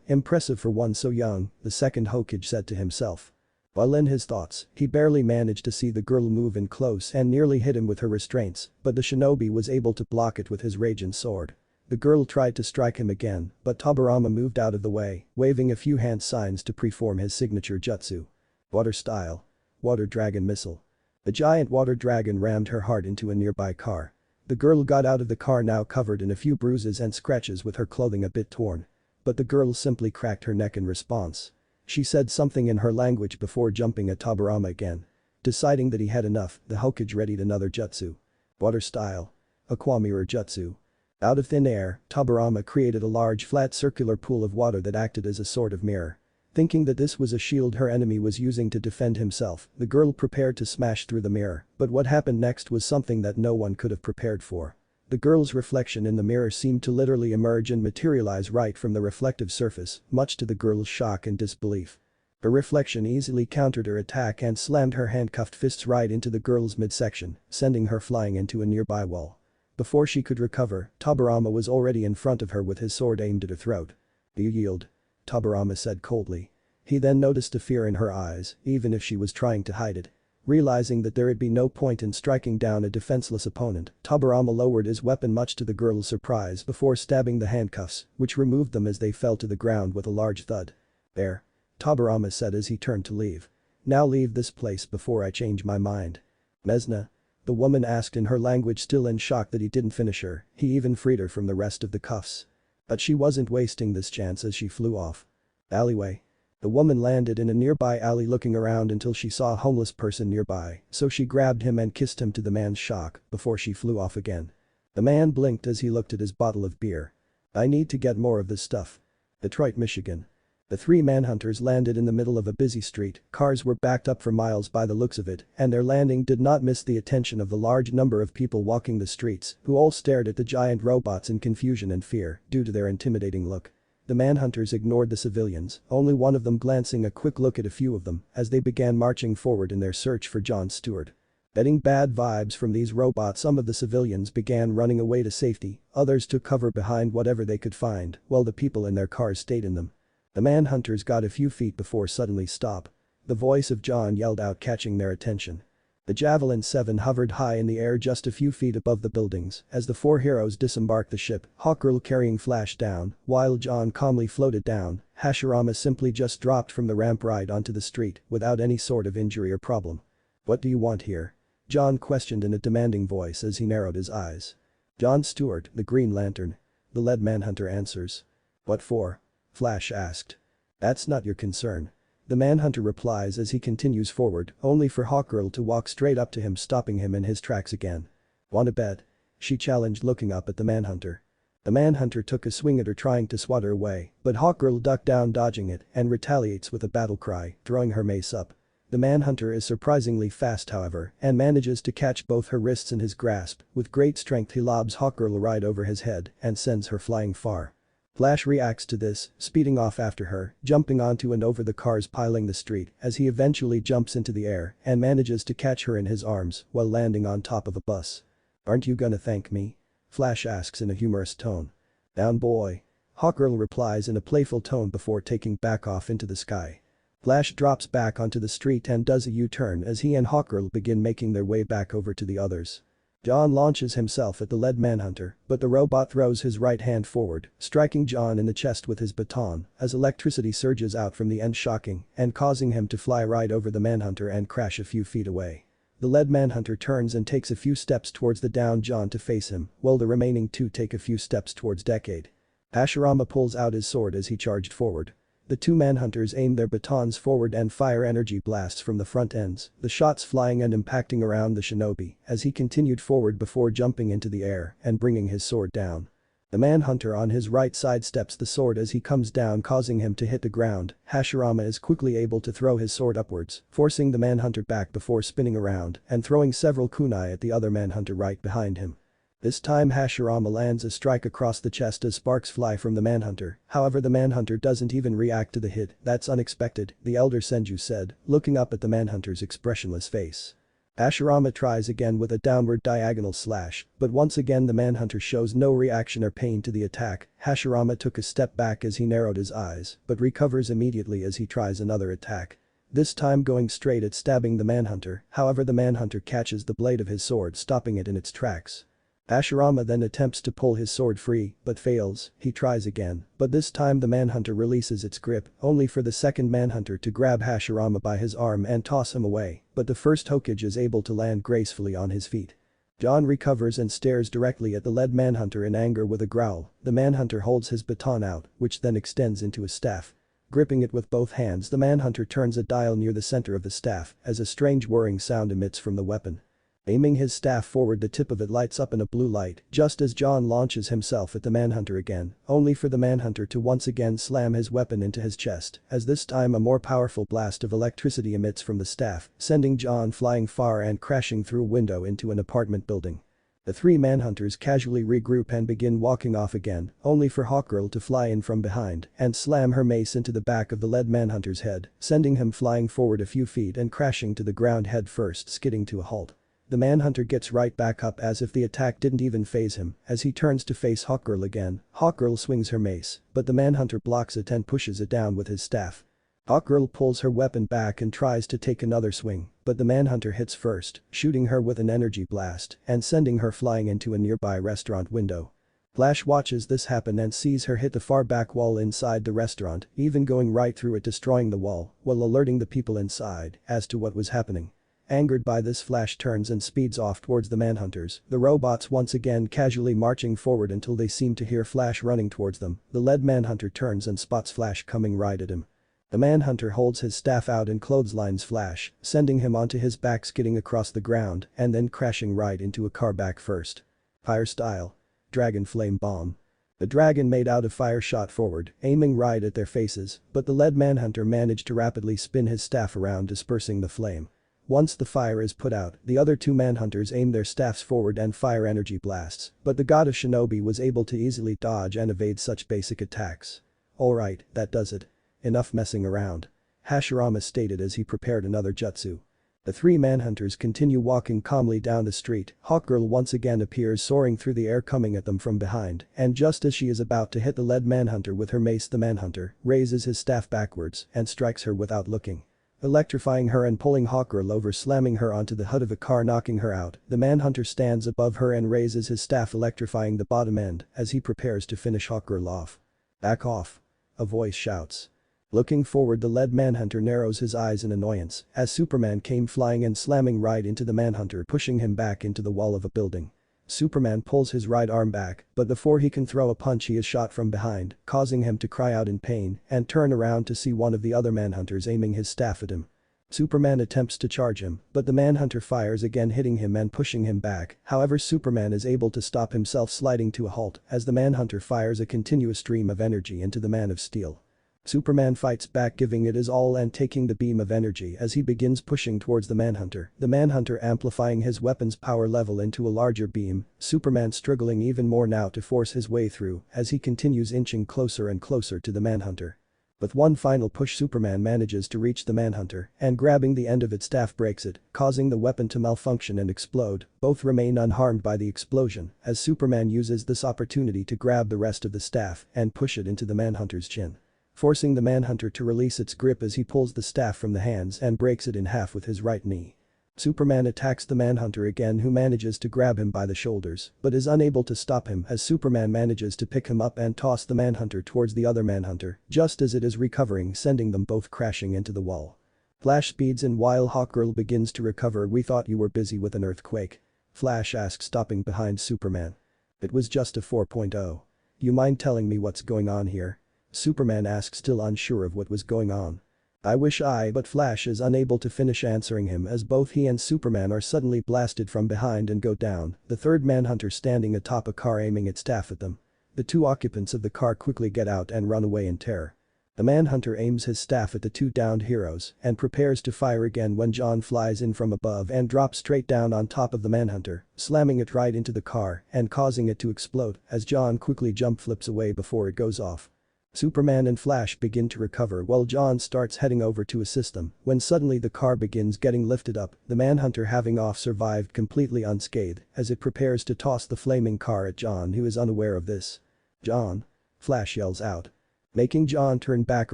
Impressive for one so young, the second Hokage said to himself. While in his thoughts, he barely managed to see the girl move in close and nearly hit him with her restraints, but the shinobi was able to block it with his Raijin sword. The girl tried to strike him again, but Tobirama moved out of the way, waving a few hand signs to preform his signature jutsu. Water style. Water dragon missile. The giant water dragon rammed her hard into a nearby car. The girl got out of the car now covered in a few bruises and scratches with her clothing a bit torn. But the girl simply cracked her neck in response. She said something in her language before jumping at Tobirama again. Deciding that he had enough, the Hokage readied another jutsu. Water style. Aqua mirror jutsu. Out of thin air, Tobirama created a large flat circular pool of water that acted as a sort of mirror. Thinking that this was a shield her enemy was using to defend himself, the girl prepared to smash through the mirror, but what happened next was something that no one could have prepared for. The girl's reflection in the mirror seemed to literally emerge and materialize right from the reflective surface, much to the girl's shock and disbelief. Her reflection easily countered her attack and slammed her handcuffed fists right into the girl's midsection, sending her flying into a nearby wall. Before she could recover, Tobirama was already in front of her with his sword aimed at her throat. "You yield," Tobirama said coldly. He then noticed a fear in her eyes, even if she was trying to hide it. Realizing that there'd be no point in striking down a defenseless opponent, Tobirama lowered his weapon much to the girl's surprise before stabbing the handcuffs, which removed them as they fell to the ground with a large thud. "There," Tobirama said as he turned to leave. "Now leave this place before I change my mind." "Mesna?" the woman asked in her language, still in shock that he didn't finish her. He even freed her from the rest of the cuffs. But she wasn't wasting this chance as she flew off. "Alleyway." The woman landed in a nearby alley looking around until she saw a homeless person nearby, so she grabbed him and kissed him to the man's shock before she flew off again. The man blinked as he looked at his bottle of beer. "I need to get more of this stuff." Detroit, Michigan. The three manhunters landed in the middle of a busy street, cars were backed up for miles by the looks of it, and their landing did not miss the attention of the large number of people walking the streets, who all stared at the giant robots in confusion and fear due to their intimidating look. The manhunters ignored the civilians, only one of them glancing a quick look at a few of them as they began marching forward in their search for John Stewart. Getting bad vibes from these robots, some of the civilians began running away to safety, others took cover behind whatever they could find, while the people in their cars stayed in them. The manhunters got a few feet before suddenly stop. The voice of John yelled out, catching their attention. The Javelin 7 hovered high in the air just a few feet above the buildings as the four heroes disembarked the ship, Hawkgirl carrying Flash down, while John calmly floated down. Hashirama simply just dropped from the ramp right onto the street without any sort of injury or problem. "What do you want here?" John questioned in a demanding voice as he narrowed his eyes. "John Stewart, the Green Lantern." The lead manhunter answers. "What for?" Flash asked. "That's not your concern." The manhunter replies as he continues forward, only for Hawkgirl to walk straight up to him, stopping him in his tracks again. "Want a bet?" she challenged, looking up at the manhunter. The manhunter took a swing at her, trying to swat her away, but Hawkgirl ducked down, dodging it, and retaliates with a battle cry, throwing her mace up. The manhunter is surprisingly fast, however, and manages to catch both her wrists in his grasp. With great strength he lobs Hawkgirl right over his head and sends her flying far. Flash reacts to this, speeding off after her, jumping onto and over the cars piling the street as he eventually jumps into the air and manages to catch her in his arms while landing on top of a bus. "Aren't you gonna thank me?" Flash asks in a humorous tone. "Down boy." Hawkgirl replies in a playful tone before taking back off into the sky. Flash drops back onto the street and does a U-turn as he and Hawkgirl begin making their way back over to the others. John launches himself at the lead manhunter, but the robot throws his right hand forward, striking John in the chest with his baton as electricity surges out from the end, shocking and causing him to fly right over the manhunter and crash a few feet away. The lead manhunter turns and takes a few steps towards the downed John to face him, while the remaining two take a few steps towards Decade. Hashirama pulls out his sword as he charged forward. The two manhunters aim their batons forward and fire energy blasts from the front ends, the shots flying and impacting around the shinobi as he continued forward before jumping into the air and bringing his sword down. The manhunter on his right sidesteps the sword as he comes down, causing him to hit the ground. Hashirama is quickly able to throw his sword upwards, forcing the manhunter back before spinning around and throwing several kunai at the other manhunter right behind him. This time Hashirama lands a strike across the chest as sparks fly from the manhunter, however the manhunter doesn't even react to the hit. "That's unexpected," the elder Senju said, looking up at the manhunter's expressionless face. Hashirama tries again with a downward diagonal slash, but once again the manhunter shows no reaction or pain to the attack. Hashirama took a step back as he narrowed his eyes, but recovers immediately as he tries another attack. This time going straight at stabbing the manhunter, however the manhunter catches the blade of his sword, stopping it in its tracks. Hashirama then attempts to pull his sword free, but fails. He tries again, but this time the manhunter releases its grip, only for the second manhunter to grab Hashirama by his arm and toss him away, but the first Hokage is able to land gracefully on his feet. John recovers and stares directly at the lead manhunter in anger with a growl. The manhunter holds his baton out, which then extends into a staff. Gripping it with both hands, the manhunter turns a dial near the center of the staff as a strange whirring sound emits from the weapon. Aiming his staff forward, the tip of it lights up in a blue light just as John launches himself at the manhunter again, only for the manhunter to once again slam his weapon into his chest, as this time a more powerful blast of electricity emits from the staff, sending John flying far and crashing through a window into an apartment building. The three manhunters casually regroup and begin walking off again, only for Hawkgirl to fly in from behind and slam her mace into the back of the lead manhunter's head, sending him flying forward a few feet and crashing to the ground head first, skidding to a halt. The manhunter gets right back up as if the attack didn't even faze him as he turns to face Hawkgirl again. Hawkgirl swings her mace, but the manhunter blocks it and pushes it down with his staff. Hawkgirl pulls her weapon back and tries to take another swing, but the manhunter hits first, shooting her with an energy blast and sending her flying into a nearby restaurant window. Flash watches this happen and sees her hit the far back wall inside the restaurant, even going right through it, destroying the wall while alerting the people inside as to what was happening. Angered by this, Flash turns and speeds off towards the manhunters, the robots once again casually marching forward until they seem to hear Flash running towards them. The lead manhunter turns and spots Flash coming right at him. The manhunter holds his staff out and clotheslines Flash, sending him onto his back, skidding across the ground and then crashing right into a car back first. Fire style. Dragon flame bomb. The dragon made out of fire shot forward, aiming right at their faces, but the lead manhunter managed to rapidly spin his staff around, dispersing the flame. Once the fire is put out, the other two manhunters aim their staffs forward and fire energy blasts, but the god of shinobi was able to easily dodge and evade such basic attacks. "Alright, that does it. Enough messing around," Hashirama stated as he prepared another jutsu. The three manhunters continue walking calmly down the street. Hawkgirl once again appears soaring through the air, coming at them from behind, and just as she is about to hit the lead manhunter with her mace, the manhunter raises his staff backwards and strikes her without looking, electrifying her and pulling Hawkgirl over, slamming her onto the hood of a car, knocking her out. The manhunter stands above her and raises his staff, electrifying the bottom end as he prepares to finish Hawkgirl off. "Back off," a voice shouts. Looking forward, the lead manhunter narrows his eyes in annoyance as Superman came flying and slamming right into the manhunter, pushing him back into the wall of a building. Superman pulls his right arm back, but before he can throw a punch he is shot from behind, causing him to cry out in pain and turn around to see one of the other manhunters aiming his staff at him. Superman attempts to charge him, but the manhunter fires again, hitting him and pushing him back. However, Superman is able to stop himself, sliding to a halt as the manhunter fires a continuous stream of energy into the Man of Steel. Superman fights back, giving it his all and taking the beam of energy as he begins pushing towards the Manhunter, the Manhunter amplifying his weapon's power level into a larger beam, Superman struggling even more now to force his way through as he continues inching closer and closer to the Manhunter. With one final push, Superman manages to reach the Manhunter and grabbing the end of its staff breaks it, causing the weapon to malfunction and explode. Both remain unharmed by the explosion as Superman uses this opportunity to grab the rest of the staff and push it into the Manhunter's chin, forcing the Manhunter to release its grip as he pulls the staff from the hands and breaks it in half with his right knee. Superman attacks the Manhunter again, who manages to grab him by the shoulders but is unable to stop him as Superman manages to pick him up and toss the Manhunter towards the other Manhunter just as it is recovering, sending them both crashing into the wall. Flash speeds in while Hawkgirl begins to recover. "We thought you were busy with an earthquake," Flash asks, stopping behind Superman. "It was just a 4.0. You mind telling me what's going on here?" Superman asks, still unsure of what was going on. "I wish but Flash is unable to finish answering him as both he and Superman are suddenly blasted from behind and go down, the third Manhunter standing atop a car aiming its staff at them. The two occupants of the car quickly get out and run away in terror. The Manhunter aims his staff at the two downed heroes and prepares to fire again when John flies in from above and drops straight down on top of the Manhunter, slamming it right into the car and causing it to explode as John quickly jump flips away before it goes off. Superman and Flash begin to recover while John starts heading over to assist them when suddenly the car begins getting lifted up, the Manhunter having survived completely unscathed as it prepares to toss the flaming car at John, who is unaware of this. "John!" Flash yells out, making John turn back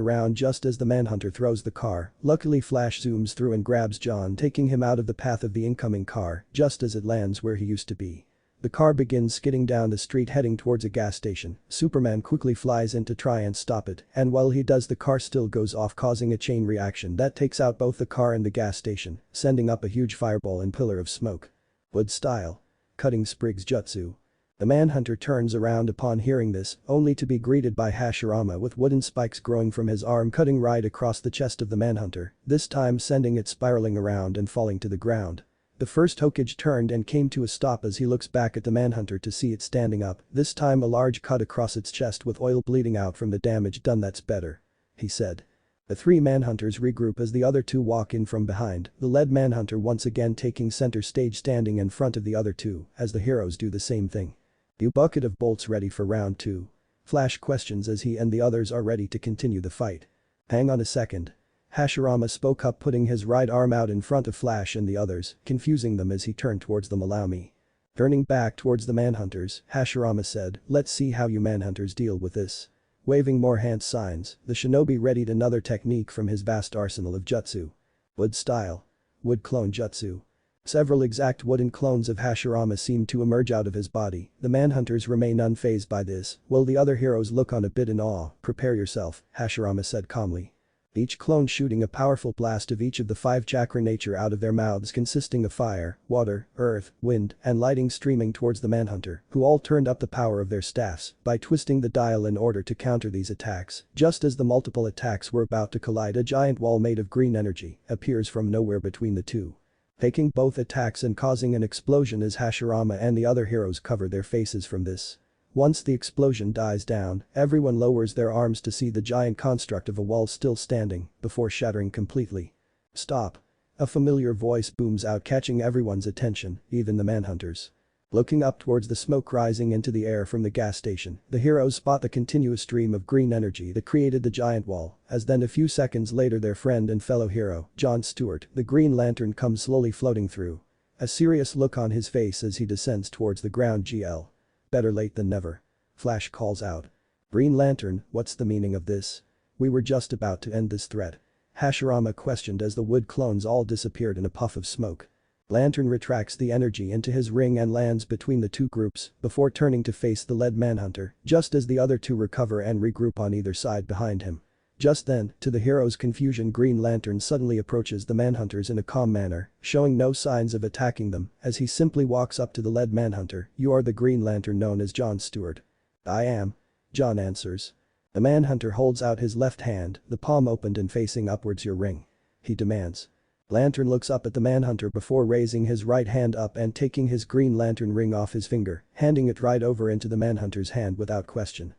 around just as the Manhunter throws the car. Luckily, Flash zooms through and grabs John, taking him out of the path of the incoming car just as it lands where he used to be. The car begins skidding down the street heading towards a gas station. Superman quickly flies in to try and stop it, and while he does, the car still goes off, causing a chain reaction that takes out both the car and the gas station, sending up a huge fireball and pillar of smoke. Wood style. Cutting Sprig's jutsu. The Manhunter turns around upon hearing this, only to be greeted by Hashirama with wooden spikes growing from his arm, cutting right across the chest of the Manhunter, this time sending it spiraling around and falling to the ground. The first Hokage turned and came to a stop as he looks back at the Manhunter to see it standing up, this time a large cut across its chest with oil bleeding out from the damage done. "That's better," he said. The three Manhunters regroup as the other two walk in from behind, the lead Manhunter once again taking center stage, standing in front of the other two as the heroes do the same thing. "You bucket of bolts ready for round 2? Flash questions as he and the others are ready to continue the fight. "Hang on a second." Hashirama spoke up, putting his right arm out in front of Flash and the others, confusing them as he turned towards them. "Allow me." Turning back towards the Manhunters, Hashirama said, "Let's see how you Manhunters deal with this." Waving more hand signs, the shinobi readied another technique from his vast arsenal of jutsu. Wood style. Wood clone jutsu. Several exact wooden clones of Hashirama seem to emerge out of his body. The Manhunters remain unfazed by this, while the other heroes look on a bit in awe. "Prepare yourself," Hashirama said calmly. Each clone shooting a powerful blast of each of the 5 chakra nature out of their mouths, consisting of fire, water, earth, wind, and lighting, streaming towards the Manhunter, who all turned up the power of their staffs by twisting the dial in order to counter these attacks. Just as the multiple attacks were about to collide, a giant wall made of green energy appears from nowhere between the two, taking both attacks and causing an explosion as Hashirama and the other heroes cover their faces from this. Once the explosion dies down, everyone lowers their arms to see the giant construct of a wall still standing, before shattering completely. "Stop." A familiar voice booms out, catching everyone's attention, even the Manhunters. Looking up towards the smoke rising into the air from the gas station, the heroes spot the continuous stream of green energy that created the giant wall, as then a few seconds later their friend and fellow hero, John Stewart, the Green Lantern, comes slowly floating through. A serious look on his face as he descends towards the ground. "GL. Better late than never," Flash calls out. "Green Lantern, what's the meaning of this? We were just about to end this threat," Hashirama questioned as the wood clones all disappeared in a puff of smoke. Lantern retracts the energy into his ring and lands between the two groups before turning to face the lead Manhunter, just as the other two recover and regroup on either side behind him. Just then, to the heroes' confusion, Green Lantern suddenly approaches the Manhunters in a calm manner, showing no signs of attacking them as he simply walks up to the lead Manhunter. "You are the Green Lantern known as John Stewart?" "I am," John answers. The Manhunter holds out his left hand, the palm opened and facing upwards. "Your ring," he demands. Lantern looks up at the Manhunter before raising his right hand up and taking his Green Lantern ring off his finger, handing it right over into the Manhunter's hand without question.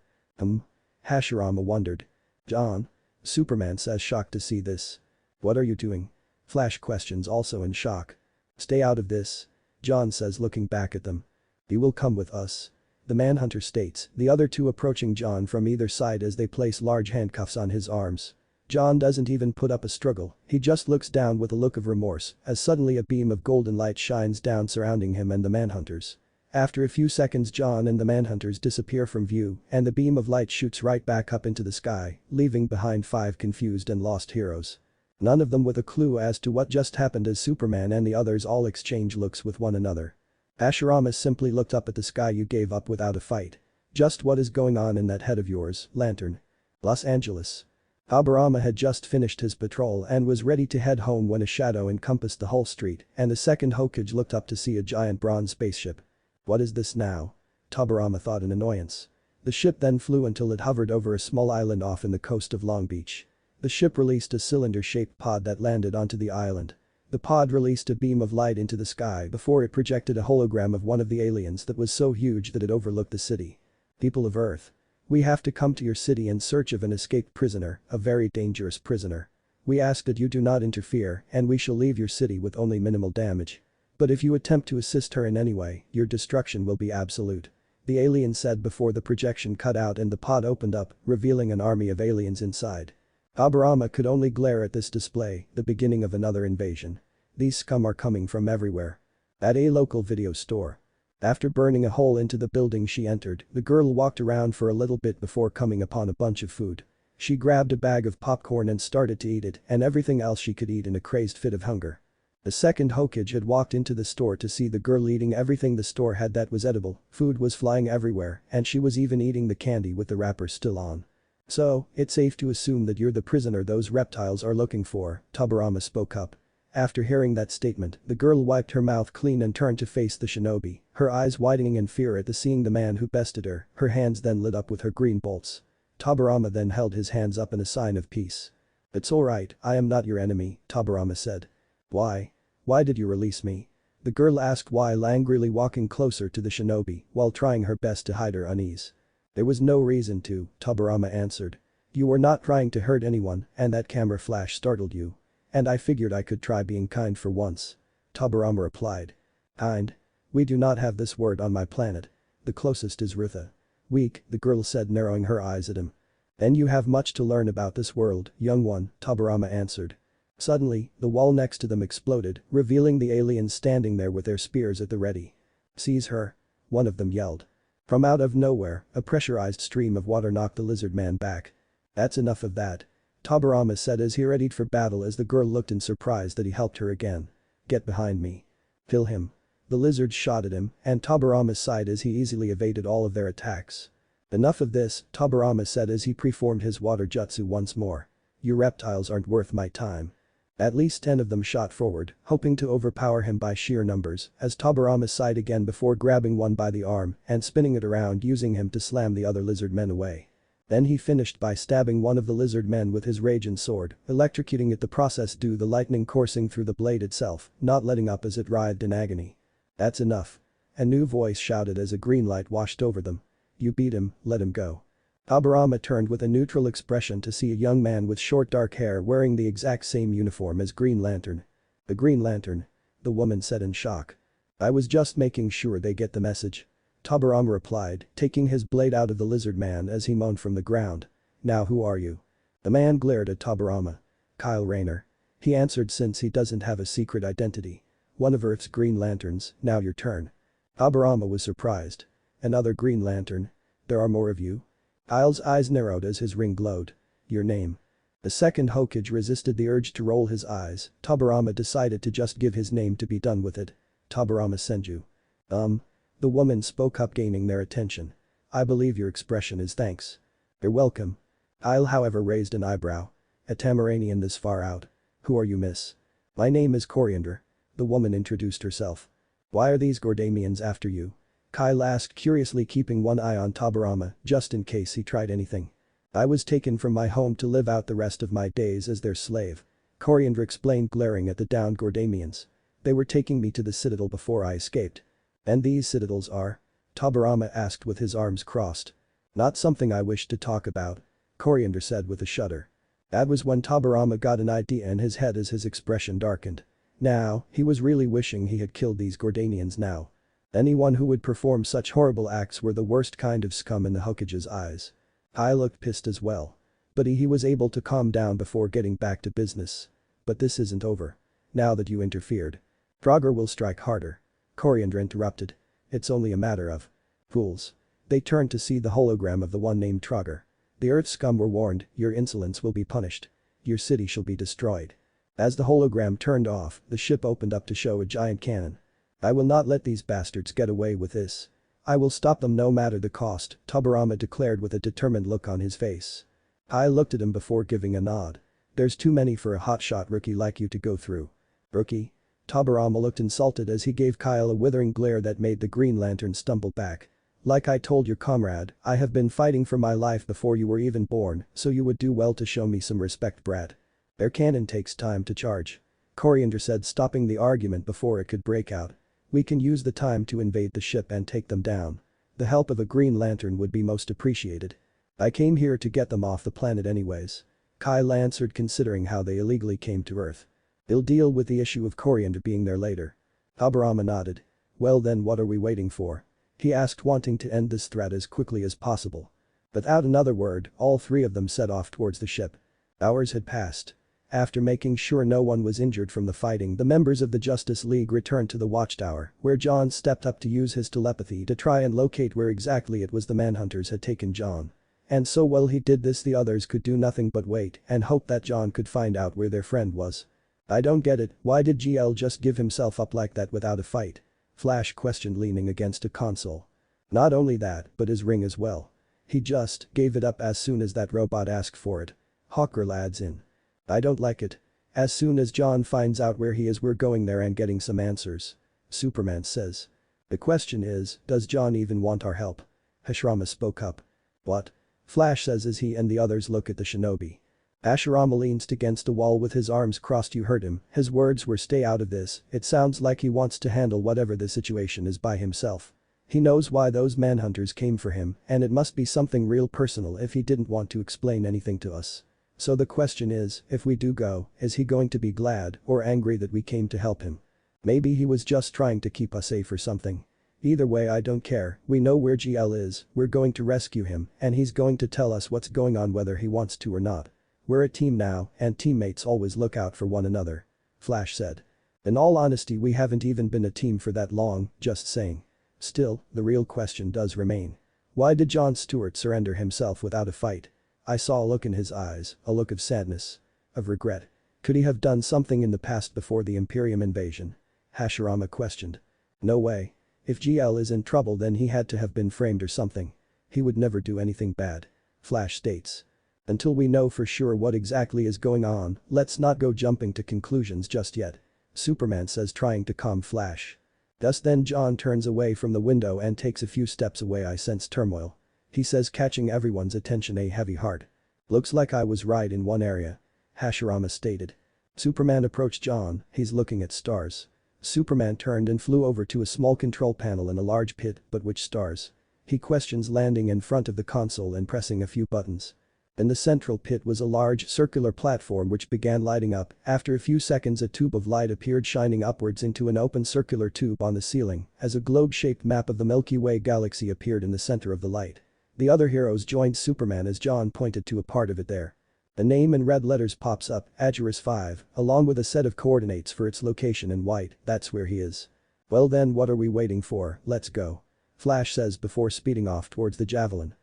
Hashirama wondered. "John?" Superman says, shocked to see this. What are you doing? Flash questions, also in shock. Stay out of this. John says, looking back at them. You will come with us. The Manhunter states, the other two approaching John from either side as they place large handcuffs on his arms. John doesn't even put up a struggle, he just looks down with a look of remorse as suddenly a beam of golden light shines down surrounding him and the Manhunters. After a few seconds, John and the Manhunters disappear from view and the beam of light shoots right back up into the sky, leaving behind 5 confused and lost heroes. None of them with a clue as to what just happened as Superman and the others all exchange looks with one another. Ashurama simply looked up at the sky. You gave up without a fight. Just what is going on in that head of yours, Lantern? Los Angeles. Aburama had just finished his patrol and was ready to head home when a shadow encompassed the whole street and the second Hokage looked up to see a giant bronze spaceship. What is this now? Taburama thought in annoyance. The ship then flew until it hovered over a small island off in the coast of Long Beach. The ship released a cylinder-shaped pod that landed onto the island. The pod released a beam of light into the sky before it projected a hologram of one of the aliens that was so huge that it overlooked the city. People of Earth. We have to come to your city in search of an escaped prisoner, a very dangerous prisoner. We ask that you do not interfere and we shall leave your city with only minimal damage. But if you attempt to assist her in any way, your destruction will be absolute. The alien said before the projection cut out and the pod opened up, revealing an army of aliens inside. Aburama could only glare at this display, the beginning of another invasion. These scum are coming from everywhere. At a local video store. After burning a hole into the building she entered, the girl walked around for a little bit before coming upon a bunch of food. She grabbed a bag of popcorn and started to eat it and everything else she could eat in a crazed fit of hunger. The second Hokage had walked into the store to see the girl eating everything the store had that was edible, food was flying everywhere and she was even eating the candy with the wrapper still on. So, it's safe to assume that you're the prisoner those reptiles are looking for, Taburama spoke up. After hearing that statement, the girl wiped her mouth clean and turned to face the shinobi, her eyes widening in fear at the seeing the man who bested her hands then lit up with her green bolts. Taburama then held his hands up in a sign of peace. It's alright, I am not your enemy, Taburama said. Why? Why did you release me? The girl asked while angrily walking closer to the shinobi while trying her best to hide her unease. There was no reason to, Taburama answered. You were not trying to hurt anyone and that camera flash startled you. And I figured I could try being kind for once. Taburama replied. Kind? We do not have this word on my planet. The closest is Rutha. Weak, the girl said narrowing her eyes at him. Then you have much to learn about this world, young one, Taburama answered. Suddenly, the wall next to them exploded, revealing the aliens standing there with their spears at the ready. Seize her. One of them yelled. From out of nowhere, a pressurized stream of water knocked the lizard man back. That's enough of that. Taburama said as he readied for battle as the girl looked in surprise that he helped her again. Get behind me. Kill him. The lizards shot at him and Taburama sighed as he easily evaded all of their attacks. Enough of this, Taburama said as he preformed his water jutsu once more. You reptiles aren't worth my time. At least 10 of them shot forward, hoping to overpower him by sheer numbers as Taburama sighed again before grabbing one by the arm and spinning it around using him to slam the other lizard men away. Then he finished by stabbing one of the lizard men with his Raijin sword, electrocuting it the process due the lightning coursing through the blade itself, not letting up as it writhed in agony. That's enough. A new voice shouted as a green light washed over them. You beat him, let him go. Taburama turned with a neutral expression to see a young man with short dark hair wearing the exact same uniform as Green Lantern. The Green Lantern? The woman said in shock. I was just making sure they get the message. Taburama replied, taking his blade out of the lizard man as he moaned from the ground. Now who are you? The man glared at Taburama. Kyle Rayner. He answered since he doesn't have a secret identity. One of Earth's Green Lanterns, now your turn. Taburama was surprised. Another Green Lantern? There are more of you? Kyle's eyes narrowed as his ring glowed. Your name? The second Hokage resisted the urge to roll his eyes. Taburama decided to just give his name to be done with it. Taburama Senju. The woman spoke up gaining their attention. I believe your expression is thanks. You're welcome. Kyle however raised an eyebrow. A Tamaranian this far out. Who are you, miss? My name is Coriander. The woman introduced herself. Why are these Gordamians after you? Kyle asked curiously keeping one eye on Taburama just in case he tried anything. I was taken from my home to live out the rest of my days as their slave. Coriander explained glaring at the downed Gordamians. They were taking me to the citadel before I escaped. And these citadels are? Taburama asked with his arms crossed. Not something I wish to talk about. Coriander said with a shudder. That was when Tobirama got an idea in his head as his expression darkened. Now, he was really wishing he had killed these Gordanians now. Anyone who would perform such horrible acts were the worst kind of scum in the Hokage's eyes. I looked pissed as well. But he was able to calm down before getting back to business. But this isn't over. Now that you interfered. Draugr will strike harder. Coriander interrupted. It's only a matter of. Fools. They turned to see the hologram of the one named Draugr. The Earth scum were warned, your insolence will be punished. Your city shall be destroyed. As the hologram turned off, the ship opened up to show a giant cannon. I will not let these bastards get away with this. I will stop them no matter the cost, Tobirama declared with a determined look on his face. I looked at him before giving a nod. There's too many for a hotshot rookie like you to go through. Rookie? Tobirama looked insulted as he gave Kyle a withering glare that made the Green Lantern stumble back. Like I told your comrade, I have been fighting for my life before you were even born, so you would do well to show me some respect, brat. Their cannon takes time to charge. Coriander said, stopping the argument before it could break out. We can use the time to invade the ship and take them down. The help of a Green Lantern would be most appreciated. I came here to get them off the planet anyways. Kyle answered, considering how they illegally came to Earth. They'll deal with the issue of Coriander being there later. Tobirama nodded. Well then, what are we waiting for? He asked, wanting to end this threat as quickly as possible. Without another word, all three of them set off towards the ship. Hours had passed. After making sure no one was injured from the fighting, the members of the Justice League returned to the watchtower, where John stepped up to use his telepathy to try and locate where exactly it was the Manhunters had taken John. And so while he did this, the others could do nothing but wait and hope that John could find out where their friend was. I don't get it, why did GL just give himself up like that without a fight? Flash questioned, leaning against a console. Not only that, but his ring as well. He just gave it up as soon as that robot asked for it. Hawker adds in. I don't like it. As soon as John finds out where he is, we're going there and getting some answers. Superman says. The question is, does John even want our help? Hashirama spoke up. What? Flash says as he and the others look at the shinobi. Hashirama leans against a wall with his arms crossed. You heard him, his words were stay out of this, it sounds like he wants to handle whatever the situation is by himself. He knows why those manhunters came for him, and it must be something real personal if he didn't want to explain anything to us. So the question is, if we do go, is he going to be glad or angry that we came to help him? Maybe he was just trying to keep us safe or something. Either way, I don't care, we know where GL is, we're going to rescue him, and he's going to tell us what's going on whether he wants to or not. We're a team now, and teammates always look out for one another. Flash said. In all honesty, we haven't even been a team for that long, just saying. Still, the real question does remain. Why did John Stewart surrender himself without a fight? I saw a look in his eyes, a look of sadness. Of regret. Could he have done something in the past before the Imperium invasion? Hashirama questioned. No way. If GL is in trouble, then he had to have been framed or something. He would never do anything bad. Flash states. Until we know for sure what exactly is going on, let's not go jumping to conclusions just yet. Superman says, trying to calm Flash. Thus then John turns away from the window and takes a few steps away. I sense turmoil. He says, catching everyone's attention, a heavy heart. Looks like I was right in one area. Hashirama stated. Superman approached John, he's looking at stars. Superman turned and flew over to a small control panel in a large pit, but which stars? He questions, landing in front of the console and pressing a few buttons. In the central pit was a large circular platform which began lighting up. After a few seconds, a tube of light appeared, shining upwards into an open circular tube on the ceiling, as a globe-shaped map of the Milky Way galaxy appeared in the center of the light. The other heroes joined Superman as John pointed to a part of it there. The name in red letters pops up, Agiris 5, along with a set of coordinates for its location in white. That's where he is. Well then, what are we waiting for? Let's go. Flash says before speeding off towards the Javelin.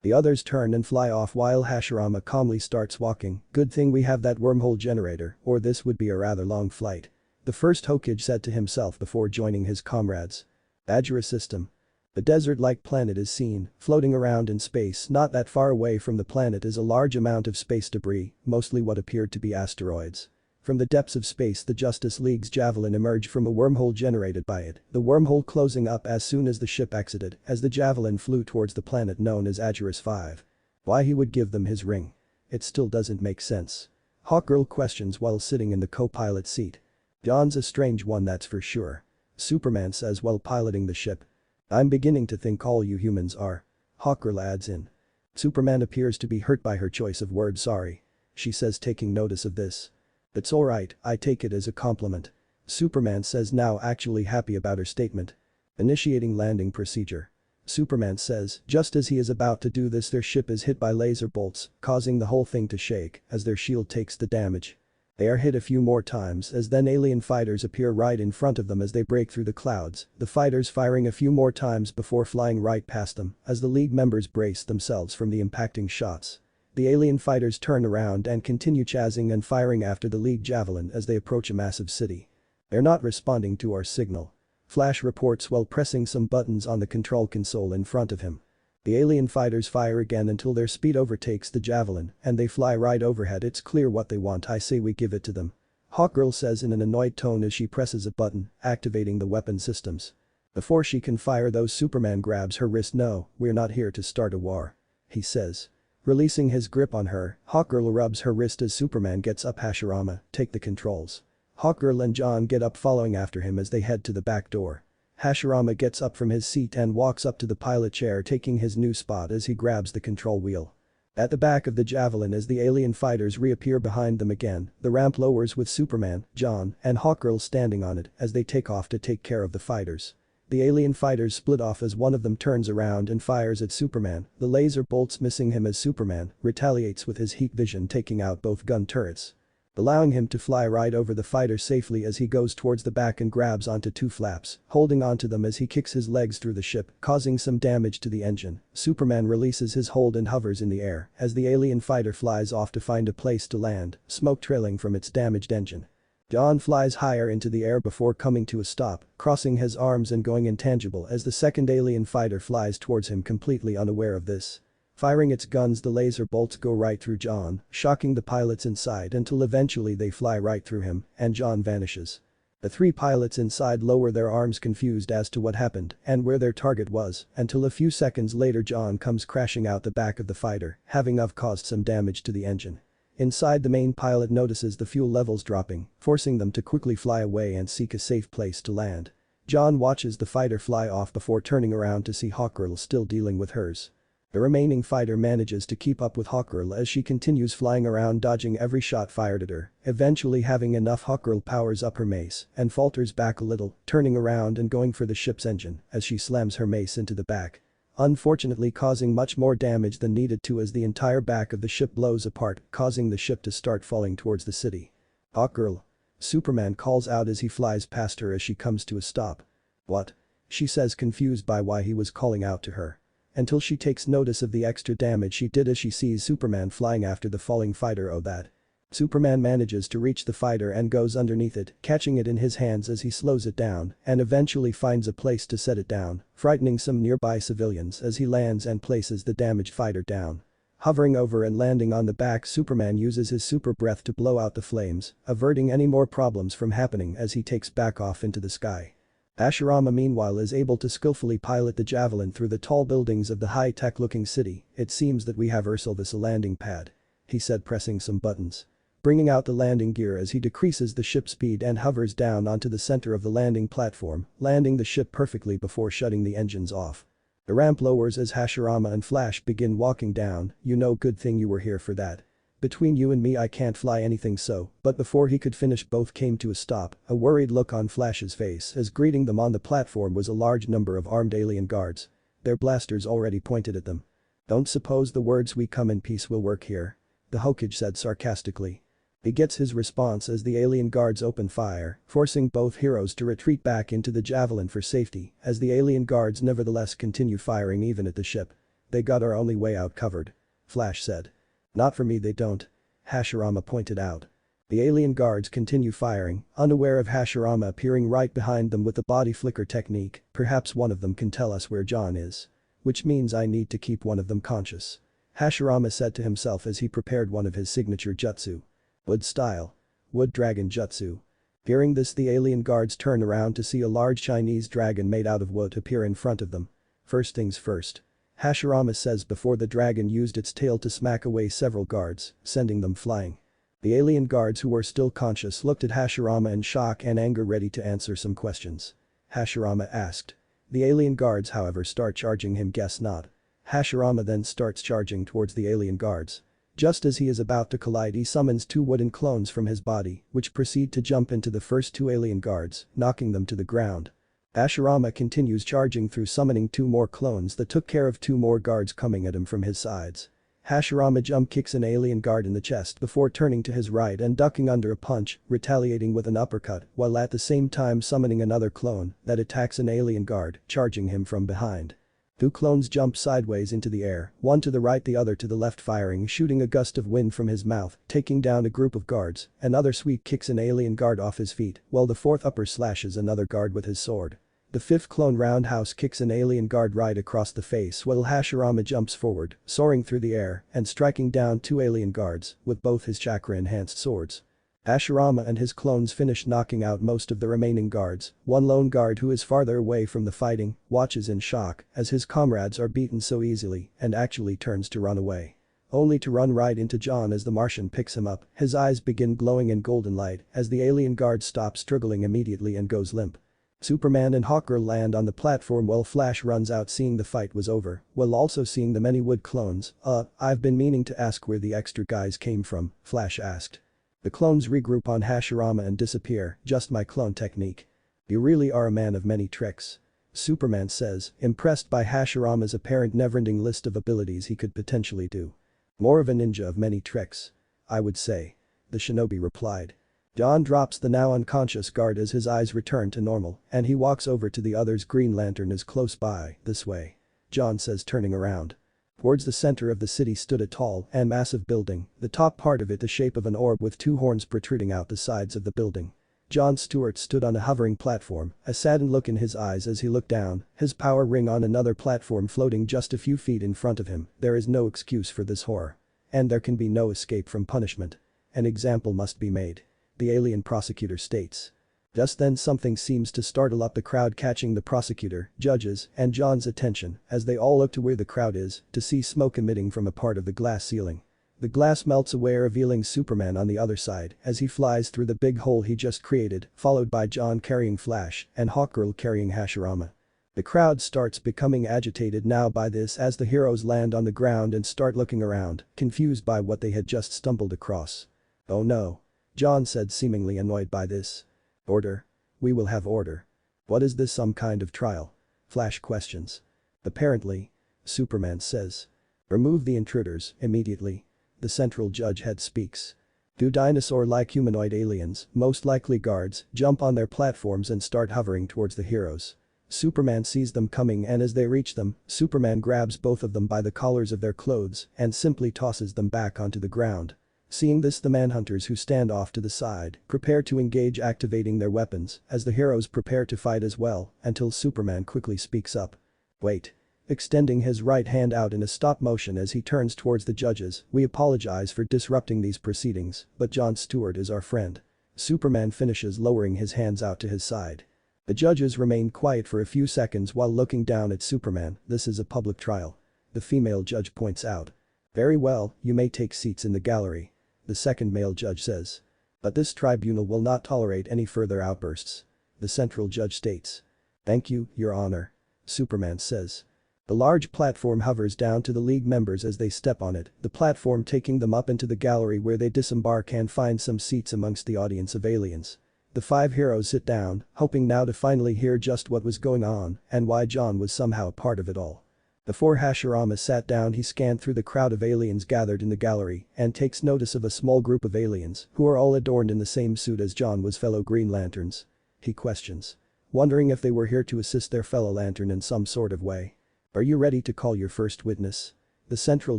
The others turn and fly off while Hashirama calmly starts walking. Good thing we have that wormhole generator, or this would be a rather long flight. The first Hokage said to himself before joining his comrades. Agira system. The desert-like planet is seen, floating around in space. Not that far away from the planet is a large amount of space debris, mostly what appeared to be asteroids. From the depths of space, the Justice League's Javelin emerged from a wormhole generated by it, the wormhole closing up as soon as the ship exited, as the Javelin flew towards the planet known as Agiris 5. Why he would give them his ring? It still doesn't make sense. Hawkgirl questions while sitting in the co-pilot seat. John's a strange one, that's for sure. Superman says while piloting the ship. I'm beginning to think all you humans are. Hawkgirl adds in. Superman appears to be hurt by her choice of word sorry. she says, taking notice of this. It's alright, I take it as a compliment. Superman says, now actually happy about her statement. Initiating landing procedure. Superman says, just as he is about to do this, their ship is hit by laser bolts, causing the whole thing to shake as their shield takes the damage. They are hit a few more times as then alien fighters appear right in front of them as they break through the clouds, the fighters firing a few more times before flying right past them as the League members brace themselves from the impacting shots. The alien fighters turn around and continue chasing and firing after the League javelin as they approach a massive city. They're not responding to our signal. Flash reports while pressing some buttons on the control console in front of him. The alien fighters fire again until their speed overtakes the javelin and they fly right overhead. It's clear what they want, I say we give it to them. Hawkgirl says in an annoyed tone as she presses a button, activating the weapon systems. Before she can fire though, Superman grabs her wrist. No, we're not here to start a war. He says. Releasing his grip on her, Hawkgirl rubs her wrist as Superman gets up. Hashirama, take the controls. Hawkgirl and John get up following after him as they head to the back door. Hashirama gets up from his seat and walks up to the pilot chair, taking his new spot as he grabs the control wheel. At the back of the javelin as the alien fighters reappear behind them again, the ramp lowers with Superman, John, and Hawkgirl standing on it as they take off to take care of the fighters. The alien fighters split off as one of them turns around and fires at Superman, the laser bolts missing him as Superman retaliates with his heat vision, taking out both gun turrets, allowing him to fly right over the fighter safely as he goes towards the back and grabs onto two flaps, holding onto them as he kicks his legs through the ship, causing some damage to the engine. Superman releases his hold and hovers in the air as the alien fighter flies off to find a place to land, smoke trailing from its damaged engine. John flies higher into the air before coming to a stop, crossing his arms and going intangible as the second alien fighter flies towards him, completely unaware of this. Firing its guns, the laser bolts go right through John, shocking the pilots inside until eventually they fly right through him and John vanishes. The three pilots inside lower their arms, confused as to what happened and where their target was, until a few seconds later John comes crashing out the back of the fighter, having caused some damage to the engine. Inside, the main pilot notices the fuel levels dropping, forcing them to quickly fly away and seek a safe place to land. John watches the fighter fly off before turning around to see Hawkgirl still dealing with hers. The remaining fighter manages to keep up with Hawkgirl as she continues flying around, dodging every shot fired at her. Eventually, having enough, Hawkgirl powers up her mace and falters back a little, turning around and going for the ship's engine as she slams her mace into the back, unfortunately causing much more damage than needed to as the entire back of the ship blows apart, causing the ship to start falling towards the city. Hawkgirl. Superman calls out as he flies past her as she comes to a stop. What? She says, confused by why he was calling out to her. Until she takes notice of the extra damage she did as she sees Superman flying after the falling fighter. Oh, that. Superman manages to reach the fighter and goes underneath it, catching it in his hands as he slows it down and eventually finds a place to set it down, frightening some nearby civilians as he lands and places the damaged fighter down. Hovering over and landing on the back, Superman uses his super breath to blow out the flames, averting any more problems from happening as he takes back off into the sky. Hashirama meanwhile is able to skillfully pilot the javelin through the tall buildings of the high-tech looking city. It seems that we have ourselves a landing pad, he said, pressing some buttons. Bringing out the landing gear as he decreases the ship speed and hovers down onto the center of the landing platform, landing the ship perfectly before shutting the engines off. The ramp lowers as Hashirama and Flash begin walking down. You know, good thing you were here for that. Between you and me, I can't fly anything so, but before he could finish, both came to a stop, a worried look on Flash's face as greeting them on the platform was a large number of armed alien guards. Their blasters already pointed at them. Don't suppose the words "we come in peace" will work here? The Hokage said sarcastically. He gets his response as the alien guards open fire, forcing both heroes to retreat back into the javelin for safety as the alien guards nevertheless continue firing even at the ship. They got our only way out covered, Flash said. Not for me they don't, Hashirama pointed out. The alien guards continue firing, unaware of Hashirama appearing right behind them with the body flicker technique. Perhaps one of them can tell us where John is. Which means I need to keep one of them conscious, Hashirama said to himself as he prepared one of his signature jutsu. Wood style. Wood dragon jutsu. Hearing this, the alien guards turn around to see a large Chinese dragon made out of wood appear in front of them. First things first, Hashirama says before the dragon used its tail to smack away several guards, sending them flying. The alien guards who were still conscious looked at Hashirama in shock and anger, ready to answer some questions. Hashirama asked. The alien guards however start charging him. Guess not. Hashirama then starts charging towards the alien guards. Just as he is about to collide, he summons two wooden clones from his body, which proceed to jump into the first two alien guards, knocking them to the ground. Hashirama continues charging through, summoning two more clones that took care of two more guards coming at him from his sides. Hashirama jump kicks an alien guard in the chest before turning to his right and ducking under a punch, retaliating with an uppercut, while at the same time summoning another clone that attacks an alien guard, charging him from behind. Two clones jump sideways into the air, one to the right the other to the left, firing, shooting a gust of wind from his mouth, taking down a group of guards. Another sweep kicks an alien guard off his feet, while the fourth upper slashes another guard with his sword. The fifth clone roundhouse kicks an alien guard right across the face, while Hashirama jumps forward, soaring through the air and striking down two alien guards with both his chakra-enhanced swords. Hashirama and his clones finish knocking out most of the remaining guards. One lone guard, who is farther away from the fighting, watches in shock as his comrades are beaten so easily and actually turns to run away. Only to run right into John as the Martian picks him up. His eyes begin glowing in golden light as the alien guard stops struggling immediately and goes limp. Superman and Hawkgirl land on the platform while Flash runs out, seeing the fight was over, while also seeing the many wood clones. I've been meaning to ask where the extra guys came from," Flash asked. The clones regroup on Hashirama and disappear. "Just my clone technique. You really are a man of many tricks," Superman says, impressed by Hashirama's apparent never-ending list of abilities he could potentially do. "More of a ninja of many tricks, I would say," the shinobi replied. John drops the now unconscious guard as his eyes return to normal, and he walks over to the others. "Green Lantern is close by, this way," John says, turning around. Towards the center of the city stood a tall and massive building, the top part of it the shape of an orb with two horns protruding out the sides of the building. John Stewart stood on a hovering platform, a saddened look in his eyes as he looked down, his power ring on another platform floating just a few feet in front of him. There is no excuse for this horror. And there can be no escape from punishment. An example must be made, the alien prosecutor states. Just then something seems to startle up the crowd, catching the prosecutor, judges, and John's attention as they all look to where the crowd is to see smoke emitting from a part of the glass ceiling. The glass melts away, revealing Superman on the other side as he flies through the big hole he just created, followed by John carrying Flash and Hawkgirl carrying Hashirama. The crowd starts becoming agitated now by this as the heroes land on the ground and start looking around, confused by what they had just stumbled across. "Oh no," John said, seemingly annoyed by this. "Order? We will have order. What is this, some kind of trial?" Flash questions. "Apparently," Superman says. "Remove the intruders immediately," the central judge head speaks. Two dinosaur-like humanoid aliens, most likely guards, jump on their platforms and start hovering towards the heroes. Superman sees them coming, and as they reach them, Superman grabs both of them by the collars of their clothes and simply tosses them back onto the ground. Seeing this, the manhunters, who stand off to the side, prepare to engage, activating their weapons as the heroes prepare to fight as well, until Superman quickly speaks up. "Wait," extending his right hand out in a stop motion as he turns towards the judges. "We apologize for disrupting these proceedings, but John Stewart is our friend." Superman finishes, lowering his hands out to his side. The judges remain quiet for a few seconds while looking down at Superman. "This is a public trial," the female judge points out. "Very well, you may take seats in the gallery," the second male judge says. "But this tribunal will not tolerate any further outbursts," the central judge states. "Thank you, Your Honor," Superman says. The large platform hovers down to the League members as they step on it, the platform taking them up into the gallery where they disembark and find some seats amongst the audience of aliens. The five heroes sit down, hoping now to finally hear just what was going on and why John was somehow part of it all. Before Hashirama sat down, he scanned through the crowd of aliens gathered in the gallery and takes notice of a small group of aliens who are all adorned in the same suit as John was, fellow Green Lanterns. He questions, wondering if they were here to assist their fellow Lantern in some sort of way. "Are you ready to call your first witness?" the central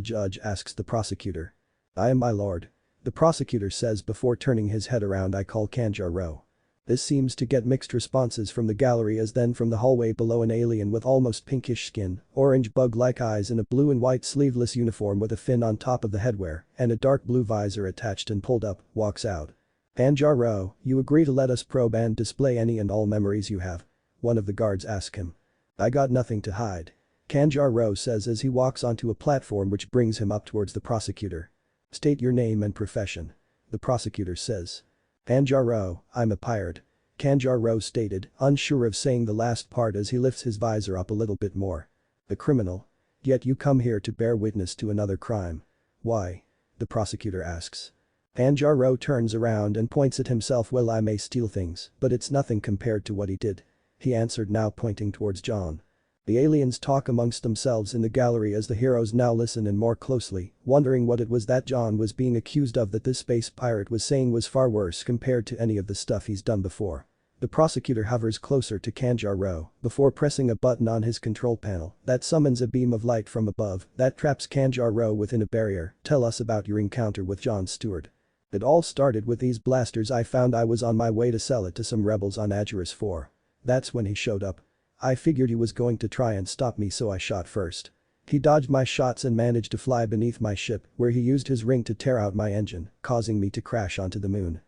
judge asks the prosecutor. "I am, my lord," the prosecutor says before turning his head around. "I call Kanjar Rao." This seems to get mixed responses from the gallery, as then from the hallway below an alien with almost pinkish skin, orange bug-like eyes, in a blue and white sleeveless uniform with a fin on top of the headwear and a dark blue visor attached and pulled up, walks out. "Kanjar Rao, you agree to let us probe and display any and all memories you have?" one of the guards asks him. "I got nothing to hide," Kanjar Rao says as he walks onto a platform which brings him up towards the prosecutor. "State your name and profession," the prosecutor says. "Kanjar Rao, I'm a pirate," Kanjar Rao stated, unsure of saying the last part as he lifts his visor up a little bit more. "The criminal? Yet you come here to bear witness to another crime. Why?" The prosecutor asks. Kanjaro turns around and points at himself. Well, I may steal things, but it's nothing compared to what he did. He answered, now pointing towards John. The aliens talk amongst themselves in the gallery as the heroes now listen in more closely, wondering what it was that John was being accused of that this space pirate was saying was far worse compared to any of the stuff he's done before. The prosecutor hovers closer to Kanjaro before pressing a button on his control panel that summons a beam of light from above that traps Kanjaro within a barrier. Tell us about your encounter with John Stewart. It all started with these blasters I found. I was on my way to sell it to some rebels on Agerus 4. That's when he showed up. I figured he was going to try and stop me, so I shot first. He dodged my shots and managed to fly beneath my ship, where he used his ring to tear out my engine, causing me to crash onto the moon.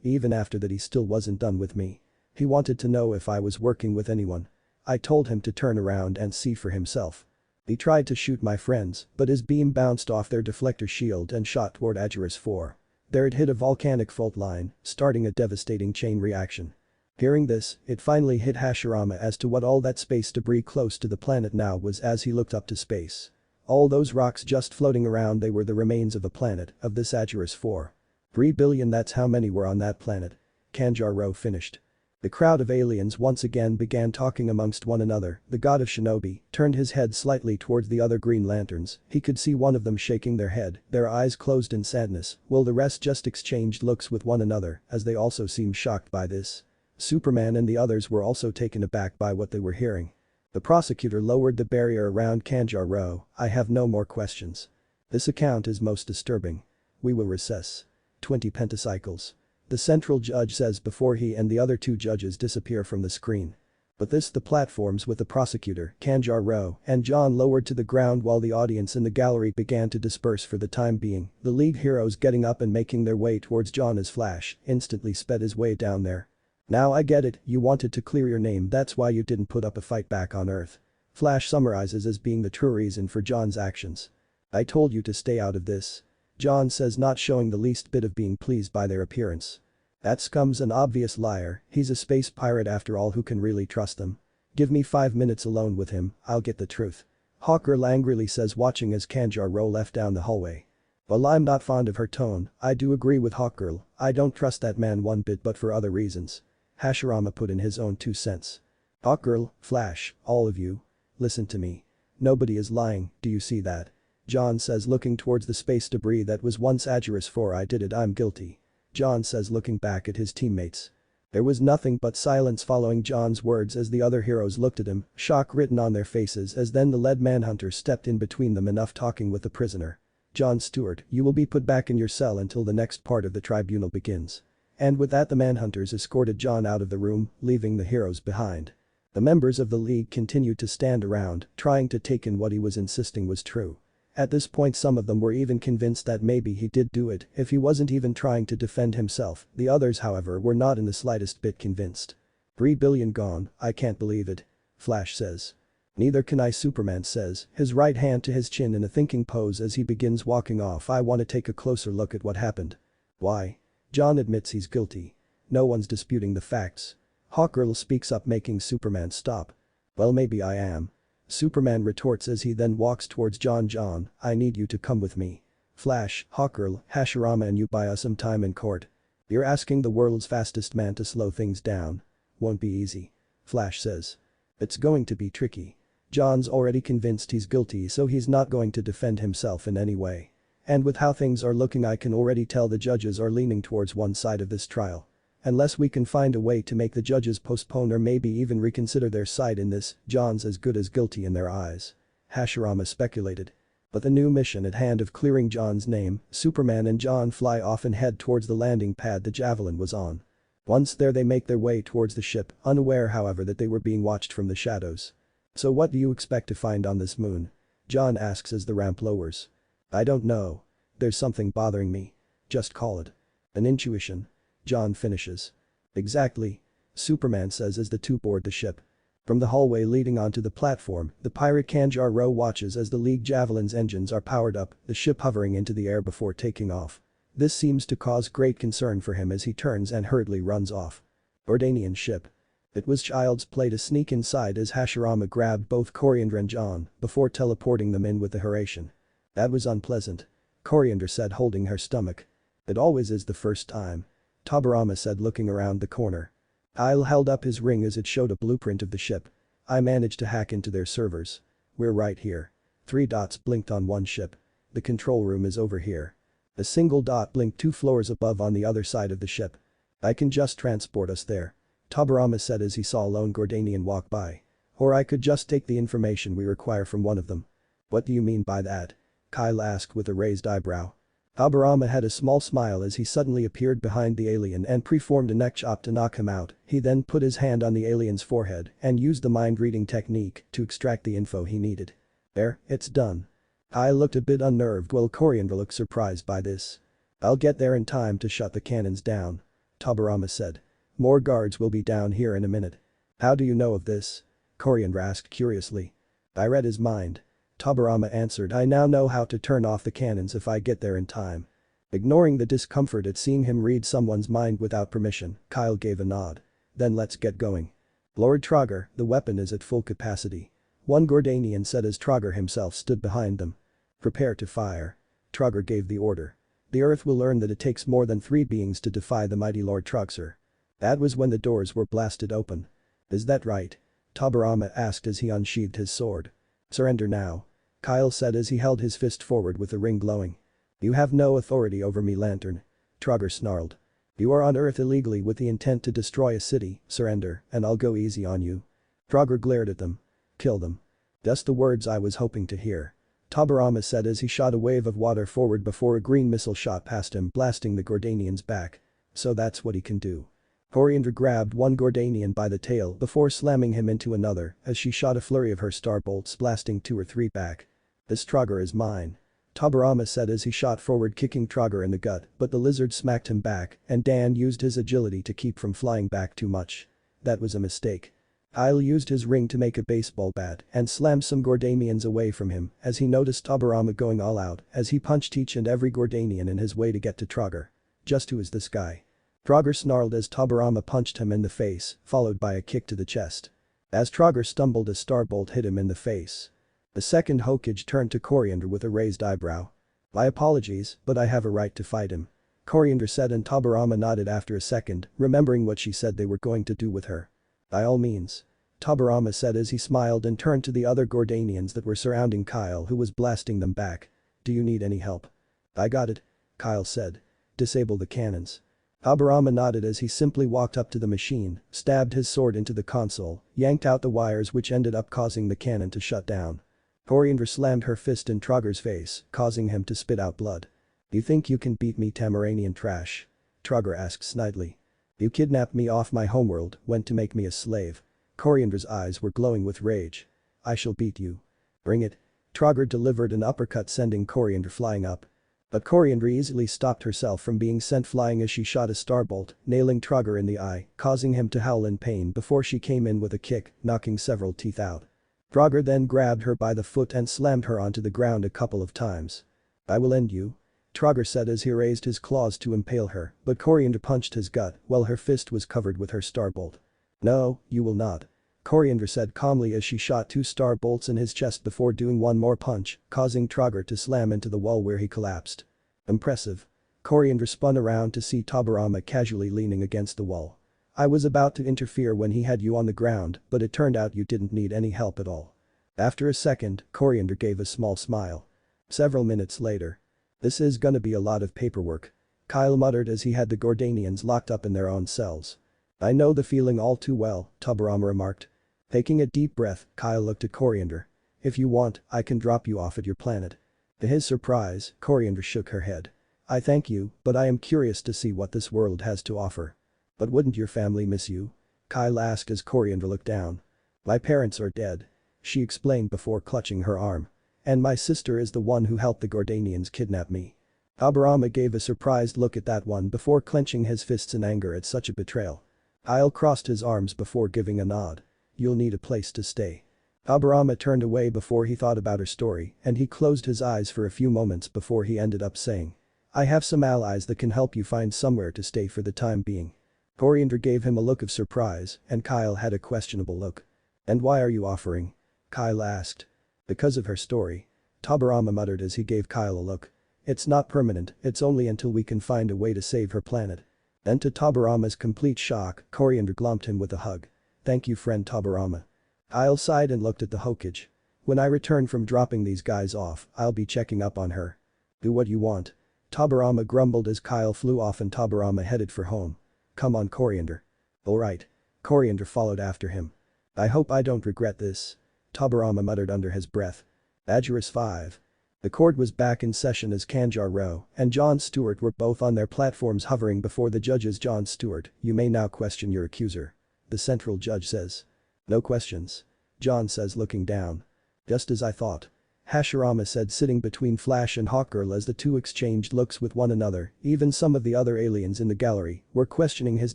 Even after that he still wasn't done with me. He wanted to know if I was working with anyone. I told him to turn around and see for himself. He tried to shoot my friends, but his beam bounced off their deflector shield and shot toward Agerus 4. There it hit a volcanic fault line, starting a devastating chain reaction. Hearing this, it finally hit Hashirama as to what all that space debris close to the planet now was as he looked up to space. All those rocks just floating around, they were the remains of a planet of this Agerus 4. 3 billion, that's how many were on that planet. Kanjaro finished. The crowd of aliens once again began talking amongst one another. The god of shinobi turned his head slightly towards the other Green Lanterns. He could see one of them shaking their head, their eyes closed in sadness, while the rest just exchanged looks with one another as they also seemed shocked by this. Superman and the others were also taken aback by what they were hearing. The prosecutor lowered the barrier around Kanjaro. I have no more questions. This account is most disturbing. We will recess. 20 pentacycles. The central judge says before he and the other two judges disappear from the screen. But the platforms with the prosecutor, Kanjaro, and John lowered to the ground while the audience in the gallery began to disperse for the time being. The League heroes getting up and making their way towards John as Flash instantly sped his way down there. Now I get it, you wanted to clear your name, that's why you didn't put up a fight back on Earth. Flash summarizes as being the true reason for John's actions. I told you to stay out of this. John says, not showing the least bit of being pleased by their appearance. That scum's an obvious liar, he's a space pirate after all, who can really trust them? Give me 5 minutes alone with him, I'll get the truth. Hawkgirl angrily says, watching as Kanjaro left down the hallway. Well, I'm not fond of her tone. I do agree with Hawkgirl, I don't trust that man one bit, but for other reasons. Hashirama put in his own 2 cents. Hawkgirl, Flash, all of you. Listen to me. Nobody is lying, do you see that? John says, looking towards the space debris that was once Agerus 4. I did it, I'm guilty. John says, looking back at his teammates. There was nothing but silence following John's words as the other heroes looked at him, shock written on their faces, as then the lead manhunter stepped in between them, enough talking with the prisoner. John Stewart, you will be put back in your cell until the next part of the tribunal begins. And with that, the manhunters escorted John out of the room, leaving the heroes behind. The members of the League continued to stand around, trying to take in what he was insisting was true. At this point, some of them were even convinced that maybe he did do it if he wasn't even trying to defend himself. The others, however, were not in the slightest bit convinced. 3 billion gone, I can't believe it. Flash says. Neither can I, Superman says, his right hand to his chin in a thinking pose as he begins walking off. I want to take a closer look at what happened. Why? John admits he's guilty. No one's disputing the facts. Hawkgirl speaks up, making Superman stop. Well, maybe I am. Superman retorts as he then walks towards John. John, I need you to come with me. Flash, Hawkgirl, Hashirama and you buy us some time in court. You're asking the world's fastest man to slow things down. Won't be easy. Flash says. It's going to be tricky. John's already convinced he's guilty, so he's not going to defend himself in any way. And with how things are looking, I can already tell the judges are leaning towards one side of this trial. Unless we can find a way to make the judges postpone or maybe even reconsider their side in this, John's as good as guilty in their eyes. Hashirama speculated. But the new mission at hand of clearing John's name, Superman and John fly off and head towards the landing pad the Javelin was on. Once there, they make their way towards the ship, unaware however that they were being watched from the shadows. So what do you expect to find on this moon? John asks as the ramp lowers. I don't know. There's something bothering me. Just call it an intuition. John finishes. Exactly. Superman says as the two board the ship. From the hallway leading onto the platform, the pirate Kanjaro watches as the League Javelin's engines are powered up, the ship hovering into the air before taking off. This seems to cause great concern for him as he turns and hurriedly runs off. Ordanian ship. It was child's play to sneak inside as Hashirama grabbed both Coriander and John before teleporting them in with the Horatian. That was unpleasant. Coriander said, holding her stomach. It always is the first time. Tobirama said, looking around the corner. Kyle held up his ring as it showed a blueprint of the ship. I managed to hack into their servers. We're right here. 3 dots blinked on one ship. The control room is over here. A single dot blinked 2 floors above on the other side of the ship. I can just transport us there. Tobirama said as he saw a lone Gordanian walk by. Or I could just take the information we require from one of them. What do you mean by that? Kyle asked with a raised eyebrow. Tobirama had a small smile as he suddenly appeared behind the alien and preformed a neck chop to knock him out. He then put his hand on the alien's forehead and used the mind-reading technique to extract the info he needed. There, it's done. Kyle looked a bit unnerved while Coriander looked surprised by this. I'll get there in time to shut the cannons down. Tobirama said. More guards will be down here in a minute. How do you know of this? Coriander asked curiously. I read his mind. Tobirama answered, I now know how to turn off the cannons if I get there in time. Ignoring the discomfort at seeing him read someone's mind without permission, Kyle gave a nod. Then let's get going. Lord Trogger, the weapon is at full capacity. One Gordanian said as Trogger himself stood behind them. Prepare to fire. Trogger gave the order. The Earth will learn that it takes more than 3 beings to defy the mighty Lord Trogser. That was when the doors were blasted open. Is that right? Tobirama asked as he unsheathed his sword. Surrender now. Kyle said as he held his fist forward with the ring glowing. You have no authority over me, Lantern. Trogger snarled. You are on Earth illegally with the intent to destroy a city, surrender, and I'll go easy on you. Trogger glared at them. Kill them. That's the words I was hoping to hear. Tobirama said as he shot a wave of water forward before a green missile shot past him, blasting the Gordanian's back. So that's what he can do. Coriander grabbed one Gordanian by the tail before slamming him into another as she shot a flurry of her star bolts, blasting 2 or 3 back. This Trogger is mine. Tobirama said as he shot forward, kicking Trogger in the gut, but the lizard smacked him back and Dan used his agility to keep from flying back too much. That was a mistake. Kyle used his ring to make a baseball bat and slammed some Gordanians away from him as he noticed Tobirama going all out as he punched each and every Gordanian in his way to get to Trogger. Just who is this guy? Trogger snarled as Tobirama punched him in the face, followed by a kick to the chest. As Trogger stumbled, a starbolt hit him in the face. The second Hokage turned to Coriander with a raised eyebrow. My apologies, but I have a right to fight him. Coriander said and Tobirama nodded after a second, remembering what she said they were going to do with her. By all means. Tobirama said as he smiled and turned to the other Gordanians that were surrounding Kyle, who was blasting them back. Do you need any help? I got it. Kyle said. Disable the cannons. Tobirama nodded as he simply walked up to the machine, stabbed his sword into the console, yanked out the wires which ended up causing the cannon to shut down. Coriander slammed her fist in Trogger's face, causing him to spit out blood. You think you can beat me, Tamaranian trash? Trogger asked snidely. You kidnapped me off my homeworld, went to make me a slave. Coriander's eyes were glowing with rage. I shall beat you. Bring it. Trogger delivered an uppercut sending Coriander flying up. But Coriander easily stopped herself from being sent flying as she shot a starbolt, nailing Trogger in the eye, causing him to howl in pain before she came in with a kick, knocking several teeth out. Trogger then grabbed her by the foot and slammed her onto the ground a couple of times. I will end you. Trogger said as he raised his claws to impale her, but Coriander punched his gut while her fist was covered with her starbolt. No, you will not. Coriander said calmly as she shot 2 star bolts in his chest before doing one more punch, causing Trogger to slam into the wall where he collapsed. Impressive. Coriander spun around to see Tobirama casually leaning against the wall. I was about to interfere when he had you on the ground, but it turned out you didn't need any help at all. After a second, Coriander gave a small smile. Several minutes later. This is gonna be a lot of paperwork. Kyle muttered as he had the Gordanians locked up in their own cells. I know the feeling all too well, Tobirama remarked. Taking a deep breath, Kyle looked at Coriander. If you want, I can drop you off at your planet. To his surprise, Coriander shook her head. I thank you, but I am curious to see what this world has to offer. But wouldn't your family miss you? Kyle asked as Coriander looked down. My parents are dead. She explained before clutching her arm. And my sister is the one who helped the Gordanians kidnap me. Tobirama gave a surprised look at that one before clenching his fists in anger at such a betrayal. Kyle crossed his arms before giving a nod. You'll need a place to stay. Tobirama turned away before he thought about her story and he closed his eyes for a few moments before he ended up saying. I have some allies that can help you find somewhere to stay for the time being. Coriander gave him a look of surprise and Kyle had a questionable look. And why are you offering? Kyle asked. Because of her story. Tobirama muttered as he gave Kyle a look. It's not permanent, it's only until we can find a way to save her planet. Then to Tobirama's complete shock, Coriander glumped him with a hug. Thank you friend Tobirama. Kyle sighed and looked at the Hokage. When I return from dropping these guys off, I'll be checking up on her. Do what you want. Tobirama grumbled as Kyle flew off and Tobirama headed for home. Come on Coriander. Alright. Coriander followed after him. I hope I don't regret this. Tobirama muttered under his breath. Badgerus 5. The court was back in session as Kanjaro and Jon Stewart were both on their platforms hovering before the judges. Jon Stewart, you may now question your accuser. The central judge says. No questions. Jon says looking down. Just as I thought. Hashirama said sitting between Flash and Hawkgirl as the two exchanged looks with one another. Even some of the other aliens in the gallery were questioning his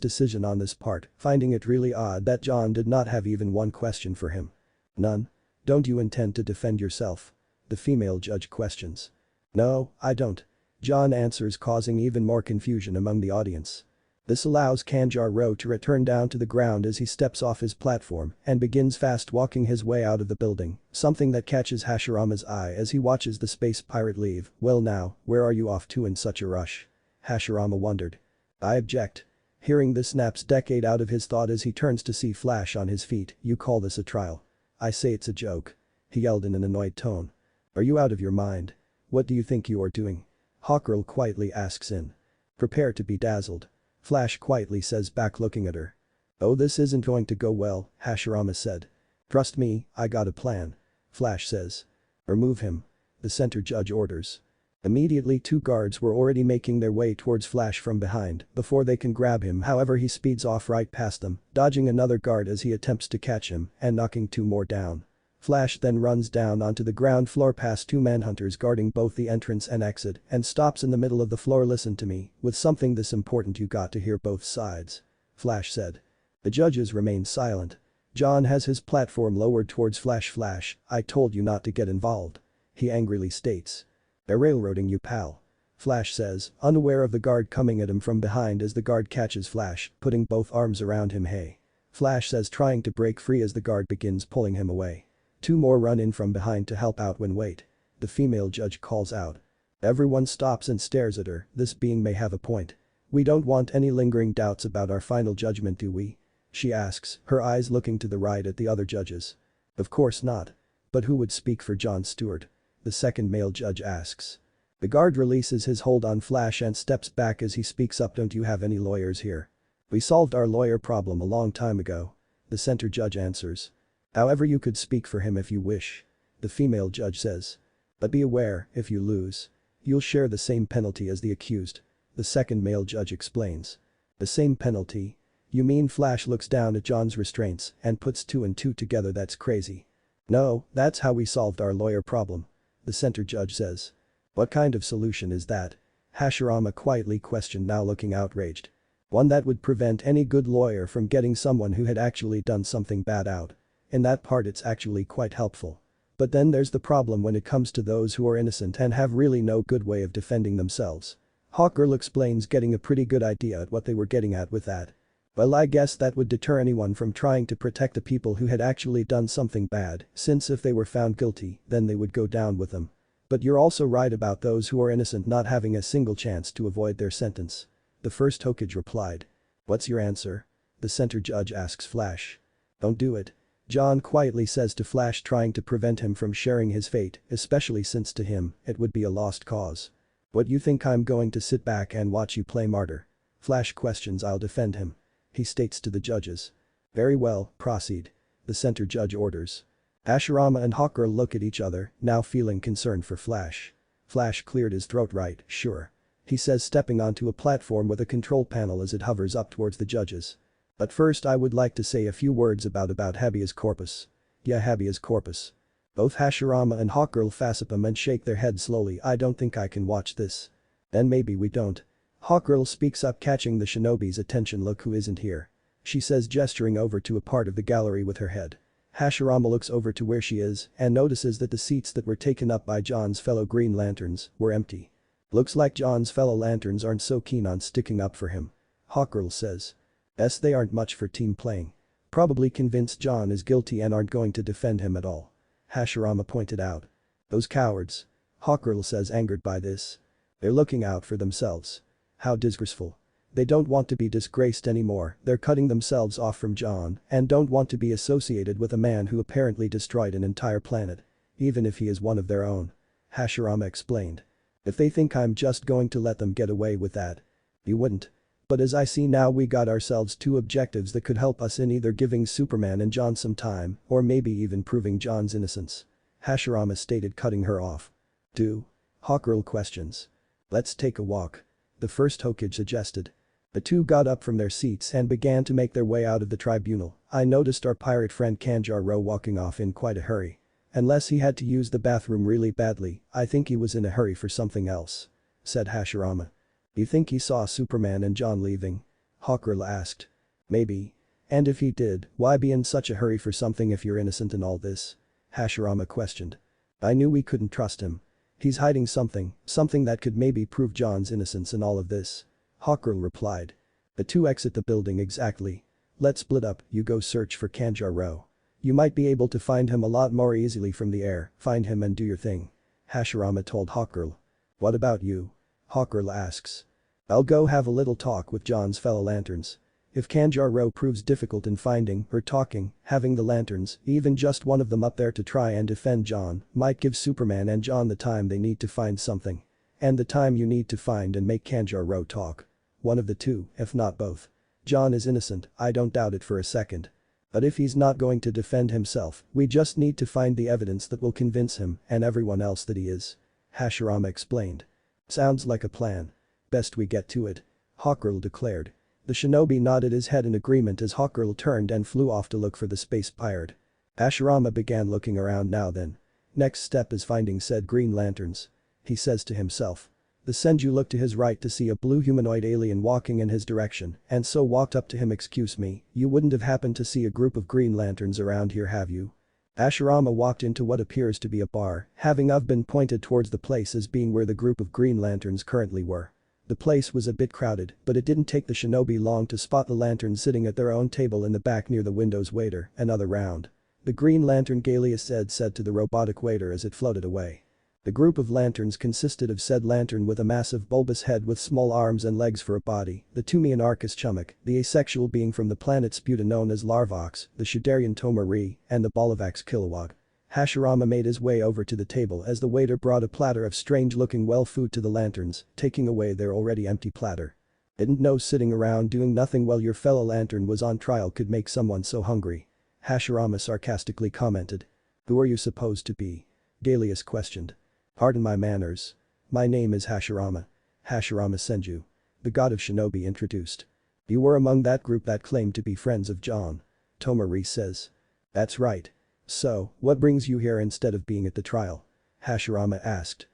decision on this part, finding it really odd that Jon did not have even one question for him. None? Don't you intend to defend yourself? The female judge questions. No, I don't. Jon answers, causing even more confusion among the audience. This allows Kanjaro to return down to the ground as he steps off his platform and begins fast walking his way out of the building, something that catches Hashirama's eye as he watches the space pirate leave. Well now, where are you off to in such a rush? Hashirama wondered. I object. Hearing this snaps Decade out of his thought as he turns to see Flash on his feet. You call this a trial? I say it's a joke. He yelled in an annoyed tone. Are you out of your mind? What do you think you are doing? Hawkgirl quietly asks in. Prepare to be dazzled. Flash quietly says back looking at her. Oh this isn't going to go well, Hashirama said. Trust me, I got a plan. Flash says. Remove him. The center judge orders. Immediately two guards were already making their way towards Flash from behind before they can grab him. However he speeds off right past them, dodging another guard as he attempts to catch him and knocking two more down. Flash then runs down onto the ground floor past two manhunters guarding both the entrance and exit and stops in the middle of the floor. Listen to me, with something this important you got to hear both sides. Flash said. The judges remain silent. Jon has his platform lowered towards Flash. Flash, I told you not to get involved. He angrily states. They're railroading you pal. Flash says, unaware of the guard coming at him from behind as the guard catches Flash, putting both arms around him. Hey. Flash says trying to break free as the guard begins pulling him away. Two more run in from behind to help out when wait. The female judge calls out. Everyone stops and stares at her, this being may have a point. We don't want any lingering doubts about our final judgment do we? She asks, her eyes looking to the right at the other judges. Of course not. But who would speak for Jon Stewart? The second male judge asks. The guard releases his hold on Flash and steps back as he speaks up. Don't you have any lawyers here? We solved our lawyer problem a long time ago. The center judge answers. However you could speak for him if you wish. The female judge says. But be aware, if you lose. You'll share the same penalty as the accused. The second male judge explains. The same penalty? You mean? Flash looks down at Jon's restraints and puts two and two together. That's crazy. No, that's how we solved our lawyer problem. The center judge says. What kind of solution is that? Hashirama quietly questioned, now looking outraged. One that would prevent any good lawyer from getting someone who had actually done something bad out. In that part it's actually quite helpful. But then there's the problem when it comes to those who are innocent and have really no good way of defending themselves. Hawkgirl explains, getting a pretty good idea at what they were getting at with that. Well, I guess that would deter anyone from trying to protect the people who had actually done something bad, since if they were found guilty, then they would go down with them. But you're also right about those who are innocent not having a single chance to avoid their sentence. The first Hokage replied. What's your answer? The center judge asks Flash. Don't do it. Jon quietly says to Flash, trying to prevent him from sharing his fate, especially since to him, it would be a lost cause. What, you think I'm going to sit back and watch you play martyr? Flash questions. I'll defend him. He states to the judges. Very well, proceed. The center judge orders. Hashirama and Hawkgirl look at each other, now feeling concerned for Flash. Flash cleared his throat. Right, sure. He says, stepping onto a platform with a control panel as it hovers up towards the judges. But first I would like to say a few words about habeas corpus. Yeah, habeas corpus. Both Hashirama and Hawkgirl facepalm and shake their heads slowly. I don't think I can watch this. Then maybe we don't. Hawkgirl speaks up, catching the shinobi's attention. Look who isn't here. She says, gesturing over to a part of the gallery with her head. Hashirama looks over to where she is and notices that the seats that were taken up by Jon's fellow Green Lanterns were empty. Looks like Jon's fellow Lanterns aren't so keen on sticking up for him. Hawkgirl says. They aren't much for team playing. Probably convinced Jon is guilty and aren't going to defend him at all. Hashirama pointed out. Those cowards. Hawkgirl says, angered by this. They're looking out for themselves. How disgraceful. They don't want to be disgraced anymore, they're cutting themselves off from John and don't want to be associated with a man who apparently destroyed an entire planet. Even if he is one of their own. Hashirama explained. If they think I'm just going to let them get away with that. You wouldn't. But as I see now, we got ourselves two objectives that could help us in either giving Superman and John some time or maybe even proving John's innocence. Hashirama stated, cutting her off. Do? Hawkgirl questions. Let's take a walk. The first Hokage suggested. The two got up from their seats and began to make their way out of the tribunal. I noticed our pirate friend Kanjaro walking off in quite a hurry. Unless he had to use the bathroom really badly, I think he was in a hurry for something else. Said Hashirama. You think he saw Superman and John leaving? Hawkgirl asked. Maybe. And if he did, why be in such a hurry for something if you're innocent in all this? Hashirama questioned. I knew we couldn't trust him. He's hiding something that could maybe prove John's innocence in all of this. Hawkgirl replied. The two exit the building exactly. Let's split up, you go search for Kanjaro. You might be able to find him a lot more easily from the air, find him and do your thing. Hashirama told Hawkgirl. What about you? Hawkgirl asks. I'll go have a little talk with John's fellow lanterns. If Kanjaro proves difficult in finding or talking, having the lanterns, even just one of them up there to try and defend John, might give Superman and John the time they need to find something. And the time you need to find and make Kanjaro talk. One of the two, if not both. John is innocent, I don't doubt it for a second. But if he's not going to defend himself, we just need to find the evidence that will convince him and everyone else that he is. Hashirama explained. Sounds like a plan. Best we get to it. Hawkgirl declared. The shinobi nodded his head in agreement as Hawkgirl turned and flew off to look for the space pirate. Hashirama began looking around now then. Next step is finding said green lanterns. He says to himself. The Senju looked to his right to see a blue humanoid alien walking in his direction and so walked up to him. Excuse me, you wouldn't have happened to see a group of green lanterns around here, have you? Hashirama walked into what appears to be a bar, having been pointed towards the place as being where the group of green lanterns currently were. The place was a bit crowded, but it didn't take the shinobi long to spot the lanterns sitting at their own table in the back near the window's waiter. Another round. The green lantern Galia said to the robotic waiter as it floated away. The group of lanterns consisted of said lantern with a massive bulbous head with small arms and legs for a body, the Tumian Arcus Chumuk, the asexual being from the planet Sputa known as Larvox, the Shudarian Tomari, and the Bolivax Kilowog. Hashirama made his way over to the table as the waiter brought a platter of strange-looking food to the lanterns, taking away their already empty platter. Didn't know sitting around doing nothing while your fellow lantern was on trial could make someone so hungry. Hashirama sarcastically commented. Who are you supposed to be? Galius questioned. Pardon my manners. My name is Hashirama. Hashirama Senju. The god of shinobi introduced. You were among that group that claimed to be friends of John. Tomari says. That's right. So, what brings you here instead of being at the trial? Hashirama asked.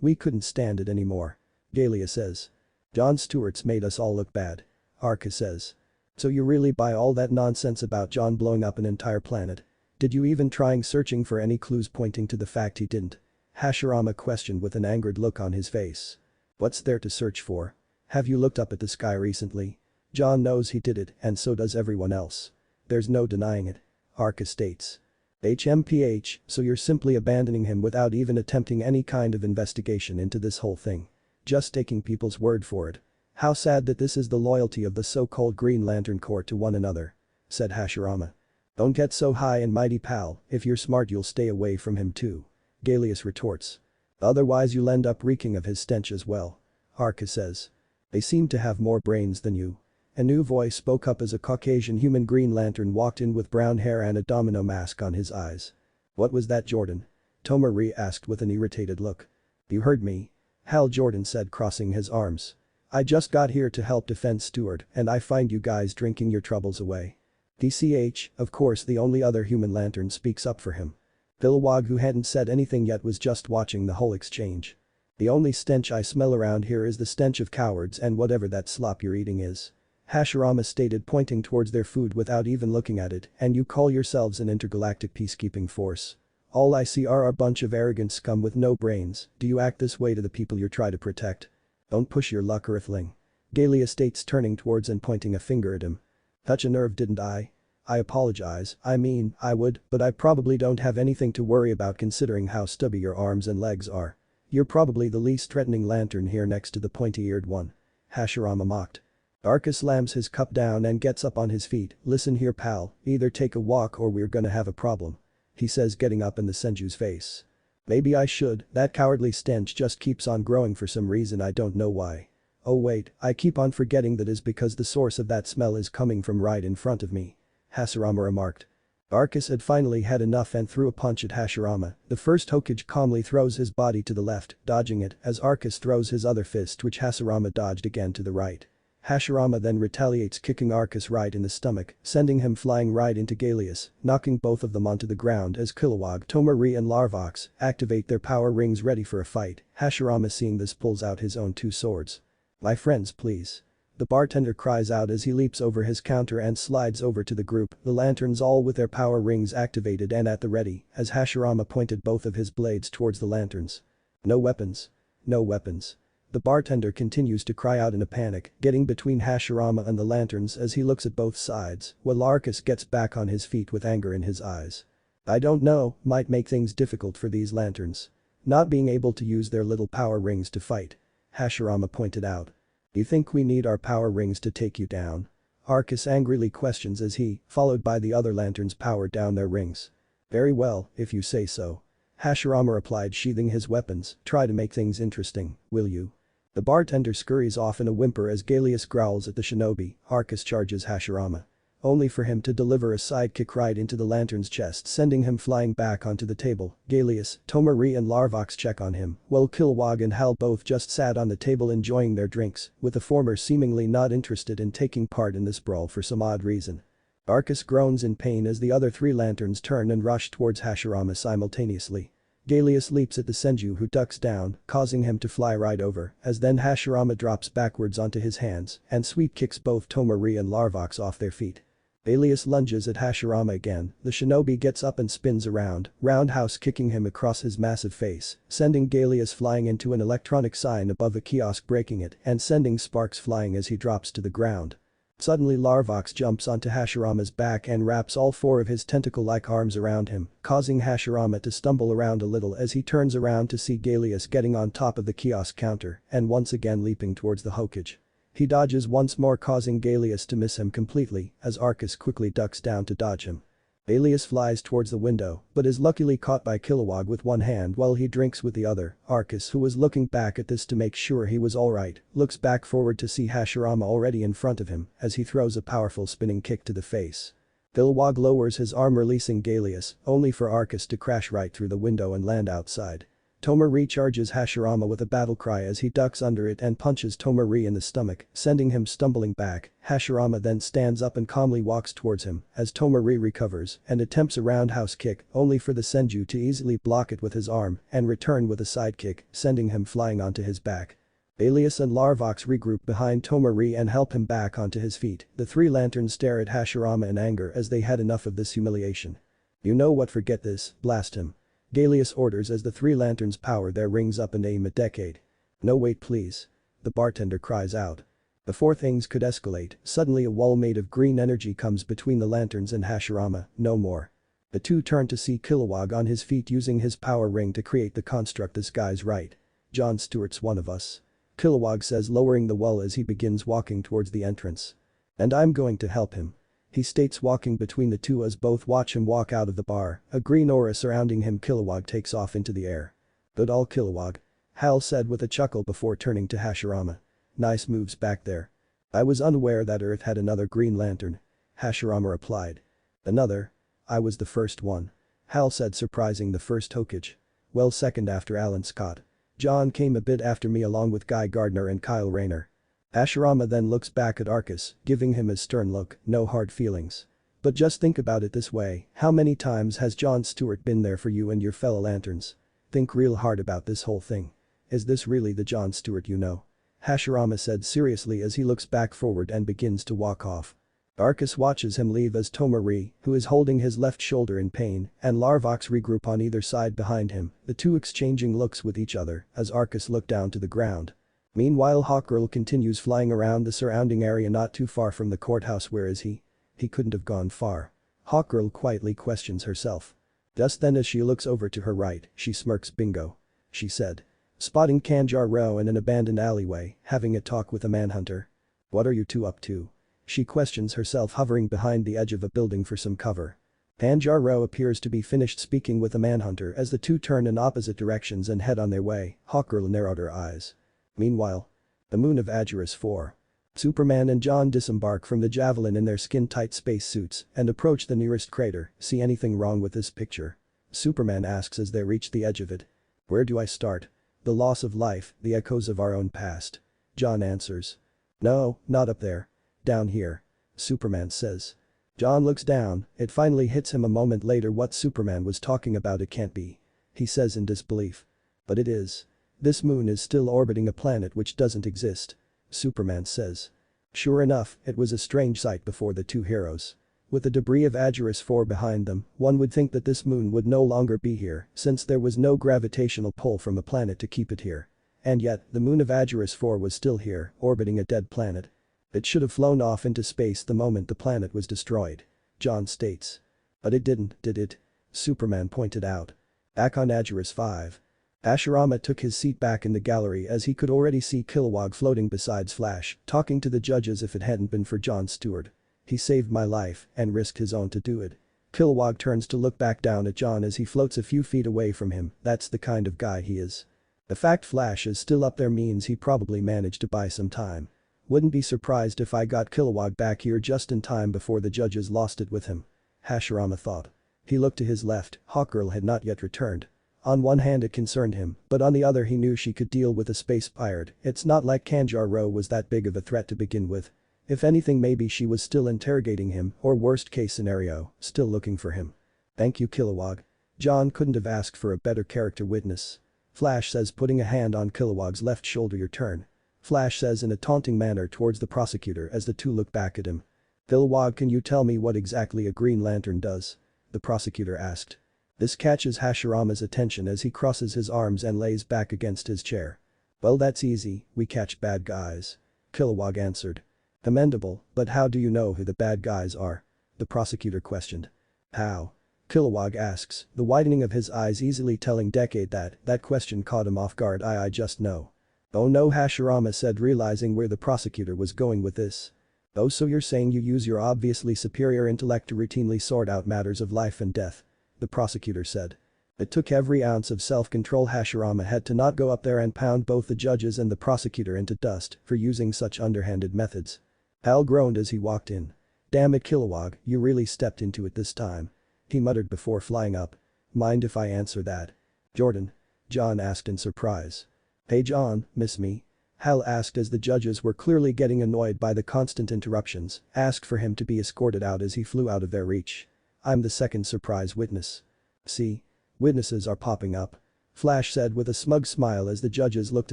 We couldn't stand it anymore. Galia says. Jon Stewart's made us all look bad. Arca says. So you really buy all that nonsense about John blowing up an entire planet? Did you even try searching for any clues pointing to the fact he didn't? Hashirama questioned with an angered look on his face. What's there to search for? Have you looked up at the sky recently? John knows he did it and so does everyone else. There's no denying it. Arca states. HMPH, so you're simply abandoning him without even attempting any kind of investigation into this whole thing. Just taking people's word for it. How sad that this is the loyalty of the so-called Green Lantern Corps to one another. Said Hashirama. Don't get so high and mighty, pal, if you're smart you'll stay away from him too. Galius retorts. Otherwise you'll end up reeking of his stench as well. Arca says. They seem to have more brains than you. A new voice spoke up as a Caucasian human Green Lantern walked in with brown hair and a domino mask on his eyes. What was that, Jordan? Tomari asked with an irritated look. You heard me. Hal Jordan said, crossing his arms. I just got here to help defend Stewart and I find you guys drinking your troubles away. DCH, of course the only other human lantern speaks up for him. Kilowog, who hadn't said anything yet, was just watching the whole exchange. The only stench I smell around here is the stench of cowards and whatever that slop you're eating is. Hashirama stated, pointing towards their food without even looking at it, and you call yourselves an intergalactic peacekeeping force. All I see are a bunch of arrogant scum with no brains. Do you act this way to the people you try to protect? Don't push your luck, Earthling. Galia states, turning towards and pointing a finger at him. Touch a nerve, didn't I? I apologize, I mean, I would, but I probably don't have anything to worry about considering how stubby your arms and legs are. You're probably the least threatening lantern here next to the pointy-eared one. Hashirama mocked. Arcus slams his cup down and gets up on his feet. Listen here pal, either take a walk or we're gonna have a problem. He says getting up in the Senju's face. Maybe I should, that cowardly stench just keeps on growing for some reason I don't know why. Oh wait, I keep on forgetting that is because the source of that smell is coming from right in front of me. Hashirama remarked. Arcus had finally had enough and threw a punch at Hashirama. The first Hokage calmly throws his body to the left, dodging it as Arcus throws his other fist which Hashirama dodged again to the right. Hashirama then retaliates kicking Arcus right in the stomach, sending him flying right into Galeus, knocking both of them onto the ground as Kilowog, Tomari and Larvox activate their power rings ready for a fight. Hashirama seeing this pulls out his own two swords. My friends please. The bartender cries out as he leaps over his counter and slides over to the group, the lanterns all with their power rings activated and at the ready, as Hashirama pointed both of his blades towards the lanterns. No weapons. No weapons. The bartender continues to cry out in a panic, getting between Hashirama and the lanterns as he looks at both sides, while Arcus gets back on his feet with anger in his eyes. I don't know, might make things difficult for these lanterns. Not being able to use their little power rings to fight. Hashirama pointed out. You think we need our power rings to take you down? Arcus angrily questions as he, followed by the other lanterns power down their rings. Very well, if you say so. Hashirama replied sheathing his weapons, try to make things interesting, will you? The bartender scurries off in a whimper as Galeus growls at the shinobi. Arcus charges Hashirama. Only for him to deliver a sidekick right into the lantern's chest sending him flying back onto the table. Galeus, Tomari and Larvox check on him, while Kilowog and Hal both just sat on the table enjoying their drinks, with the former seemingly not interested in taking part in this brawl for some odd reason. Arcus groans in pain as the other three lanterns turn and rush towards Hashirama simultaneously. Galeus leaps at the Senju who ducks down, causing him to fly right over, as then Hashirama drops backwards onto his hands and sweep kicks both Tomari and Larvox off their feet. Galeus lunges at Hashirama again, the shinobi gets up and spins around, roundhouse kicking him across his massive face, sending Galeus flying into an electronic sign above a kiosk breaking it and sending sparks flying as he drops to the ground. Suddenly Larvox jumps onto Hashirama's back and wraps all four of his tentacle-like arms around him, causing Hashirama to stumble around a little as he turns around to see Galeus getting on top of the kiosk counter and once again leaping towards the Hokage. He dodges once more causing Galeus to miss him completely as Arcus quickly ducks down to dodge him. Galeus flies towards the window but is luckily caught by Kilowog with one hand while he drinks with the other. Arcus, who was looking back at this to make sure he was alright, looks back forward to see Hashirama already in front of him as he throws a powerful spinning kick to the face. Kilowog lowers his arm releasing Galeus, only for Arcus to crash right through the window and land outside. Tomari charges Hashirama with a battle cry as he ducks under it and punches Tomari in the stomach, sending him stumbling back. Hashirama then stands up and calmly walks towards him as Tomari recovers and attempts a roundhouse kick only for the Senju to easily block it with his arm and return with a sidekick, sending him flying onto his back. Galeus and Larvox regroup behind Tomari and help him back onto his feet. The three lanterns stare at Hashirama in anger as they had enough of this humiliation. You know what, forget this, blast him. Galeus orders as the three lanterns power their rings up and aim at Decade. No wait please. The bartender cries out. Before things could escalate, suddenly a wall made of green energy comes between the lanterns and Hashirama, no more. The two turn to see Kilowog on his feet using his power ring to create the construct. This guy's right. Jon Stewart's one of us. Kilowog says lowering the wall as he begins walking towards the entrance. And I'm going to help him. He states walking between the two as both watch him walk out of the bar, a green aura surrounding him. Kilowog takes off into the air. Good all Kilowog. Hal said with a chuckle before turning to Hashirama. Nice moves back there. I was unaware that Earth had another green lantern. Hashirama replied. Another? I was the first one. Hal said surprising the first Hokage. Well second after Alan Scott. John came a bit after me along with Guy Gardner and Kyle Rayner. Hashirama then looks back at Arcus, giving him his stern look, no hard feelings. But just think about it this way, how many times has Jon Stewart been there for you and your fellow lanterns? Think real hard about this whole thing. Is this really the Jon Stewart you know? Hashirama said seriously as he looks back forward and begins to walk off. Arcus watches him leave as Tomari, who is holding his left shoulder in pain, and Larvox regroup on either side behind him, the two exchanging looks with each other as Arcus look down to the ground. Meanwhile Hawkgirl continues flying around the surrounding area not too far from the courthouse. Where is he? He couldn't have gone far. Hawkgirl quietly questions herself. Just then as she looks over to her right, she smirks. Bingo. She said. Spotting Kanjaro in an abandoned alleyway, having a talk with a manhunter. What are you two up to? She questions herself, hovering behind the edge of a building for some cover. Kanjaro appears to be finished speaking with the manhunter as the two turn in opposite directions and head on their way. Hawkgirl narrowed her eyes. Meanwhile, the moon of Agiris 4. Superman and John disembark from the Javelin in their skin-tight spacesuits and approach the nearest crater. See anything wrong with this picture? Superman asks as they reach the edge of it. Where do I start? The loss of life, the echoes of our own past. John answers. No, not up there. Down here. Superman says. John looks down, it finally hits him a moment later what Superman was talking about. It can't be. He says in disbelief. But it is. This moon is still orbiting a planet which doesn't exist. Superman says. Sure enough, it was a strange sight before the two heroes. With the debris of Agiris 4 behind them, one would think that this moon would no longer be here since there was no gravitational pull from a planet to keep it here. And yet, the moon of Agiris 4 was still here, orbiting a dead planet. It should have flown off into space the moment the planet was destroyed. John states. But it didn't, did it? Superman pointed out. Back on Agiris 5. Hashirama took his seat back in the gallery as he could already see Kilowog floating beside Flash, talking to the judges. If it hadn't been for John Stewart. He saved my life and risked his own to do it. Kilowog turns to look back down at John as he floats a few feet away from him. That's the kind of guy he is. The fact Flash is still up there means he probably managed to buy some time. Wouldn't be surprised if I got Kilowog back here just in time before the judges lost it with him. Hashirama thought. He looked to his left, Hawkgirl had not yet returned. On one hand it concerned him, but on the other he knew she could deal with a space pirate. It's not like Kanjaro was that big of a threat to begin with. If anything, maybe she was still interrogating him, or worst case scenario, still looking for him. Thank you, Kilowog. John couldn't have asked for a better character witness. Flash says, putting a hand on Kilowog's left shoulder. Your turn. Flash says in a taunting manner towards the prosecutor as the two look back at him. Kilowog, can you tell me what exactly a Green Lantern does? The prosecutor asked. This catches Hashirama's attention as he crosses his arms and lays back against his chair. Well, that's easy, we catch bad guys. Kilowog answered. Commendable, but how do you know who the bad guys are? The prosecutor questioned. How? Kilowog asks, the widening of his eyes easily telling Decade that question caught him off guard. I just know. Oh no, Hashirama said, realizing where the prosecutor was going with this. Oh, so you're saying you use your obviously superior intellect to routinely sort out matters of life and death? The prosecutor said. It took every ounce of self-control Hashirama had to not go up there and pound both the judges and the prosecutor into dust for using such underhanded methods. Hal groaned as he walked in. Damn it, Kilowog, you really stepped into it this time. He muttered before flying up. Mind if I answer that? Jordan? John asked in surprise. Hey John, miss me? Hal asked as the judges were clearly getting annoyed by the constant interruptions, asked for him to be escorted out as he flew out of their reach. I'm the second surprise witness. See? Witnesses are popping up. Flash said with a smug smile as the judges looked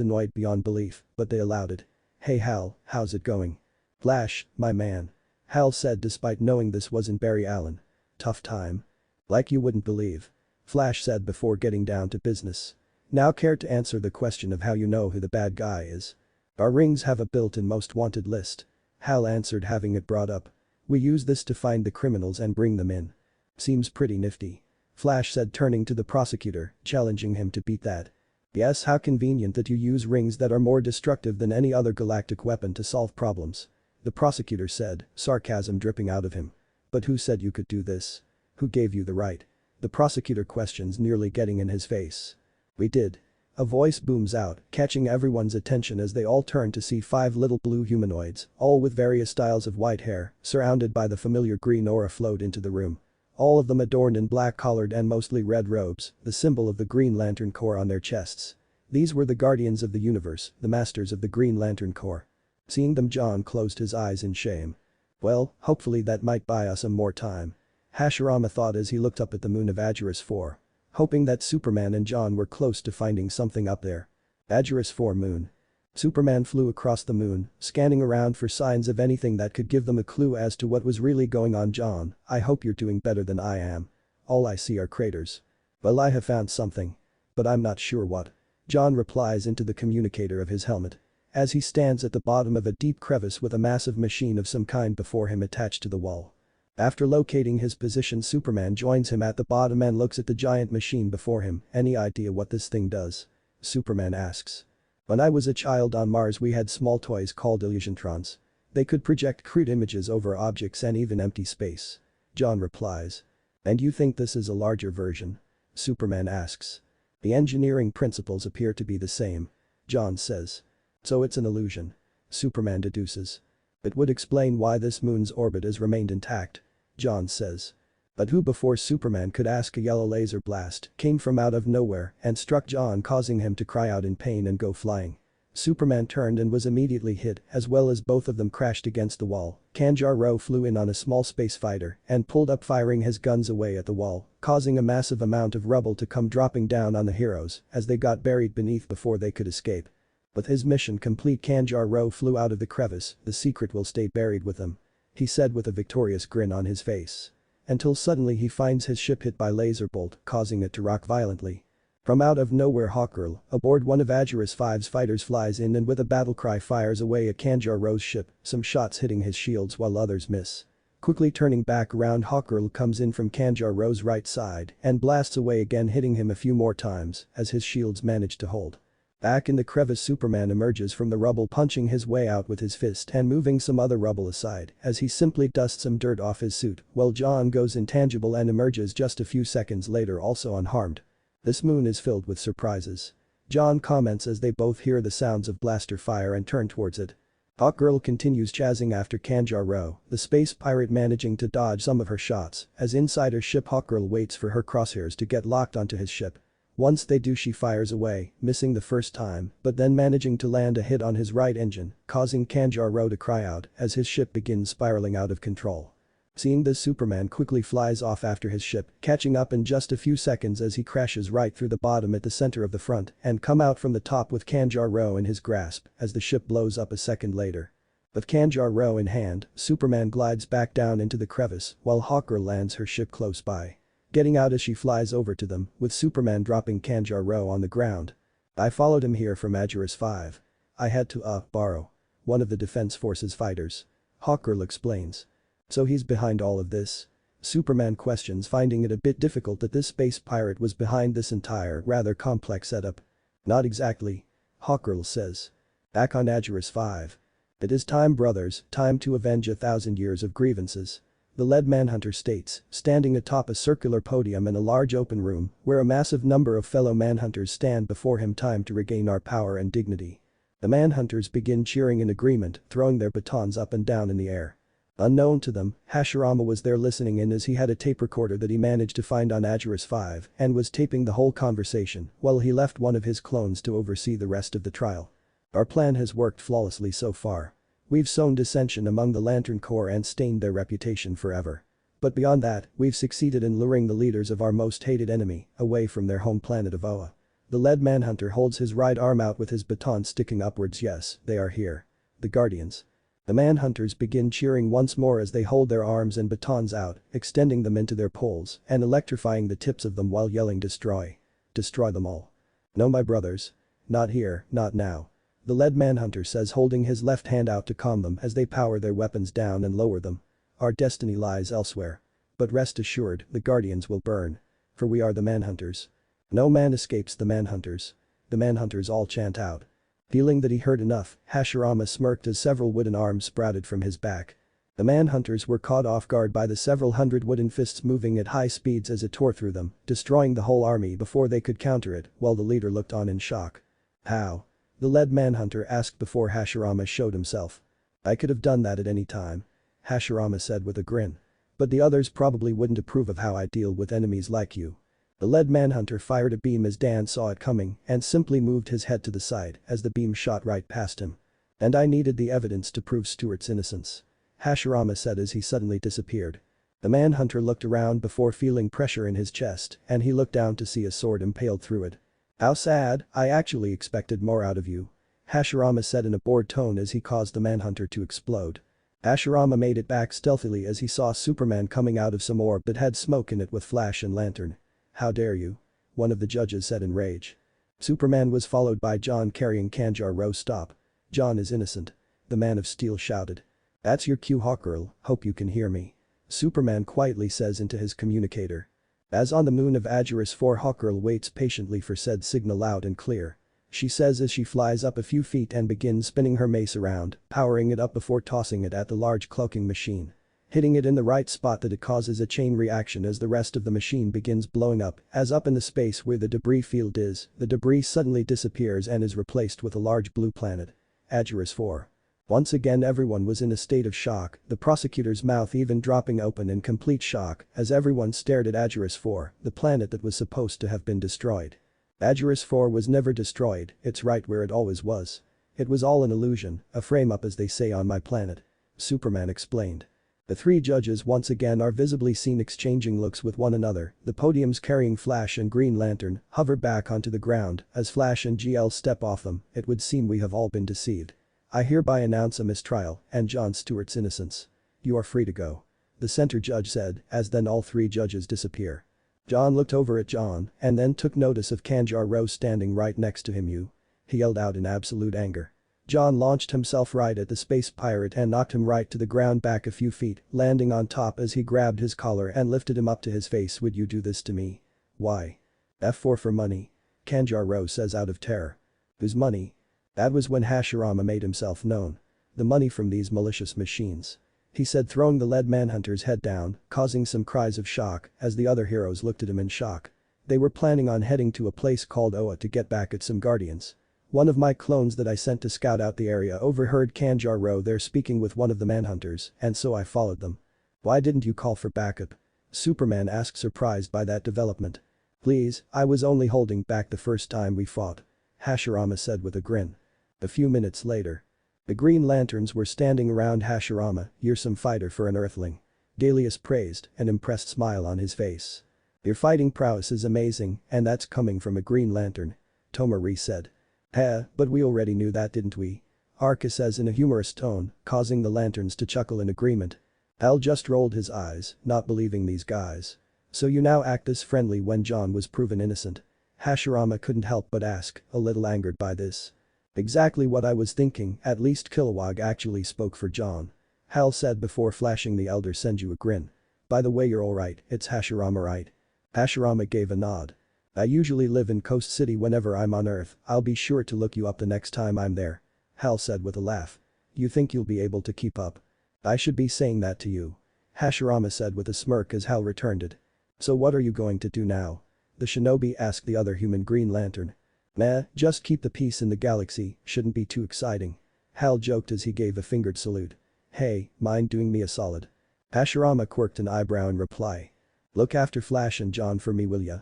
annoyed beyond belief, but they allowed it. Hey Hal, how's it going? Flash, my man. Hal said despite knowing this wasn't Barry Allen. Tough time? Like you wouldn't believe. Flash said before getting down to business. Now care to answer the question of how you know who the bad guy is? Our rings have a built-in most wanted list. Hal answered, having it brought up. We use this to find the criminals and bring them in. Seems pretty nifty. Flash said, turning to the prosecutor, challenging him to beat that. Yes, how convenient that you use rings that are more destructive than any other galactic weapon to solve problems. The prosecutor said, sarcasm dripping out of him. But who said you could do this? Who gave you the right? The prosecutor questions, nearly getting in his face. We did. A voice booms out, catching everyone's attention as they all turn to see 5 little blue humanoids, all with various styles of white hair, surrounded by the familiar green aura float into the room. All of them adorned in black-collared and mostly red robes, the symbol of the Green Lantern Corps on their chests. These were the guardians of the universe, the masters of the Green Lantern Corps. Seeing them, John closed his eyes in shame. Well, hopefully that might buy us some more time. Hashirama thought as he looked up at the moon of Agiris 4. Hoping that Superman and John were close to finding something up there. Agiris 4 moon. Superman flew across the moon, scanning around for signs of anything that could give them a clue as to what was really going on. John, I hope you're doing better than I am. All I see are craters. Well, I have found something. But I'm not sure what. John replies into the communicator of his helmet. As he stands at the bottom of a deep crevice with a massive machine of some kind before him attached to the wall. After locating his position, Superman joins him at the bottom and looks at the giant machine before him. Any idea what this thing does? Superman asks. When I was a child on Mars we had small toys called illusiontrons. They could project crude images over objects and even empty space. John replies. And you think this is a larger version? Superman asks. The engineering principles appear to be the same. John says. So it's an illusion. Superman deduces. It would explain why this moon's orbit has remained intact. John says. But who before Superman could ask a yellow laser blast came from out of nowhere and struck John causing him to cry out in pain and go flying. Superman turned and was immediately hit as well as both of them crashed against the wall. Kanjaro flew in on a small space fighter and pulled up firing his guns away at the wall, causing a massive amount of rubble to come dropping down on the heroes as they got buried beneath before they could escape. With his mission complete, Kanjaro flew out of the crevice. The secret will stay buried with him, he said with a victorious grin on his face. Until suddenly he finds his ship hit by laser bolt, causing it to rock violently. From out of nowhere Hawkgirl, aboard one of Aegis V's fighters, flies in and with a battle cry fires away at Kanjaro's ship, some shots hitting his shields while others miss. Quickly turning back around, Hawkgirl comes in from Kanjaro's right side and blasts away again, hitting him a few more times as his shields manage to hold. Back in the crevice, Superman emerges from the rubble, punching his way out with his fist and moving some other rubble aside as he simply dusts some dirt off his suit, while John goes intangible and emerges just a few seconds later also unharmed. This moon is filled with surprises. John comments as they both hear the sounds of blaster fire and turn towards it. Hawkgirl continues chasing after Kanjaro, the space pirate managing to dodge some of her shots as inside her ship Hawkgirl waits for her crosshairs to get locked onto his ship. Once they do, she fires away, missing the first time but then managing to land a hit on his right engine, causing Kanjaro to cry out as his ship begins spiraling out of control. Seeing this, Superman quickly flies off after his ship, catching up in just a few seconds as he crashes right through the bottom at the center of the front and come out from the top with Kanjaro in his grasp as the ship blows up a second later. With Kanjaro in hand, Superman glides back down into the crevice while Hawkgirl lands her ship close by. Getting out as she flies over to them, with Superman dropping Kanjaro on the ground. I followed him here from Aegis 5. I had to, borrow one of the Defense Forces fighters. Hawkgirl explains. So he's behind all of this? Superman questions, finding it a bit difficult that this space pirate was behind this entire rather complex setup. Not exactly. Hawkgirl says. Back on Aegis 5. It is time, brothers, time to avenge 1,000 years of grievances. The lead Manhunter states, standing atop a circular podium in a large open room where a massive number of fellow Manhunters stand before him. Time to regain our power and dignity. The Manhunters begin cheering in agreement, throwing their batons up and down in the air. Unknown to them, Hashirama was there listening in as he had a tape recorder that he managed to find on Aegis 5 and was taping the whole conversation while he left one of his clones to oversee the rest of the trial. Our plan has worked flawlessly so far. We've sown dissension among the Lantern Corps and stained their reputation forever. But beyond that, we've succeeded in luring the leaders of our most hated enemy away from their home planet of Oa. The lead Manhunter holds his right arm out with his baton sticking upwards. Yes, they are here. The Guardians. The Manhunters begin cheering once more as they hold their arms and batons out, extending them into their poles and electrifying the tips of them while yelling, destroy. Destroy them all. No, my brothers. Not here, not now. The lead Manhunter says, holding his left hand out to calm them as they power their weapons down and lower them. Our destiny lies elsewhere. But rest assured, the Guardians will burn. For we are the Manhunters. No man escapes the Manhunters. The Manhunters all chant out. Feeling that he heard enough, Hashirama smirked as several wooden arms sprouted from his back. The Manhunters were caught off guard by the several hundred wooden fists moving at high speeds as it tore through them, destroying the whole army before they could counter it, while the leader looked on in shock. How? The lead Manhunter asked before Hashirama showed himself. I could have done that at any time. Hashirama said with a grin. But the others probably wouldn't approve of how I deal with enemies like you. The lead Manhunter fired a beam as Dan saw it coming and simply moved his head to the side as the beam shot right past him. And I needed the evidence to prove Stuart's innocence. Hashirama said as he suddenly disappeared. The Manhunter looked around before feeling pressure in his chest and he looked down to see a sword impaled through it. How sad, I actually expected more out of you. Hashirama said in a bored tone as he caused the Manhunter to explode. Hashirama made it back stealthily as he saw Superman coming out of some orb that had smoke in it with flash and lantern. How dare you? One of the judges said in rage. Superman was followed by John carrying Kanjaro. Stop. John is innocent. The Man of Steel shouted. That's your cue, Hawkgirl, hope you can hear me. Superman quietly says into his communicator. As on the moon of Aegis 4, Hawkgirl waits patiently for said signal loud and clear. she says as she flies up a few feet and begins spinning her mace around, powering it up before tossing it at the large cloaking machine. Hitting it in the right spot that it causes a chain reaction as the rest of the machine begins blowing up, as up in the space where the debris field is, the debris suddenly disappears and is replaced with a large blue planet. Agerus 4. Once again everyone was in a state of shock, the prosecutor's mouth even dropping open in complete shock as everyone stared at Agerus 4, the planet that was supposed to have been destroyed. Agerus 4 was never destroyed, it's right where it always was. It was all an illusion, a frame-up as they say on my planet. Superman explained. The three judges once again are visibly seen exchanging looks with one another, the podiums carrying Flash and Green Lantern hover back onto the ground as Flash and GL step off them. It would seem we have all been deceived. I hereby announce a mistrial and Jon Stewart's innocence. You are free to go. The center judge said, as then all three judges disappear. Jon looked over at Jon and then took notice of Kanjar Rose standing right next to him. He yelled out in absolute anger. Jon launched himself right at the space pirate and knocked him right to the ground back a few feet, landing on top as he grabbed his collar and lifted him up to his face. Would you do this to me? Why? F4 for money. Kanjar Rose says out of terror. Whose money? That was when Hashirama made himself known. The money from these malicious machines. He said, throwing the lead manhunter's head down, causing some cries of shock as the other heroes looked at him in shock. They were planning on heading to a place called Oa to get back at some guardians. One of my clones that I sent to scout out the area overheard Kanjar Rose there speaking with one of the manhunters, and so I followed them. Why didn't you call for backup? Superman asked, surprised by that development. Please, I was only holding back the first time we fought. Hashirama said with a grin. A few minutes later. The Green Lanterns were standing around Hashirama. You're some fighter for an Earthling. Dalius praised, an impressed smile on his face. Your fighting prowess is amazing, and that's coming from a Green Lantern. Tomari said. But we already knew that, didn't we? Arca says in a humorous tone, causing the lanterns to chuckle in agreement. Hal just rolled his eyes, not believing these guys. So you now act this friendly when Jon was proven innocent? Hashirama couldn't help but ask, a little angered by this. Exactly what I was thinking, at least Kilowog actually spoke for Jon. Hal said before flashing the Elder Senju a grin. By the way, you're alright, it's Hashirama, right? Hashirama gave a nod. I usually live in Coast City whenever I'm on Earth. I'll be sure to look you up the next time I'm there. Hal said with a laugh. You think you'll be able to keep up? I should be saying that to you. Hashirama said with a smirk as Hal returned it. So what are you going to do now? The shinobi asked the other human Green Lantern. Nah, just keep the peace in the galaxy, shouldn't be too exciting. Hal joked as he gave a fingered salute. Hey, mind doing me a solid? Hashirama quirked an eyebrow in reply. Look after Flash and Jon for me, will ya?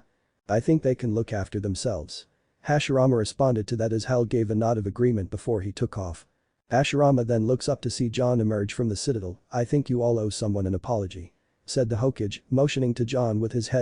I think they can look after themselves. Hashirama responded to that as Hal gave a nod of agreement before he took off. Hashirama then looks up to see Jon emerge from the citadel. I think you all owe someone an apology. Said the Hokage, motioning to Jon with his head